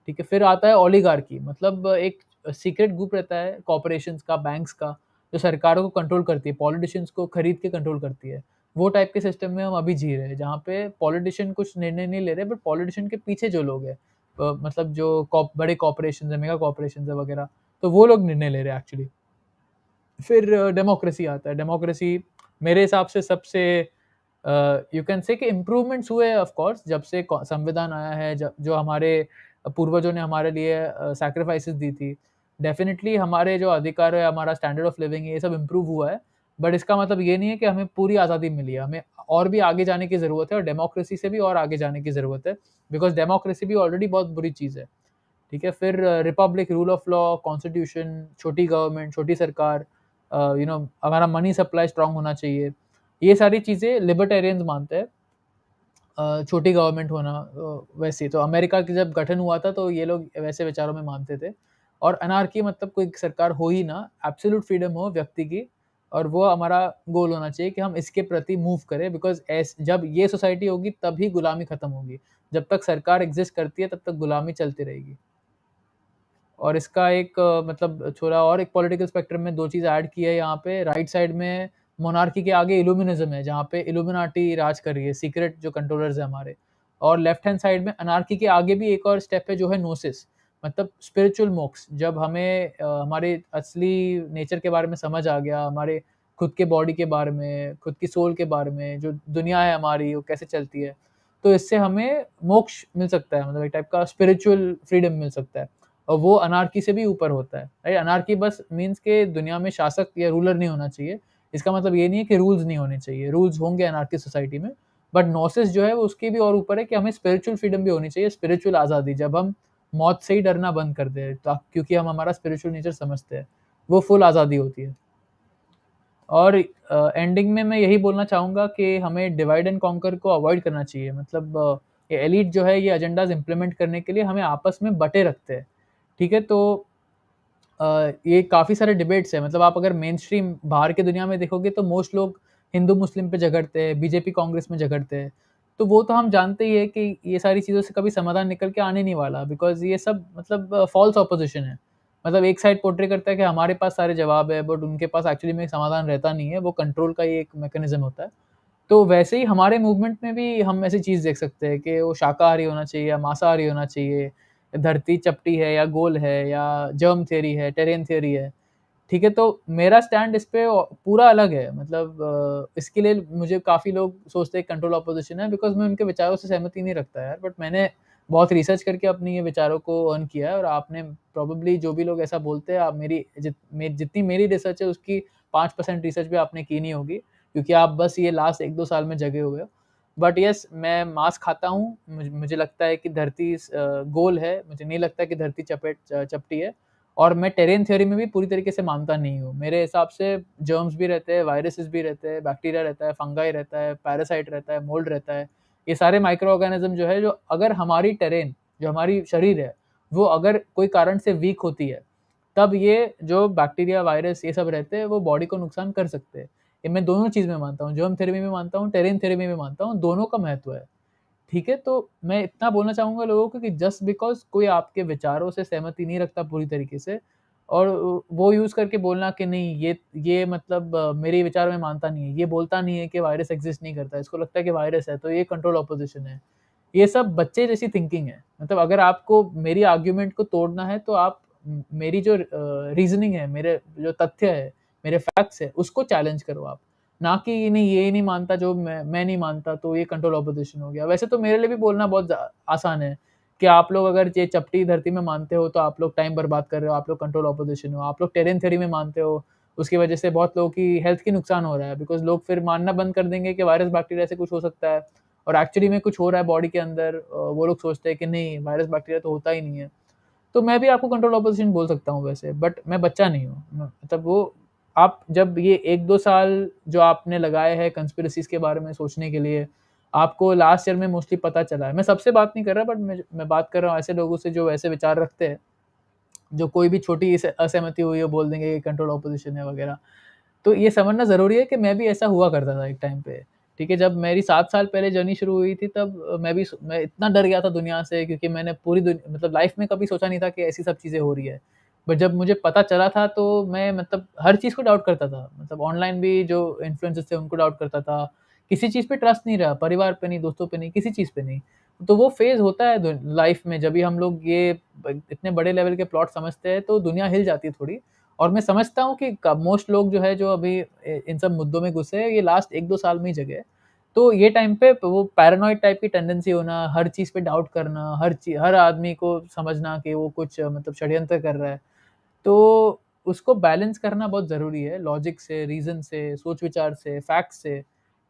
ठीक है? फिर आता है ओलिगार्की मतलब एक सीक्रेट ग्रुप रहता है कॉर्पोरेशंस का, बैंक्स का, जो सरकारों को कंट्रोल करती है, पॉलिटिशियंस को खरीद के कंट्रोल करती है। वो टाइप के सिस्टम में हम अभी जी रहे हैं, जहाँ पे पॉलिटिशियन कुछ निर्णय नहीं ले रहे, बट पॉलिटिशियन के पीछे जो लोग हैं मतलब जो बड़े कॉर्पोरेशंस हैं, मेगा कॉर्पोरेशंस हैं वगैरह, तो वो लोग निर्णय ले रहे हैं एक्चुअली। फिर डेमोक्रेसी आता है। डेमोक्रेसी मेरे हिसाब से सबसे यू कैन से कि इम्प्रूवमेंट्स हुए ऑफ कोर्स जब से संविधान आया है, जब जो हमारे पूर्वजों ने हमारे लिए सैक्रिफाइसेस दी थी। डेफिनिटली हमारे जो अधिकार है, हमारा स्टैंडर्ड ऑफ लिविंग है, ये सब इम्प्रूव हुआ है। बट इसका मतलब ये नहीं है कि हमें पूरी आज़ादी मिली है। हमें और भी आगे जाने की ज़रूरत है और डेमोक्रेसी से भी और आगे जाने की ज़रूरत है, बिकॉज़ डेमोक्रेसी भी ऑलरेडी बहुत बुरी चीज़ है। ठीक है? फिर Republic, rule of law, constitution, छोटी गवर्नमेंट, छोटी सरकार, हमारा मनी सप्लाई स्ट्रॉन्ग होना चाहिए। ये सारी चीज़ें लिबर्टेरियंस मानते हैं। छोटी गवर्नमेंट होना वैसे तो अमेरिका का जब गठन हुआ था तो ये लोग वैसे विचारों में मानते थे और अनार्की मतलब कोई सरकार हो ही ना, एब्सोल्यूट फ्रीडम हो व्यक्ति की और वो हमारा गोल होना चाहिए कि हम इसके प्रति मूव करें बिकॉज़ जब ये सोसाइटी होगी तभी गुलामी खत्म होगी। जब तक सरकार एग्ज़िस्ट करती है तब तक गुलामी चलती रहेगी। और इसका एक मतलब थोड़ा और एक पॉलिटिकल स्पेक्ट्रम में 2 चीज़ ऐड की है यहाँ पे, राइट साइड में मोनार्की के आगे इल्यूमिनिज़्म है, जहाँ पे इल्यूमिनाटी राज कर रही है, सीक्रेट जो कंट्रोलर्स हैं हमारे। और लेफ्ट हैंड साइड में अनार्की के आगे भी एक और स्टेप है जो है गनोसिस, मतलब स्पिरिचुअल मोक्ष। जब हमें हमारे असली नेचर के बारे में समझ आ गया, हमारे खुद के बॉडी के बारे में, खुद की सोल के बारे में, जो दुनिया है हमारी वो कैसे चलती है, तो इससे हमें मोक्ष मिल सकता है, मतलब एक टाइप का स्पिरिचुअल फ्रीडम मिल सकता है। और वो अनार्की से भी ऊपर होता है, राइट? अनार्की बस मीन्स के दुनिया में शासक या रूलर नहीं होना चाहिए। इसका मतलब ये नहीं है कि रूल्स नहीं होने चाहिए, रूल्स होंगे अनार्की सोसाइटी में, बट नोसिस जो है वो उसके भी और ऊपर है कि हमें स्पिरिचुअल फ्रीडम भी होनी चाहिए, स्पिरिचुअल आज़ादी। जब हम मौत से ही डरना बंद कर दें, तो क्योंकि हम हमारा स्पिरिचुअल नेचर समझते हैं, वो फुल आज़ादी होती है। और एंडिंग में मैं यही बोलना चाहूँगा कि हमें डिवाइड एंड कॉन्कर को अवॉइड करना चाहिए। मतलब ये एलीट जो है ये एजेंडाज़ इम्प्लीमेंट करने के लिए हमें आपस में बँटे रखते हैं, ठीक है? तो ये काफ़ी सारे डिबेट्स हैं, मतलब आप अगर मेन स्ट्रीम बाहर की दुनिया में देखोगे तो मोस्ट लोग हिंदू मुस्लिम पे झगड़ते हैं, बीजेपी कांग्रेस में झगड़ते हैं। तो वो तो हम जानते ही है कि ये सारी चीज़ों से कभी समाधान निकल के आने नहीं वाला, बिकॉज़ ये सब मतलब फ़ॉल्स ऑपोज़िशन है। मतलब एक साइड पोर्ट्रे करता है कि हमारे पास सारे जवाब है, बट उनके पास एक्चुअली में समाधान रहता नहीं है, वो कंट्रोल का ही एक मैकेनिज़्म होता है। तो वैसे ही हमारे मूवमेंट में भी हम ऐसी चीज़ देख सकते हैं कि वो शाकाहारी होना चाहिए या मांसाहारी होना चाहिए, धरती चपटी है या गोल है या जर्म थ्योरी है, टेरेन थ्योरी है। ठीक है, तो मेरा स्टैंड इस पे पूरा अलग है, मतलब इसके लिए मुझे काफ़ी लोग सोचते हैं कंट्रोल ऑपोज़िशन है, बिकॉज़ मैं उनके विचारों से सहमति नहीं रखता यार, बट मैंने बहुत रिसर्च करके अपनी ये विचारों को अर्न किया है, और आपने प्रोबेबली जो भी लोग ऐसा बोलते हैं, आप जितनी मेरी रिसर्च है उसकी 5% रिसर्च भी आपने की नहीं होगी, क्योंकि आप बस ये लास्ट 1-2 साल में जगे हुए हो। बट येस, मैं मांस खाता हूँ, मुझे लगता है कि धरती गोल है, मुझे नहीं लगता कि धरती चपटी है। और मैं टेरेन थ्योरी में भी पूरी तरीके से मानता नहीं हूँ। मेरे हिसाब से जर्म्स भी रहते हैं, वायरसेस भी रहते हैं, बैक्टीरिया रहता है, फंगाई रहता है, पैरासाइट रहता है, मोल्ड रहता है। ये सारे माइक्रो ऑर्गेनिज़्म जो है, जो अगर हमारी टेरेन, जो हमारी शरीर है, वो अगर कोई कारण से वीक होती है, तब ये जो बैक्टीरिया, वायरस ये सब रहते हैं, वो बॉडी को नुकसान कर सकते हैं। ये मैं दोनों चीज़ में मानता हूँ, जर्म थ्योरी में भी मानता हूँ, टेरेन थ्योरी में भी मानता हूँ, दोनों का महत्व है। ठीक है, तो मैं इतना बोलना चाहूँगा लोगों को कि जस्ट बिकॉज़ कोई आपके विचारों से सहमति नहीं रखता पूरी तरीके से, और वो यूज़ करके बोलना कि नहीं, ये मतलब मेरे विचारों में मानता नहीं है, ये बोलता नहीं है कि वायरस एक्ज़िस्ट नहीं करता है, इसको लगता है कि वायरस है, तो ये कंट्रोल ऑपोज़िशन है। ये सब बच्चे जैसी थिंकिंग है। मतलब अगर आपको मेरी आर्ग्यूमेंट को तोड़ना है, तो आप मेरी जो रीज़निंग है, मेरे जो तथ्य है, मेरे फैक्ट्स है, उसको चैलेंज करो आप। ना कि नहीं, ये नहीं मानता जो मैं नहीं मानता, तो ये कंट्रोल ऑपोज़िशन हो गया। वैसे तो मेरे लिए भी बोलना बहुत आसान है कि आप लोग अगर ये चपटी धरती में मानते हो, तो आप लोग टाइम बर्बाद कर रहे हो, आप लोग कंट्रोल ऑपोज़िशन हो। आप लोग टेरेन थ्योरी में मानते हो, उसकी वजह से बहुत लोगों की हेल्थ की नुकसान हो रहा है, बिकॉज़ लोग फिर मानना बंद कर देंगे कि वायरस, बैक्टीरिया से कुछ हो सकता है, और एक्चुअली में कुछ हो रहा है बॉडी के अंदर। वो लोग सोचते हैं कि नहीं, वायरस, बैक्टीरिया तो होता ही नहीं है। तो मैं भी आपको कंट्रोल ऑपोज़िशन बोल सकता हूँ वैसे, बट मैं बच्चा नहीं हूँ। मतलब वो आप जब ये 1-2 साल जो आपने लगाए हैं कंस्पिरेसीज़ के बारे में सोचने के लिए, आपको लास्ट ईयर में मोस्टली पता चला है। मैं सबसे बात नहीं कर रहा, बट मैं बात कर रहा हूँ ऐसे लोगों से जो वैसे विचार रखते हैं, जो कोई भी छोटी स असहमति हुई है, बोल देंगे कि कंट्रोल ऑपोज़िशन है वगैरह। तो ये समझना ज़रूरी है कि मैं भी ऐसा हुआ करता था एक टाइम पे, ठीक है? जब मेरी 7 साल पहले जर्नी शुरू हुई थी, तब मैं इतना डर गया था दुनिया से, क्योंकि मैंने पूरी मतलब लाइफ़ में कभी सोचा नहीं था कि ऐसी सब चीज़ें हो रही है। बट जब मुझे पता चला था, तो मैं मतलब हर चीज़ को डाउट करता था। मतलब ऑनलाइन भी जो इन्फ्लुएंसर्स थे उनको डाउट करता था। किसी चीज़ पे ट्रस्ट नहीं रहा, परिवार पे नहीं, दोस्तों पे नहीं, किसी चीज़ पे नहीं। तो वो फ़ेज़ होता है लाइफ़ में, जब भी हम लोग ये इतने बड़े लेवल के प्लॉट समझते हैं, तो दुनिया हिल जाती है थोड़ी। और मैं समझता हूँ कि क मोस्ट लोग जो है, जो अभी इन सब मुद्दों में घुसे हैं, ये लास्ट 1-2 साल में ही जगे हैं। तो ये टाइम पे वो पैरानॉइड टाइप की टेंडेंसी होना, हर चीज़ पे डाउट करना, हर आदमी को समझना कि वो कुछ मतलब षड्यंत्र कर रहा है। तो उसको बैलेंस करना बहुत ज़रूरी है, लॉजिक से, रीज़न से, सोच-विचार से, फैक्ट से,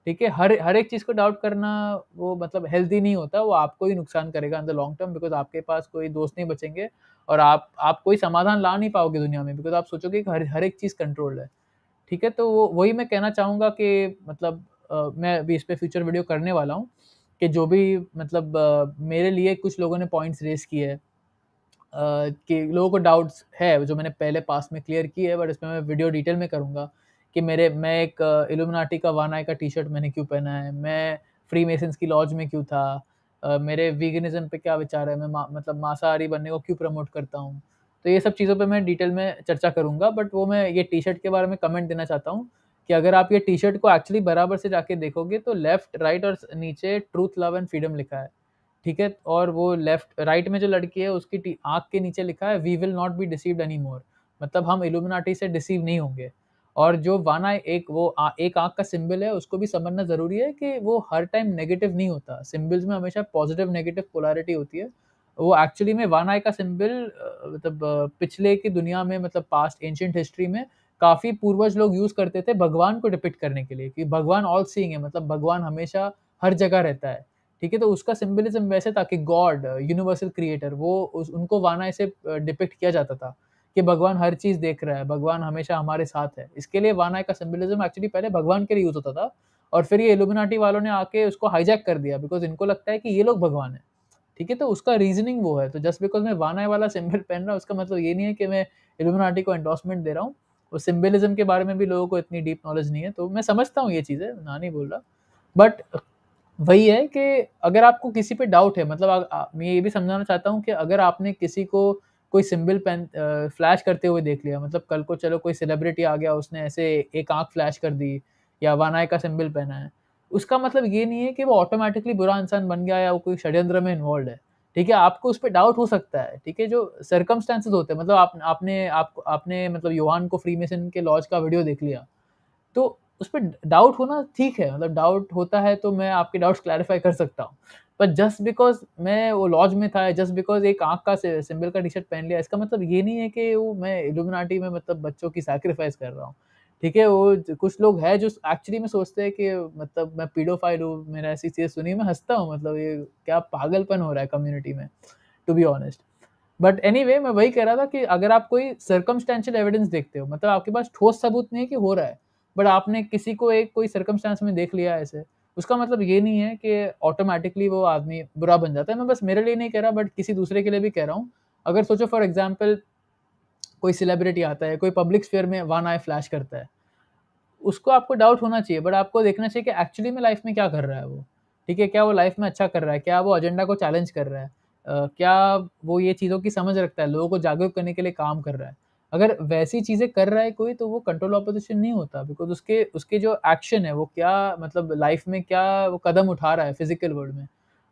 ठीक है? हर हर एक चीज़ को डाउट करना वो मतलब हेल्दी नहीं होता, वो आपको ही नुकसान करेगा in the long term, because आपके पास कोई दोस्त नहीं बचेंगे, और आप कोई समाधान ला नहीं पाओगे दुनिया में, बिकॉज़ आप सोचोगे कि हर हर एक चीज़ कंट्रोल्ड है, ठीक है? तो वो वही मैं कहना चाहूँगा कि मतलब मैं अभी इस पे फ्यूचर वीडियो करने वाला हूँ, कि जो भी मतलब मेरे लिए कुछ लोगों ने पॉइंट्स रेज़ किए हैं, कि लोगों को डाउट्स है, जो मैंने पहले पास्ट में क्लियर की है, बट इसमें मैं वीडियो डिटेल में करूँगा कि मैं एक इल्यूमिनाटी का वन आई का टी-शर्ट मैंने क्यों पहना है, मैं फ्रीमेसन्स की लॉज में क्यों था, मेरे वीगनिज़्म पे क्या विचार है, मैं मतलब मांसाहारी बनने को क्यों प्रमोट करता हूँ। तो ये सब चीज़ों पे मैं डिटेल में चर्चा करूँगा, बट वो मैं ये टी-शर्ट के बारे में कमेंट देना चाहता हूँ कि अगर आप ये टी-शर्ट को एक्चुअली बराबर से जाके देखोगे, तो लेफ्ट, राइट और नीचे ट्रूथ, लव एंड फ्रीडम लिखा है। ठीक है? और वो लेफ्ट राइट में जो लड़की है, उसकी आँख के नीचे लिखा है, we will not be deceived any more. मतलब हम इल्यूमिनाटी से डिसीव नहीं होंगे। और जो वन आई, एक आँख का सिंबल है, उसको भी समझना ज़रूरी है कि वो हर टाइम नेगेटिव नहीं होता। सिंबल्स में हमेशा पॉजिटिव नेगेटिव पोलैरिटी होती है। वो एक्चुअली में वन आई का सिंबल मतलब पिछले की दुनिया में, मतलब पास्ट एंशिएंट हिस्ट्री में काफ़ी पूर्वज लोग यूज़ करते थे भगवान को डिपिक्ट करने के लिए, कि भगवान ऑल सीइंग है, मतलब भगवान हमेशा हर जगह रहता है। ठीक है? तो उसका सिम्बोलिज़्म वैसे था कि गॉड, यूनिवर्सल क्रिएटर, वो उनको वाना ऐसे डिपिक्ट किया जाता था कि भगवान हर चीज़ देख रहा है, भगवान हमेशा हमारे साथ है। इसके लिए वाना का सिम्बोलिज़्म एक्चुअली पहले भगवान के लिए यूज़ होता था, और फिर ये इल्यूमिनाटी वालों ने आके उसको हाइजैक कर दिया, बिकॉज़ इनको लगता है कि ये लोग भगवान हैं। ठीक है? तो उसका रीज़निंग वो है, तो जस्ट बिकॉज़ मैं वान आई वाला सिंबल पहन रहा हूँ, उसका मतलब ये नहीं है कि मैं इल्यूमिनाटी को एंडोर्समेंट दे रहा हूँ। और सिम्बोलिज़्म के बारे में भी लोगों को इतनी डीप नॉलेज नहीं है, तो मैं समझता हूँ ये चीज़ें, ना नहीं बोल रहा। बट वही है कि अगर आपको किसी पे डाउट है, मतलब मैं ये भी समझाना चाहता हूँ कि अगर आपने किसी को कोई सिंबल फ्लैश करते हुए देख लिया, मतलब कल को चलो कोई सेलिब्रिटी आ गया, उसने ऐसे एक आँख फ्लैश कर दी या वन आई का सिंबल पहना है, उसका मतलब ये नहीं है कि वो ऑटोमैटिकली बुरा इंसान बन गया या वो कोई षड्यंत्र में इन्वॉल्व्ड है। ठीक है? आपको उस पे डाउट हो सकता है, ठीक है? जो सर्कमस्टेंसेस होते हैं, मतलब आपने मतलब योहान को फ्रीमेसन के लॉज का वीडियो देख लिया, तो उसपे डाउट होना ठीक है, मतलब डाउट होता है तो मैं आपके डाउट्स क्लैरिफ़ाई कर सकता हूँ। पर जस्ट बिकॉज़ मैं वो लॉज में था, जस्ट बिकॉज़ एक आँख का सिंबल का टी-शर्ट पहन लिया, इसका मतलब ये नहीं है कि वो मैं इल्यूमिनाटी में मतलब बच्चों की सैक्रिफ़ाइस कर रहा हूँ। ठीक है? वो ज कुछ लोग हैं जो एक्चुअली में सोचते हैं कि मतलब मैं पीडोफाइल हूँ, मैंने ऐसी चीज़ें सुनी, मैं हँसता हूँ, मतलब ये क्या पागलपन हो रहा है कम्युनिटी में, to be honest. But anyway मैं वही कह रहा था कि अगर आप कोई सर्कमस्टेंशियल एविडेंस देखते हो, मतलब आपके पास ठोस सबूत नहीं है कि हो रहा है, बट आपने किसी को एक कोई सर्कमस्टेंस में देख लिया ऐसे, उसका मतलब ये नहीं है कि ऑटोमैटिकली वो आदमी बुरा बन जाता है। मैं बस मेरे लिए नहीं कह रहा, बट किसी दूसरे के लिए भी कह रहा हूँ। अगर सोचो फॉर एग्ज़ाम्पल कोई सेलिब्रिटी आता है, कोई पब्लिक स्फीयर में वन आई फ्लैश करता है, उसको आपको डाउट होना चाहिए, बट आपको देखना चाहिए कि एक्चुअली में लाइफ में क्या कर रहा है वो, ठीक है? क्या वो लाइफ में अच्छा कर रहा है? क्या वो एजेंडा को चैलेंज कर रहा है? क्या वो ये चीज़ों की समझ रखता है, लोगों को जागरूक करने के लिए काम कर रहा है? अगर वैसी चीज़ें कर रहा है कोई, तो वो कंट्रोल ऑपोज़िशन नहीं होता, बिकॉज़ उसके उसके जो एक्शन है, वो क्या मतलब लाइफ में क्या वो कदम उठा रहा है फिज़िकल वर्ल्ड में,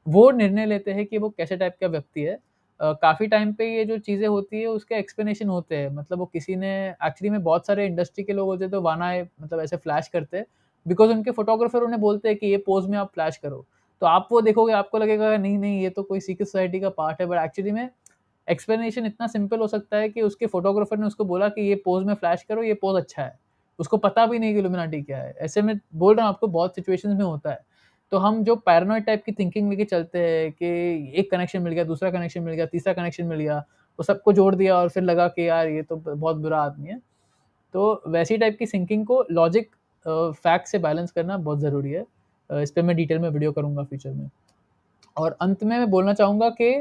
वो निर्णय लेते हैं कि वो कैसे टाइप का व्यक्ति है। काफ़ी टाइम पे ये जो चीज़ें होती है उसके एक्सप्लेनेशन होते हैं, मतलब वो किसी ने एक्चुअली में बहुत सारे इंडस्ट्री के लोग होते हैं तो वन आई मतलब ऐसे फ्लैश करते हैं, बिकॉज़ उनके फोटोग्राफर उन्हें बोलते हैं कि ये पोज़ में आप फ्लैश करो। तो आप वो देखोगे, आपको लगेगा नहीं, नहीं ये तो कोई सीक्रेट सोसाइटी का पार्ट है, बट एक्चुअली में एक्सप्लेनेशन इतना सिंपल हो सकता है कि उसके फोटोग्राफर ने उसको बोला कि ये पोज़ में फ्लैश करो, ये पोज़ अच्छा है। उसको पता भी नहीं कि इल्यूमिनाटी क्या है। ऐसे में बोल रहा हूँ आपको, बहुत सिचुएशंस में होता है। तो हम जो पैरानॉइड टाइप की थिंकिंग लेके चलते हैं कि एक कनेक्शन मिल गया, दूसरा कनेक्शन मिल गया, तीसरा कनेक्शन मिल गया, वो सबको जोड़ दिया और फिर लगा कि यार ये तो बहुत बुरा आदमी है। तो वैसी टाइप की थिंकिंग को लॉजिक फैक्ट से बैलेंस करना बहुत ज़रूरी है। इस पे मैं डिटेल में वीडियो करूँगा फ्यूचर में। और अंत में मैं बोलना चाहूँगा कि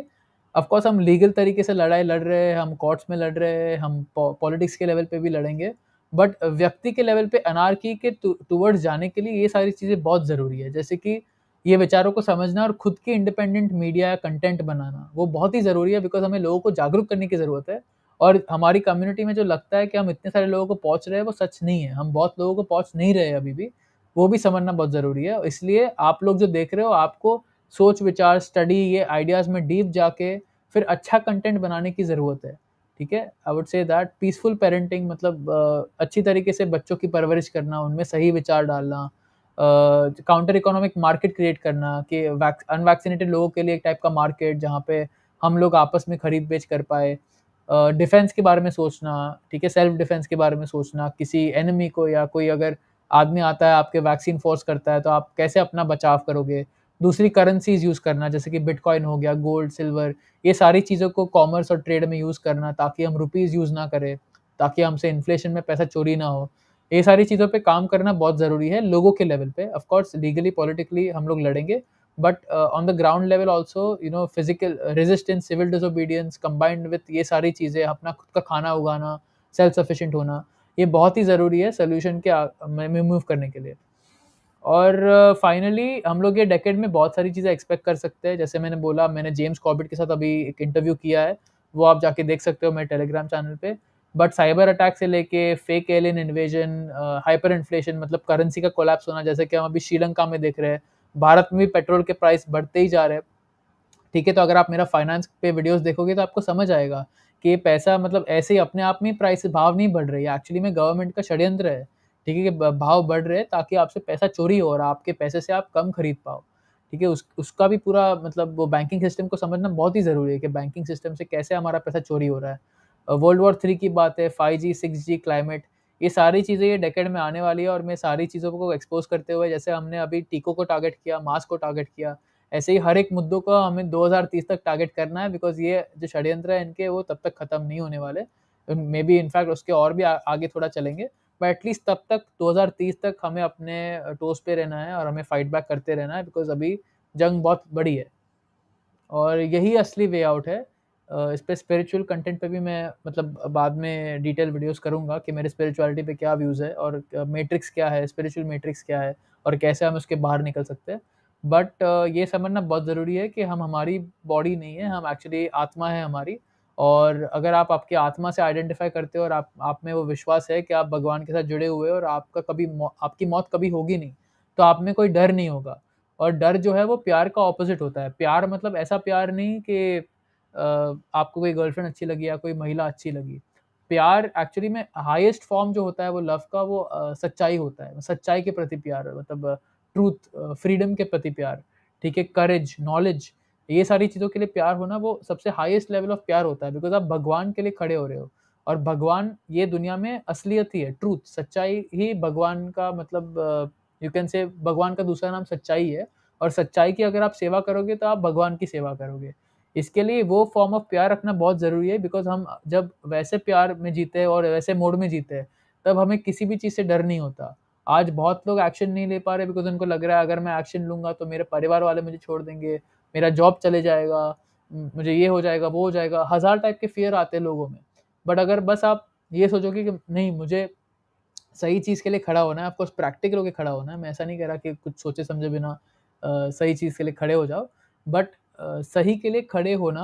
ऑफ़ कोर्स हम लीगल तरीके से लड़ाई लड़ रहे हैं, हम कोर्ट्स में लड़ रहे हैं, हम पॉलिटिक्स के लेवल पे भी लड़ेंगे। बट व्यक्ति के लेवल पे अनार्की के टुवर्ड्स जाने के लिए ये सारी चीज़ें बहुत ज़रूरी है। जैसे कि ये विचारों को समझना और खुद की इंडिपेंडेंट मीडिया या कंटेंट बनाना, वो बहुत ही ज़रूरी है, बिकॉज़ हमें लोगों को जागरूक करने की ज़रूरत है। और हमारी कम्युनिटी में जो लगता है कि हम इतने सारे लोगों को पहुँच रहे हैं, वो सच नहीं है। हम बहुत लोगों को पहुँच नहीं रहे हैं अभी भी, वो भी समझना बहुत ज़रूरी है। इसलिए आप लोग जो देख रहे हो, आपको सोच-विचार, स्टडी, ये आइडियाज़ में डीप जाके फिर अच्छा कंटेंट बनाने की ज़रूरत है, ठीक है? आई would say that peaceful parenting, मतलब अच्छी तरीके से बच्चों की परवरिश करना, उनमें सही विचार डालना, काउंटर इकोनॉमिक मार्केट क्रिएट करना कि अनवैक्सीनेटेड लोगों के लिए एक टाइप का मार्केट जहाँ पे हम लोग आपस में खरीद-बेच कर पाएँ। डिफेंस के बारे में सोचना, ठीक है? सेल्फ डिफेंस के बारे में सोचना, किसी एनिमी को या कोई अगर आदमी आता है, आपके वैक्सीन फ़ोर्स करता है, तो आप कैसे अपना बचाव करोगे? दूसरी करेंसीज़ यूज़ करना, जैसे कि बिटकॉइन हो गया, गोल्ड, सिल्वर, ये सारी चीज़ों को कॉमर्स और ट्रेड में यूज़ करना, ताकि हम रुपीज़ यूज़ ना करें, ताकि हमसे इन्फ्लेशन में पैसा चोरी ना हो। ये सारी चीज़ों पे काम करना बहुत ज़रूरी है लोगों के लेवल पे। ऑफ़ कोर्स लीगली, पॉलिटिकली हम लोग लड़ेंगे, but on the ground level also physical resistance, civil disobedience combined with ये सारी चीज़ें, अपना खुद का खाना उगाना, सेल्फ सफिशिएंट होना, ये बहुत ही ज़रूरी है सॉल्यूशन के में मूव करने के लिए। और फाइनली हम लोग ये डेकेड में बहुत सारी चीज़ें एक्सपेक्ट कर सकते हैं। जैसे मैंने बोला, मैंने जेम्स कॉर्बेट के साथ अभी एक इंटरव्यू किया है, वो आप जाके देख सकते हो मेरे टेलीग्राम चैनल पे। बट साइबर अटैक से लेके fake alien invasion, hyper inflation, मतलब करेंसी का कोलैप्स होना, जैसे कि हम अभी श्रीलंका में देख रहे हैं। भारत में भी पेट्रोल के प्राइस बढ़ते ही जा रहे हैं। ठीक है, तो अगर आप मेरा फाइनेंस पे वीडियोज़ देखोगे तो आपको समझ आएगा कि ये पैसा मतलब ऐसे ही अपने आप में प्राइस भाव नहीं बढ़ रही है, एक्चुअली में गवर्नमेंट का षड्यंत्र है। ठीक है, कि ब भाव बढ़ रहे हैं ताकि आपसे पैसा चोरी हो और आपके पैसे से आप कम खरीद पाओ। ठीक है, उसका भी पूरा मतलब वो बैंकिंग सिस्टम को समझना बहुत ही ज़रूरी है कि बैंकिंग सिस्टम से कैसे हमारा पैसा चोरी हो रहा है। वर्ल्ड वॉर 3 की बात है, 5G, 6G, क्लाइमेट, ये सारी चीज़ें ये डेकेड में आने वाली है, और मैं सारी चीज़ों को एक्सपोज़ करते हुए, जैसे हमने अभी टीकों को टारगेट किया, मास्क को टारगेट किया, ऐसे ही हर एक मुद्दों को हमें 2030 तक टारगेट करना है, बिकॉज़ ये जो षड्यंत्र है इनके, वो तब तक खत्म नहीं होने वाले। मेबी इनफैक्ट उसके और भी आगे थोड़ा चलेंगे, बट एटलीस्ट तब तक 2030 तक हमें अपने टोज़ पे रहना है और हमें फाइट बैक करते रहना है, बिकॉज़ अभी जंग बहुत बड़ी है। और यही असली वे आउट है। इस पे स्पिरिचुअल कंटेंट पे भी मैं मतलब बाद में डिटेल वीडियोज़ करूँगा कि मेरे स्पिरिचुअलिटी पे क्या व्यूज़ है और मैट्रिक्स क्या है, स्पिरिचुअल मैट्रिक्स क्या है और कैसे हम उसके बाहर निकल सकते हैं। बट ये समझना बहुत ज़रूरी है कि हम हमारी बॉडी नहीं है, हम एक्चुअली आत्मा है हमारी। और अगर आप आपकी आत्मा से आइडेंटिफ़ाई करते हो और आप में वो विश्वास है कि आप भगवान के साथ जुड़े हुए हो और आपकी मौत कभी होगी नहीं, तो आप में कोई डर नहीं होगा। और डर जो है वो प्यार का ऑपोज़िट होता है। प्यार मतलब ऐसा प्यार नहीं कि आपको कोई गर्लफ्रेंड अच्छी लगी या कोई महिला अच्छी लगी। प्यार एक्चुअली में हाईएस्ट फॉर्म जो होता है वो लव का वो सच्चाई होता है। सच्चाई के प्रति प्यार मतलब ट्रूथ फ्रीडम के प्रति प्यार, ठीक है? करेज, नॉलेज ये सारी चीज़ों के लिए प्यार होना वो सबसे हाईएस्ट लेवल ऑफ प्यार होता है बिकॉज़ आप भगवान के लिए खड़े हो रहे हो। और भगवान ये दुनिया में असलियत ही है, ट्रूथ, सच्चाई ही भगवान का मतलब यू कैन से भगवान का दूसरा नाम सच्चाई है और सच्चाई की अगर आप सेवा करोगे तो आप भगवान की सेवा करोगे। इसके लिए वो फॉर्म ऑफ प्यार रखना बहुत ज़रूरी है बिकॉज़ हम जब वैसे प्यार में जीते हैं और वैसे मोड में जीते हैं, तब हमें किसी भी चीज़ से डर नहीं होता। आज बहुत लोग एक्शन नहीं ले पा रहे बिकॉज़ उनको लग रहा है अगर मैं एक्शन लूँगा तो मेरे परिवार वाले मुझे छोड़ देंगे, मेरा जॉब चले जाएगा, मुझे ये हो जाएगा, वो हो जाएगा, हज़ार टाइप के फ़ियर आते हैं लोगों में। बट अगर बस आप ये सोचोगे कि नहीं मुझे सही चीज़ के लिए खड़ा होना है, ऑफ कोर्स प्रैक्टिकल होके खड़ा होना है। मैं ऐसा नहीं कह रहा कि कुछ सोचे समझे बिना सही चीज़ के लिए खड़े हो जाओ। बट सही के लिए खड़े होना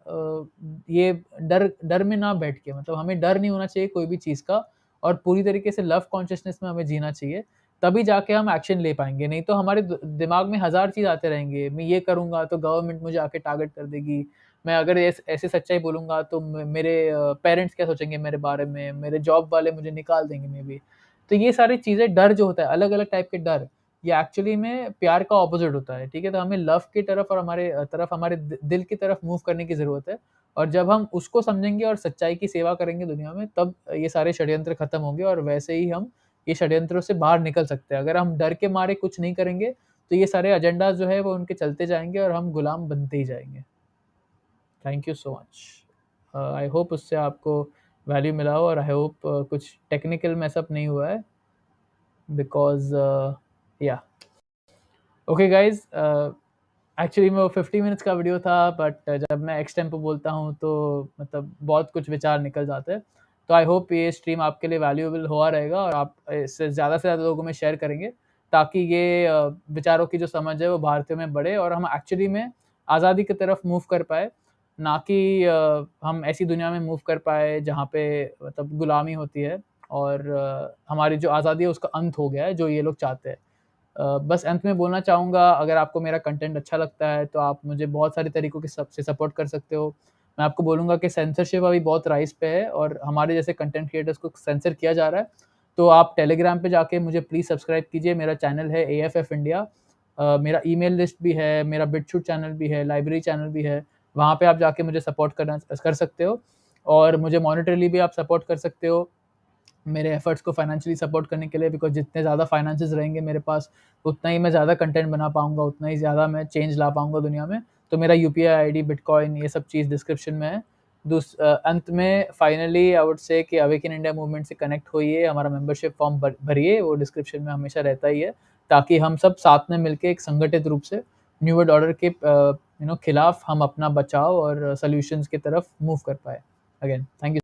अ, ये डर डर में ना बैठ के मतलब हमें डर नहीं होना चाहिए कोई भी चीज़ का और पूरी तरीके से लव कॉन्शसनेस में हमें जीना चाहिए। तभी जाके हम एक्शन ले पाएँगे, नहीं तो हमारे दिमाग में हज़ार चीज़ आते रहेंगे। मैं ये करूँगा तो गवर्नमेंट मुझे आके टारगेट कर देगी। मैं अगर ऐसे सच्चाई बोलूँगा तो मेरे पेरेंट्स क्या सोचेंगे मेरे बारे में, मेरे जॉब वाले मुझे निकाल देंगे मे बी। तो ये सारी चीज़ें डर जो होता है, अलग-अलग टाइप के डर, ये एक्चुअली में प्यार का ऑपोज़िट होता है, ठीक है? तो हमें लव की तरफ और हमारे दिल की तरफ मूव करने की ज़रूरत है और जब हम उसको समझेंगे और सच्चाई की सेवा करेंगे दुनिया में, तब ये सारे षड्यंत्र खत्म होंगे और वैसे ही हम ये षड्यंत्रों से बाहर निकल सकते हैं। अगर हम डर के मारे कुछ नहीं करेंगे, तो ये सारे एजेंडाज़ जो है वो उनके चलते जाएँगे और हम गुलाम बनते ही जाएँगे। Thank you so much. I hope उससे आपको वैल्यू मिला हो और आई होप कुछ टेक्निकल मेस अप नहीं हुआ है। because yeah okay guys actually में वो 50 मिनट्स का वीडियो था बट जब मैं एक्स टेम्पो बोलता हूँ तो मतलब बहुत कुछ विचार निकल जाते हैं। तो आई होप ये स्ट्रीम आपके लिए वैल्यूएबल हुआ रहेगा और आप इससे ज़्यादा से ज़्यादा लोगों में शेयर करेंगे ताकि ये विचारों की जो समझ है वो भारतीयों में बढ़े और हम एक्चुअली में आज़ादी की तरफ मूव कर पाए, ना कि हम ऐसी दुनिया में मूव कर पाए जहाँ पे मतलब गुलामी होती है और हमारी जो आज़ादी है उसका अंत हो गया है, जो ये लोग चाहते हैं। बस अंत में बोलना चाहूँगा अगर आपको मेरा कंटेंट अच्छा लगता है तो आप मुझे बहुत सारे तरीकों के से सपोर्ट कर सकते हो। मैं आपको बोलूँगा कि सेंसरशिप अभी बहुत राइज़ पे है और हमारे जैसे कंटेंट क्रिएटर्स को सेंसर किया जा रहा है। तो आप टेलीग्राम पे जाके मुझे प्लीज़ सब्सक्राइब कीजिए, मेरा चैनल है एएफएफ इंडिया। मेरा ईमेल लिस्ट भी है, मेरा बिटचूट चैनल भी है, लाइब्रेरी चैनल भी है। वहाँ पे आप जाके मुझे सपोर्ट कर सकते हो और मुझे मॉनेटरीली भी आप सपोर्ट कर सकते हो। मेरे एफर्ट्स को फाइनेंशियली सपोर्ट करने के लिए बिकॉज़ जितने ज़्यादा फाइनेंसेस रहेंगे मेरे पास, उतना ही मैं ज़्यादा कंटेंट बना पाऊँगा, उतना ही ज़्यादा मैं चेंज ला पाऊँगा दुनिया में। तो मेरा यूपीआई आईडी, बिटकॉइन ये सब चीज़ डिस्क्रिप्शन में है। अंत में फाइनली आई वुड से कि अवेकन इंडिया मूवमेंट से कनेक्ट होइए, हमारा मेंबरशिप फॉर्म भरिए, वो डिस्क्रिप्शन में हमेशा रहता ही है, ताकि हम सब साथ में मिलके एक संगठित रूप से न्यू वर्ल्ड ऑर्डर के खिलाफ हम अपना बचाव और सॉल्यूशंस की तरफ मूव कर पाएँ। Again thank you.